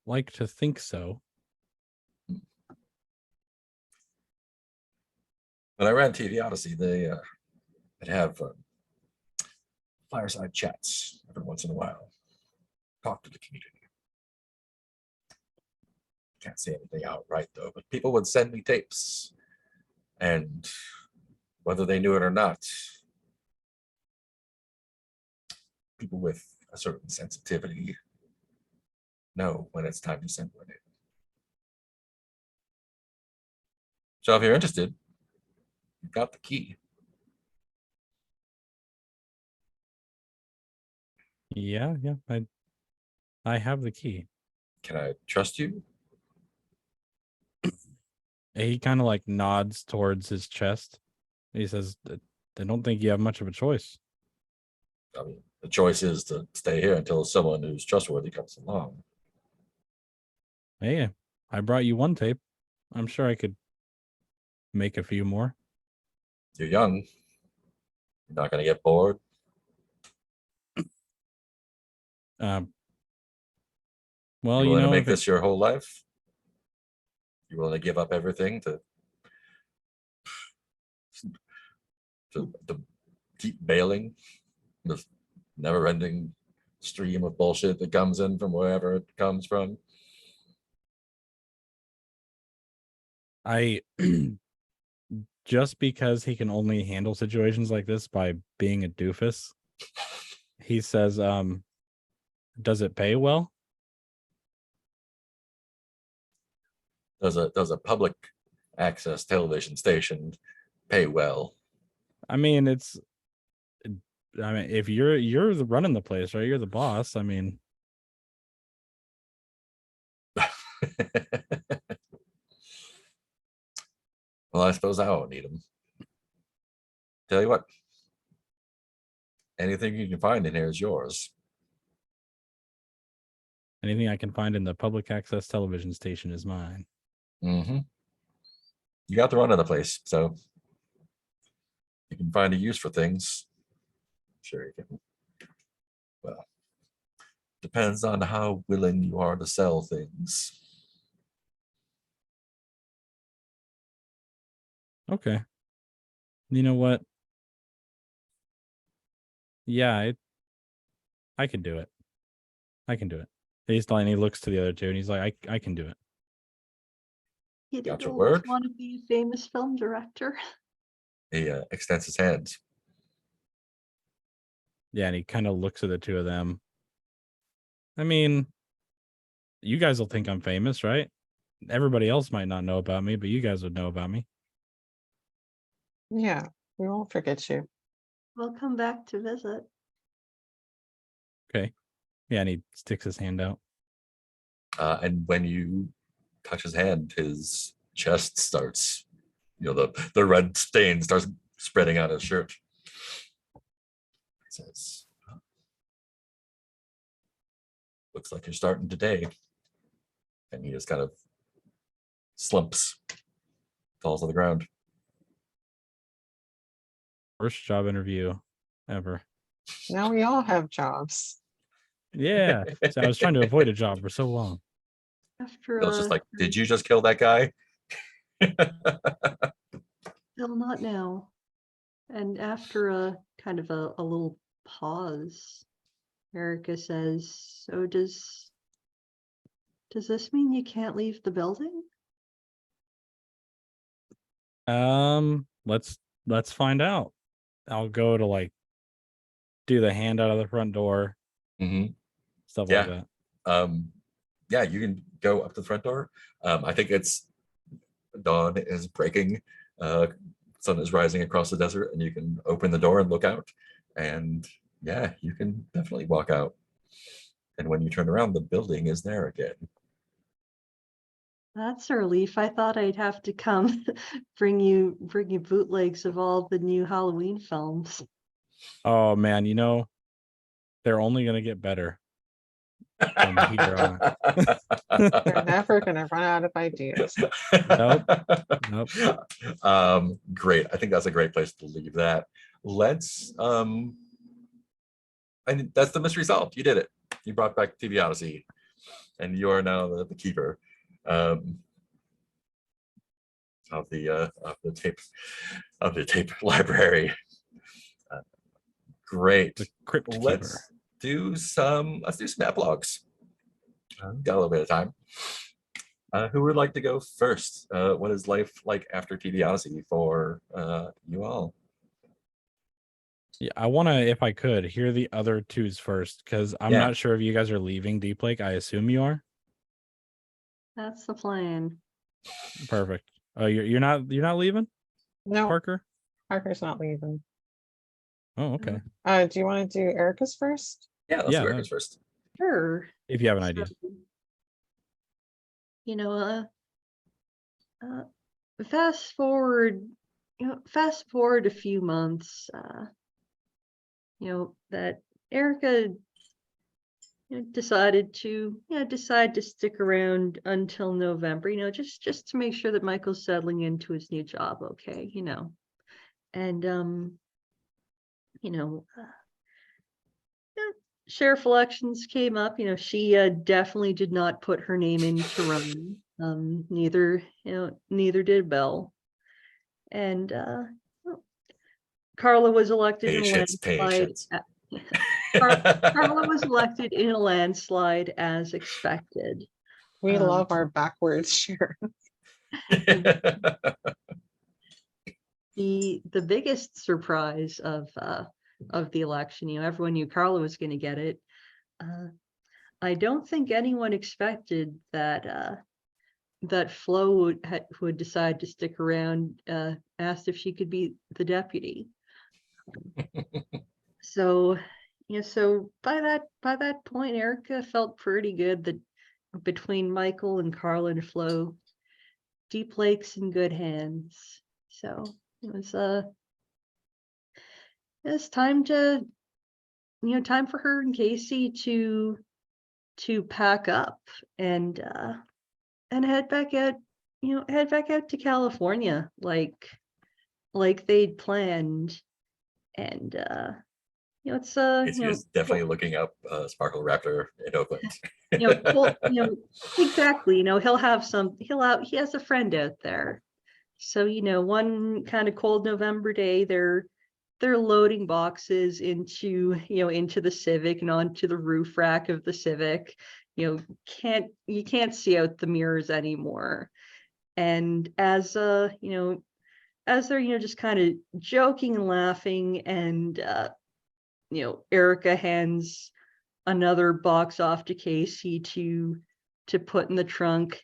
like to think so. When I ran TV Odyssey, they would have fireside chats every once in a while. Talk to the community. Can't say anything outright though, but people would send me tapes, and whether they knew it or not, people with a certain sensitivity know when it's time to send one in. So if you're interested, you've got the key. Yeah, yeah. I have the key. Can I trust you? He kind of like nods towards his chest. He says, I don't think you have much of a choice. I mean, the choice is to stay here until someone who's trustworthy comes along. Hey, I brought you one tape. I'm sure I could make a few more. You're young. You're not going to get bored. Well, You you willing to know, make if it, this your whole life? You willing to give up everything to keep bailing this never-ending stream of bullshit that comes in from wherever it comes from? I just because he can only handle situations like this by being a doofus, he says, does it pay well? Does a public access television station pay well? I mean, if you're running the place, right? You're the boss. I mean, Well, I suppose I won't need them. Tell you what, anything you can find in here is yours. anything I can find in the public access television station is mine. Mm-hmm. You got the run of the place, so you can find a use for things. Sure you can. Well, depends on how willing you are to sell things. Okay. You know what? Yeah, I can do it. I can do it. He looks to the other two and he's like, I can do it. He Got did your always word? want to be a famous film director. He extends his hands. Yeah, and he kind of looks at the two of them. I mean, you guys will think I'm famous, right? Everybody else might not know about me, but you guys would know about me. Yeah, we won't forget you. We'll come back to visit. Okay. Yeah, and he sticks his hand out. And when you touch his hand, his chest starts, the red stain starts spreading on his shirt. He says, looks like you're starting today. And he just kind of slumps, falls on the ground. Worst job interview ever. Now we all have jobs. Yeah. So I was trying to avoid a job for so long. After Bill's just like, did you just kill that guy? Still not now. And after a kind of a little pause, Erica says, so does this mean you can't leave the building? Let's find out. I'll go to like do the hand out of the front door, Mhm. stuff Yeah. like that. yeah, you can go up to the front door. I think it's dawn is breaking, sun is rising across the desert, and you can open the door and look out. And yeah, you can definitely walk out. And when you turn around, the building is there again. That's a relief. I thought I'd have to come bring you bootlegs of all the new Halloween films. Oh man, you know, they're only gonna get better from here on. They're never gonna run out of ideas. Nope. Nope. Great. I think that's a great place to leave that. Let's and that's the mystery solved. You did it. You brought back TV Odyssey, and you are now the keeper of the tape library. Great. The crypt keeper. Let's do some epilogues. Got a little bit of time. Who would like to go first? What is life like after TV Odyssey for you all? Yeah, I want to, if I could, hear the other twos first, because I'm Yeah. not sure if you guys are leaving Deep Lake. I assume you are. That's the plan. Perfect. Oh, you're not leaving, No, Parker? Parker's not leaving. Oh, okay. Do you want to do Erica's first? Yeah, let's Yeah, do Erica's first. Sure. If you have an idea. So, you know, fast forward a few months, that Erica decide to stick around until November, just to make sure that Michael's settling into his new job, okay, and sheriff elections came up. She definitely did not put her name in to run. Neither did Belle. And Carla was elected in a landslide. Carla was elected in a landslide as expected. We love our backwards sheriff. The biggest surprise of the election, everyone knew Carla was going to get it. I don't think anyone expected that Flo would decide to stick around, asked if she could be the deputy. So by that point, Erica felt pretty good that between Michael and Carla and Flo, Deep Lake's in good hands. So it's time for her and Casey to pack up and head back out to California like they'd planned. And it's It's definitely looking up Sparkle Raptor in Oakland. Exactly. He has a friend out there. So one kind of cold November day, they're loading boxes into the Civic and onto the roof rack of the Civic. You can't see out the mirrors anymore. And as they're just kind of joking and laughing, and Erica hands another box off to Casey to put in the trunk,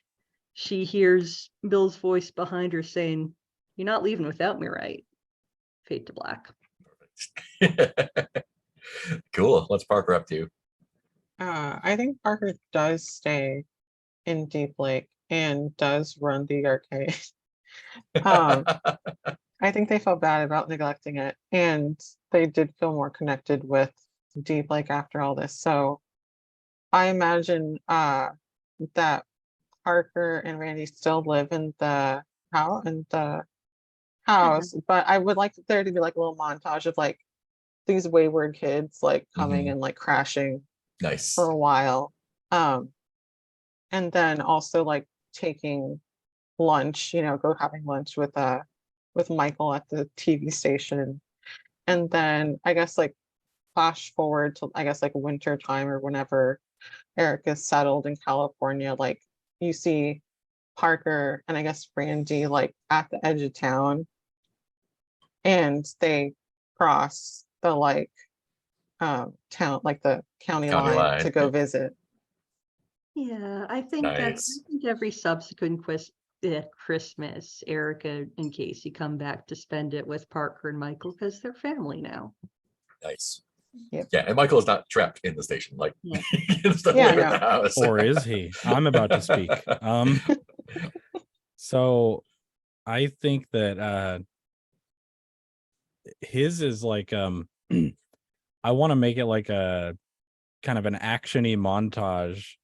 she hears Bill's voice behind her saying, "You're not leaving without me, right?" Fade to black. Cool. What's Parker up to? I think Parker does stay in Deep Lake and does run the arcade. I think they felt bad about neglecting it, and they did feel more connected with Deep Lake after all this. So I imagine that Parker and Randy still live in the house, but I would like there to be like a little montage of like these wayward kids like coming and like crashing Nice. for a while. And then also like taking lunch, go having lunch with Michael at the TV station. And then I guess like flash forward to I guess like winter time or whenever Eric is settled in California, like you see Parker and I guess Randy like at the edge of town, and they cross the like town, like the county line to go visit. Yeah, I think Nice. every subsequent Christmas, Erica and Casey come back to spend it with Parker and Michael because they're family now. Nice. Yep. Yeah, and Michael is not trapped in the station. Like Yeah. he can still Yeah, live in no. the house. Or is he? I'm about to speak. So I think that his is like I want to make it like a kind of an actiony montage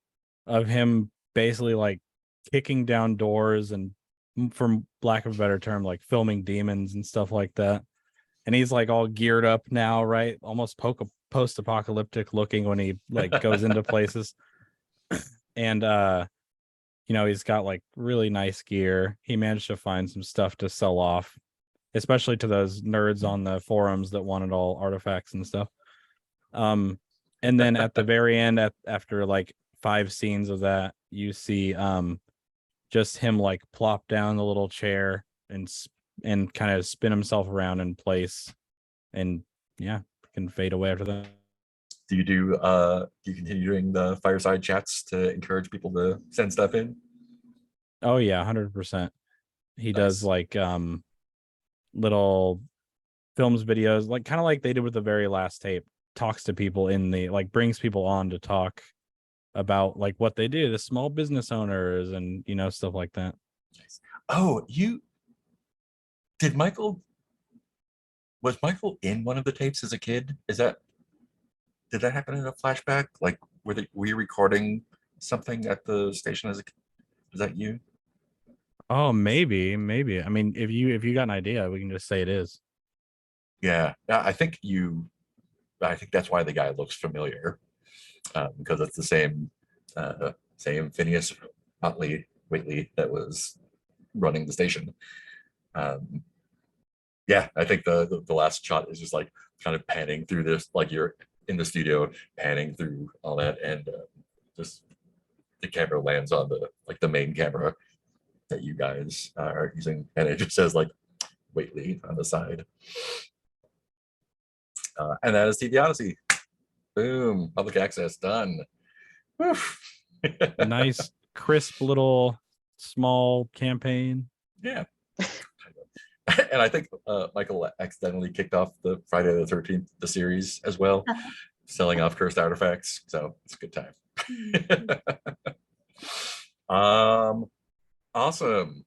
of him basically like kicking down doors and, from lack of a better term, like filming demons and stuff like that. And he's like all geared up now, right? Almost post-apocalyptic looking when he like goes into places. And he's got like really nice gear. He managed to find some stuff to sell off, especially to those nerds on the forums that wanted all artifacts and stuff. And then at the very end, after like 5 scenes of that, you see just him like plop down the little chair and kind of spin himself around in place, and yeah, can fade away after that. Do you continue doing the fireside chats to encourage people to send stuff in? Oh yeah, 100%. He does Nice. like little films, videos, like kind of like they did with the very last tape. Talks to people in the like, brings people on to talk about like what they do, the small business owners, and stuff like that. Oh, was Michael in one of the tapes as a kid? Did that happen in a flashback? Like, were you recording something at the station as a kid? Is that you? Oh, maybe. I mean, if you got an idea, we can just say it is. Yeah, I think that's why the guy looks familiar, because it's the same Phineas Waitley that was running the station. Yeah, I think the last shot is just like kind of panning through this, like you're in the studio panning through all that, and just the camera lands on the main camera that you guys are using, and it just says like Waitley on the side. And that is TV Odyssey. Boom, public access done. Nice, crisp little small campaign. Yeah. And I think Michael accidentally kicked off the Friday the 13th, the series as well, selling off cursed artifacts. So it's a good time. Awesome.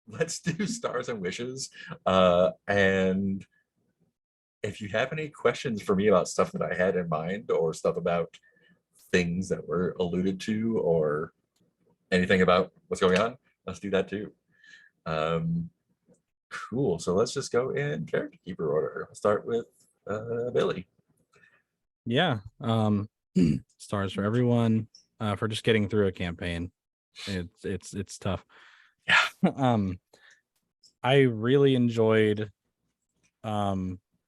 Let's do stars and wishes. And if you have any questions for me about stuff that I had in mind, or stuff about things that were alluded to, or anything about what's going on, let's do that too. Cool. So let's just go in character keeper order. I'll start with Billy. Yeah. Stars for everyone for just getting through a campaign. It's tough. Yeah. I really enjoyed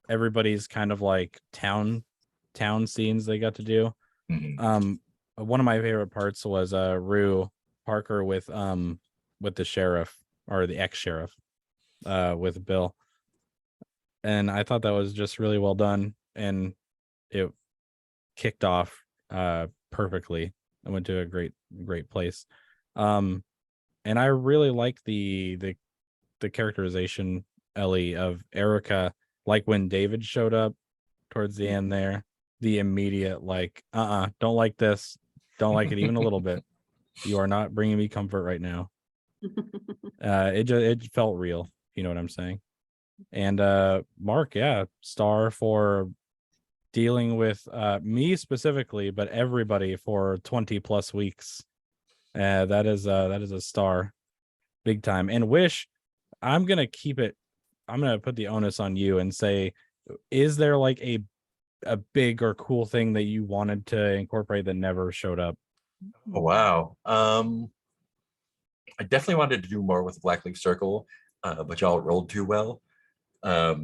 everybody's kind of like town scenes they got to do. Mhm. One of my favorite parts was Rue Parker with the sheriff, or the ex-sheriff, with Bill. And I thought that was just really well done, and it kicked off perfectly. I went to a great place. And I really like the characterization, Ellie, of Erica, like when David showed up towards the end there, the immediate like, don't like this, don't like it even a little bit. You are not bringing me comfort right now. It felt real, you know what I'm saying? And Mark, yeah, star for dealing with me specifically, but everybody for 20 plus weeks. That is a star, big time. And Wish, I'm gonna put the onus on you and say, is there like a big or cool thing that you wanted to incorporate that never showed up? Oh, wow. I definitely wanted to do more with Blackleaf Circle, but y'all rolled too well. I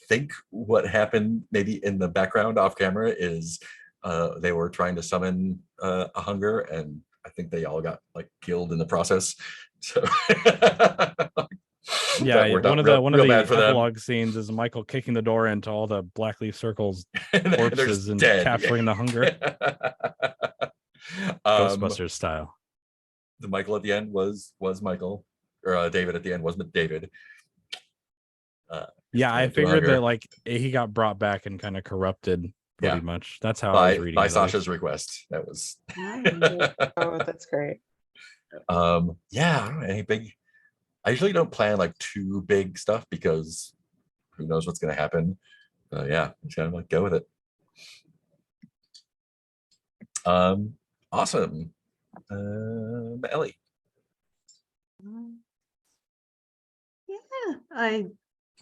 think what happened maybe in the background off camera is they were trying to summon a hunger, and I think they all got like killed in the process. So Yeah, That worked out one of real- the one of real the bad for them. epilogue scenes is Michael kicking the door into all the Blackleaf Circle's And then they're corpses just and dead. capturing the hunger, Um, Ghostbusters style. the Michael at the end was Michael, or David at the end wasn't David. Yeah, I Going through figured that hunger. like he got brought back and kind of corruded pretty Yeah. much. That's how I was by reading by it, at Sasha's least. request. That was Oh, that's great. yeah, I don't know, any big. I usually don't plan like too big stuff because who knows what's gonna happen. Yeah, just kind of like go with it. Awesome. Ellie. Yeah, I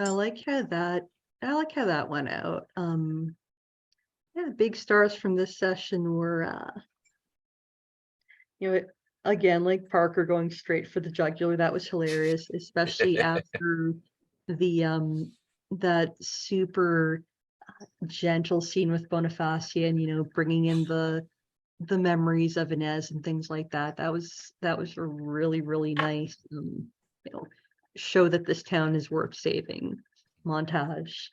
like how that went out. Yeah, big stars from this session were you know, again, like Parker going straight for the jugular. That was hilarious, especially after the that super gentle scene with Bonifacia and bringing in the memories of Inez and things like that. That was a really nice show that this town is worth saving montage.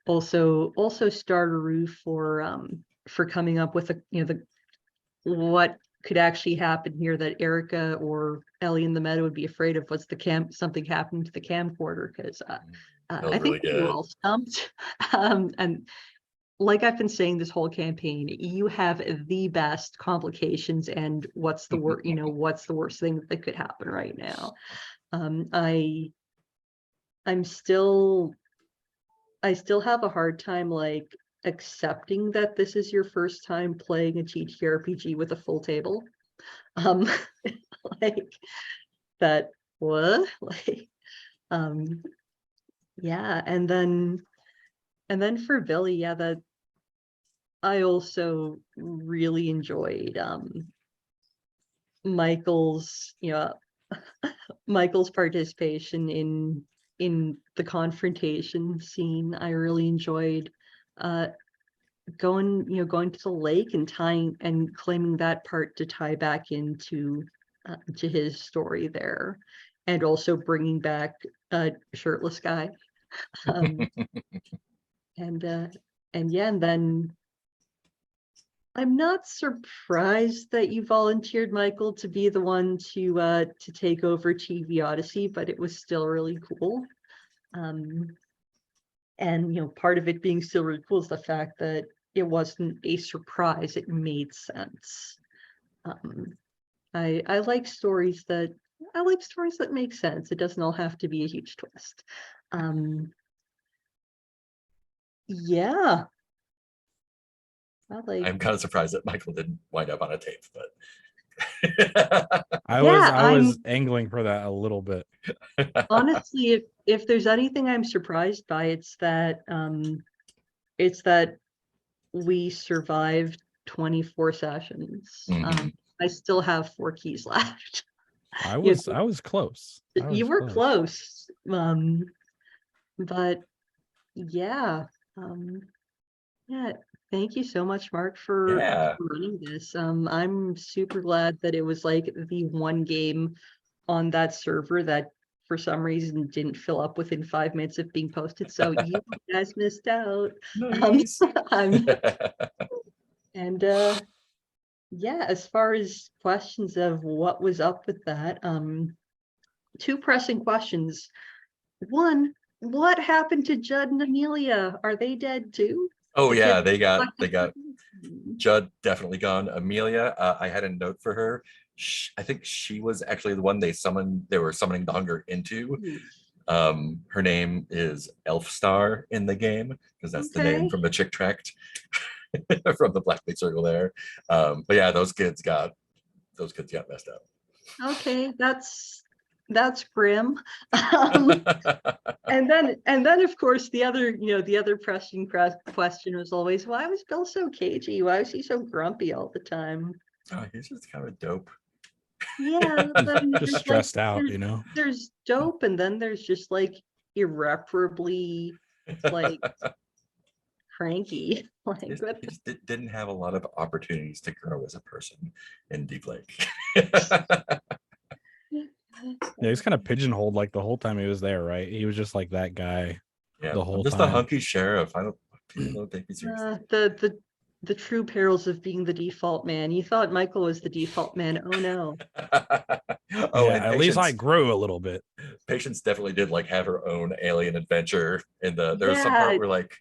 Also Starter for coming up with what could actually happen here that Erica or Ellie in the meadow would be afraid of was something happened to the camcorder, because That was I really think we were good. all stumped. And like I've been saying this whole campaign, you have the best complications and what's the what's the worst thing that could happen right now. I still have a hard time like accepting that this is your first time playing a TTRPG with a full table. Like that, what? Like, yeah, and then for Billy, yeah, that I also really enjoyed Michael's Michael's participation in the confrontation scene. I really enjoyed going to the lake and claiming that part to tie back into to his story there, and also bringing back a shirtless guy. um, and yeah, and then I'm not surprised that you volunteered, Michael, to be the one to take over TV Odyssey, but it was still really cool. And part of it being still really cool is the fact that it wasn't a surprise; it made sense. I like stories that make sense. It doesn't all have to be a huge twist. Yeah. I'm kind of surprised that Michael didn't wind up on a tape, but I Yeah, was angling for that a little bit. honestly, if there's anything I'm surprised by, it's that we survived 24 sessions. Mhm. I still have 4 keys left. I You was close. I You was were close. But yeah. Yeah, thank you so much, Mark, for Yeah. running this. I'm super glad that it was like the one game on that server that for some reason didn't fill up within 5 minutes of being posted. So you guys missed out. Nice. And yeah, as far as questions of what was up with that, 2 pressing questions. One, what happened to Judd and Amelia? Are they dead too? Oh The yeah, kid- they got Judd definitely gone. Amelia, I had a note for her. I think she was actually the one they were summoning the hunger into. Her name is Elfstar in the game because that's the name Okay. from the Chick Tract from the Blackleaf Circle there. But yeah, those kids got messed up. Okay, that's grim. And then of course the other pressing question was always, why was Bill so cagey? Why was he so grumpy all the time? Oh, he's just kind of dope. Yeah, then Just there's, stressed out, there's dope, and then there's just like irreparably like cranky. Like He what just didn't have a lot of opportunities to grow as a person in Deep Lake. Yeah, he's kind of pigeonholed like the whole time he was there, right? He was just like that guy. Yeah, The whole I'm just time. a hunky sheriff. I don't people don't take me seriously. The true perils of being the default man. You thought Michael was the default man. Oh no. Oh, Yeah, and at least I Patience, grew a little bit. Patience definitely did like have her own alien adventure. And there was some part Yeah. where like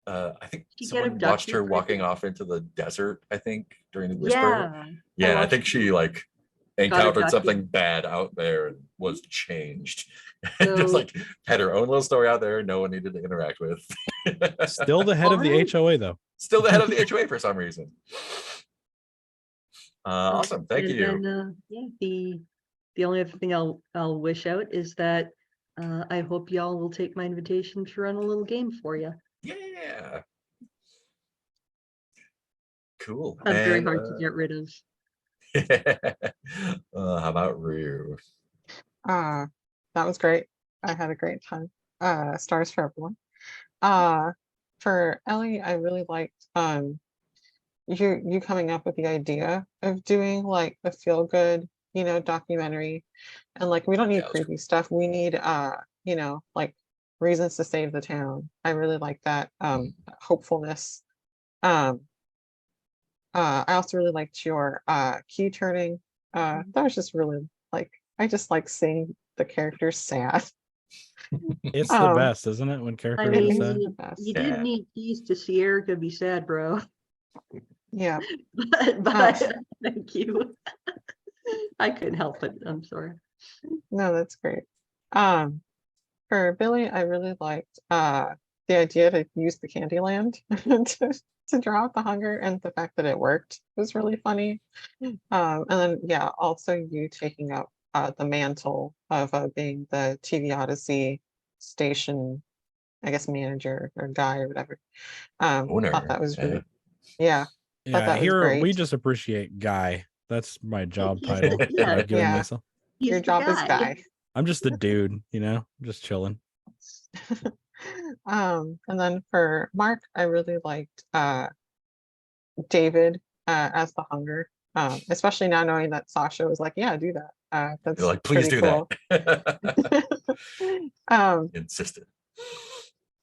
I think She get someone watched abducted her by walking the- off into the desert, I think, during the whisper. Yeah. Yeah, and I watched think her she like got encountered abducted. something bad out there and was changed. And just So- like had her own little story out there, no one needed to interact with. Still the head of the Alright. HOA though. Still the head of the HOA for some reason. Awesome, thank and you. then, yeah, the only other thing I'll wish out is that I hope y'all will take my invitation to run a little game for you. Yeah. Cool. I'm very And, hard to get rid of. how about Ryu? That was great. I had a great time. Stars for everyone. For Ellie, I really liked you coming up with the idea of doing like a feel good, documentary. And like we don't need Yeah, that was creepy stuff. We need like reasons to save the town. I really like that hopefulness. Um I also really liked your key turning. That was just really like I just like seeing the characters sad. It's the Um, best, isn't it? When I characters It are is sad. the best. you Yeah. did need keys to see Erica be sad, bro. Yeah. But thank you. I couldn't help it. I'm sorry. No, that's great. For Billy, I really liked the idea to use the Candyland to draw out the hunger, and the fact that it worked was really funny. And then yeah, also you taking up the mantle of being the TV Odyssey station, I guess manager or guy or whatever. Thought Owner. that was Yeah. really yeah. Yeah, that was here we great. just appreciate Guy. That's my job he's- title. yeah, I've given yeah. myself. He's Your the job is guy. guy. I'm just the dude, just chilling. And then for Mark, I really liked David as the hunger, especially now knowing that Sasha was like, yeah, do that. That's You're like, please pretty do cool. that. Insisted.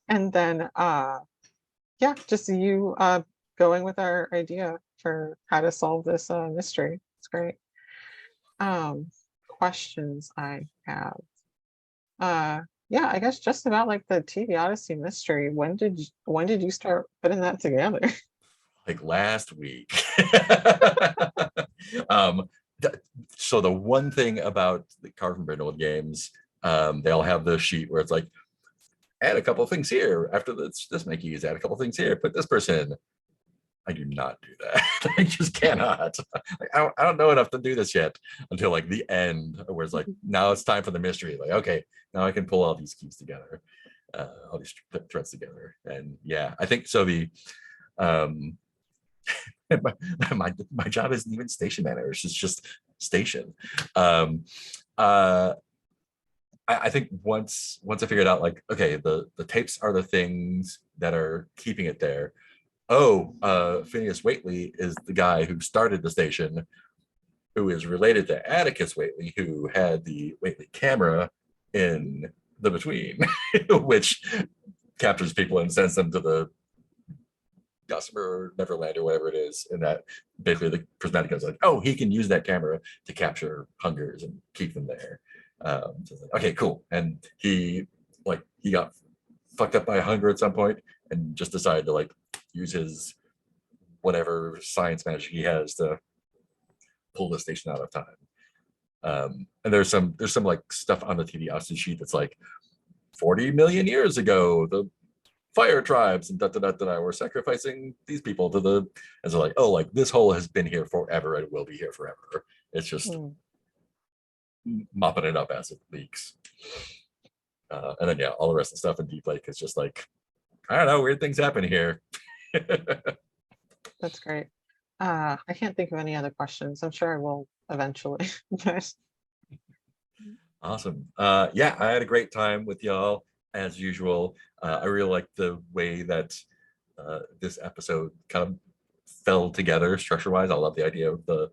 And then yeah, just you going with our idea for how to solve this mystery. It's great. Questions I have. Yeah, I guess just about like the TV Odyssey mystery. When did you start putting that together? Like last week. So the one thing about the Carve from Brindlewood games, they all have the sheet where it's like, add a couple of things here. After this make use, add a couple of things here, put this person in. I do not do that. I just cannot. I don't know enough to do this yet until like the end, where it's like, now it's time for the mystery. Like, okay, now I can pull all these keys together, all these threads together. And yeah, I think so. The my job isn't even station manager. It's just station. I think once I figured out like, okay, the tapes are the things that are keeping it there. Oh, Phineas Waitley is the guy who started the station, who is related to Atticus Waitley, who had the Waitley camera in the Between, which captures people and sends them to the Gossamer Neverland or whatever it is. And that basically the prismatic is like, oh, he can use that camera to capture hungers and keep them there. So it's like, okay, cool. And he got fucked up by a hunger at some point and just decided to like use his whatever science magic he has to pull the station out of time. And there's some like stuff on the TV Odyssey sheet that's like 40 million years ago, the fire tribes and were sacrificing these people to the, and so like, oh, like this hole has been here forever and will be here forever. It's just mopping it up as it leaks. And then yeah, all the rest of the stuff in Deep Lake is just like, I don't know, weird things happen here. That's great. I can't think of any other questions. I'm sure I will eventually. But Awesome. Yeah, I had a great time with y'all as usual. I really like the way that this episode kind of fell together structure-wise. I love the idea of the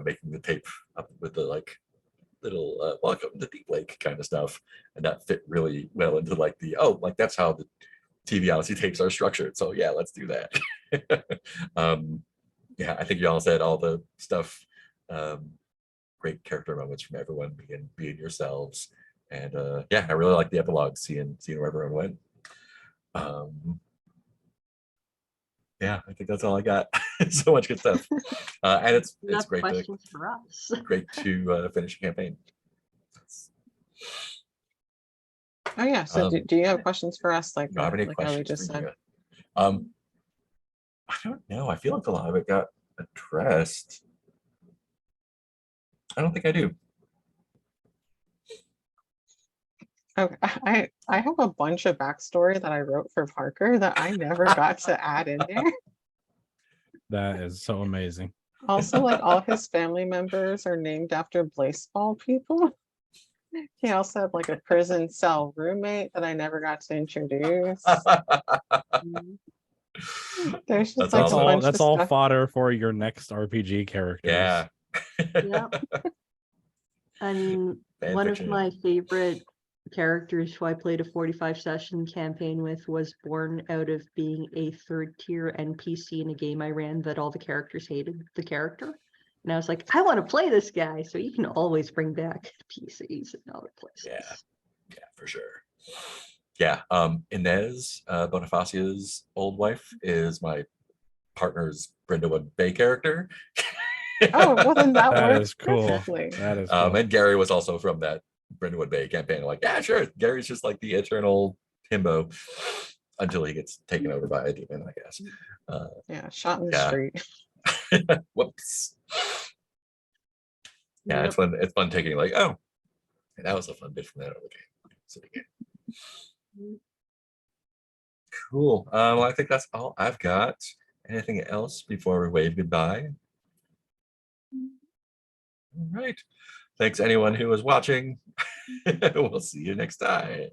making the tape up with the like little welcome to Deep Lake kind of stuff, and that fit really well into like the like that's how the TV Odyssey tapes are structured. So yeah, let's do that. Yeah, I think you all said all the stuff. Great character moments from everyone being yourselves, and yeah, I really like the epilogue, seeing where everyone went. Yeah, I think that's all I got. So much good stuff, and it's Enough great questions for us. to finish a campaign. Oh yeah, so Um, do you have questions for us, like Do I have any like Ellie questions just for said? you? I don't know. I feel like a lot of it got addressed. I don't think I do. Okay, I have a bunch of backstory that I wrote for Parker that I never got to add in there. That is so amazing. Also, like all his family members are named after baseball people. He also had like a prison cell roommate that I never got to introduce. Mm, There's just That's like That's a awesome. all. bunch That's of all stuff. fodder for your next RPG characters. Yeah. Yeah. I mean, Fan one of fiction. my favorite characters who I played a 45 session campaign with was born out of being a third tier NPC in a game I ran that all the characters hated the character. And I was like, I want to play this guy. So you can always bring back PCs in other places. Yeah, for sure. Yeah, Inez, Bonifacia's old wife, is my partner's Brindlewood Bay character. Oh, well then that That works is cool. perfectly. That is cool. And Gary was also from that Brindlewood Bay campaign. I'm like, yeah, sure. Gary's just like the eternal himbo until he gets taken over by a demon, I guess. Yeah, shot in the Yeah. street. Whoops. Yeah, Yep. it's fun taking like, oh, that was a fun bit from that other game. So, yeah. Cool. Well, I think that's all I've got. Anything else before we wave goodbye? All right. Thanks anyone who was watching. We'll see you next time.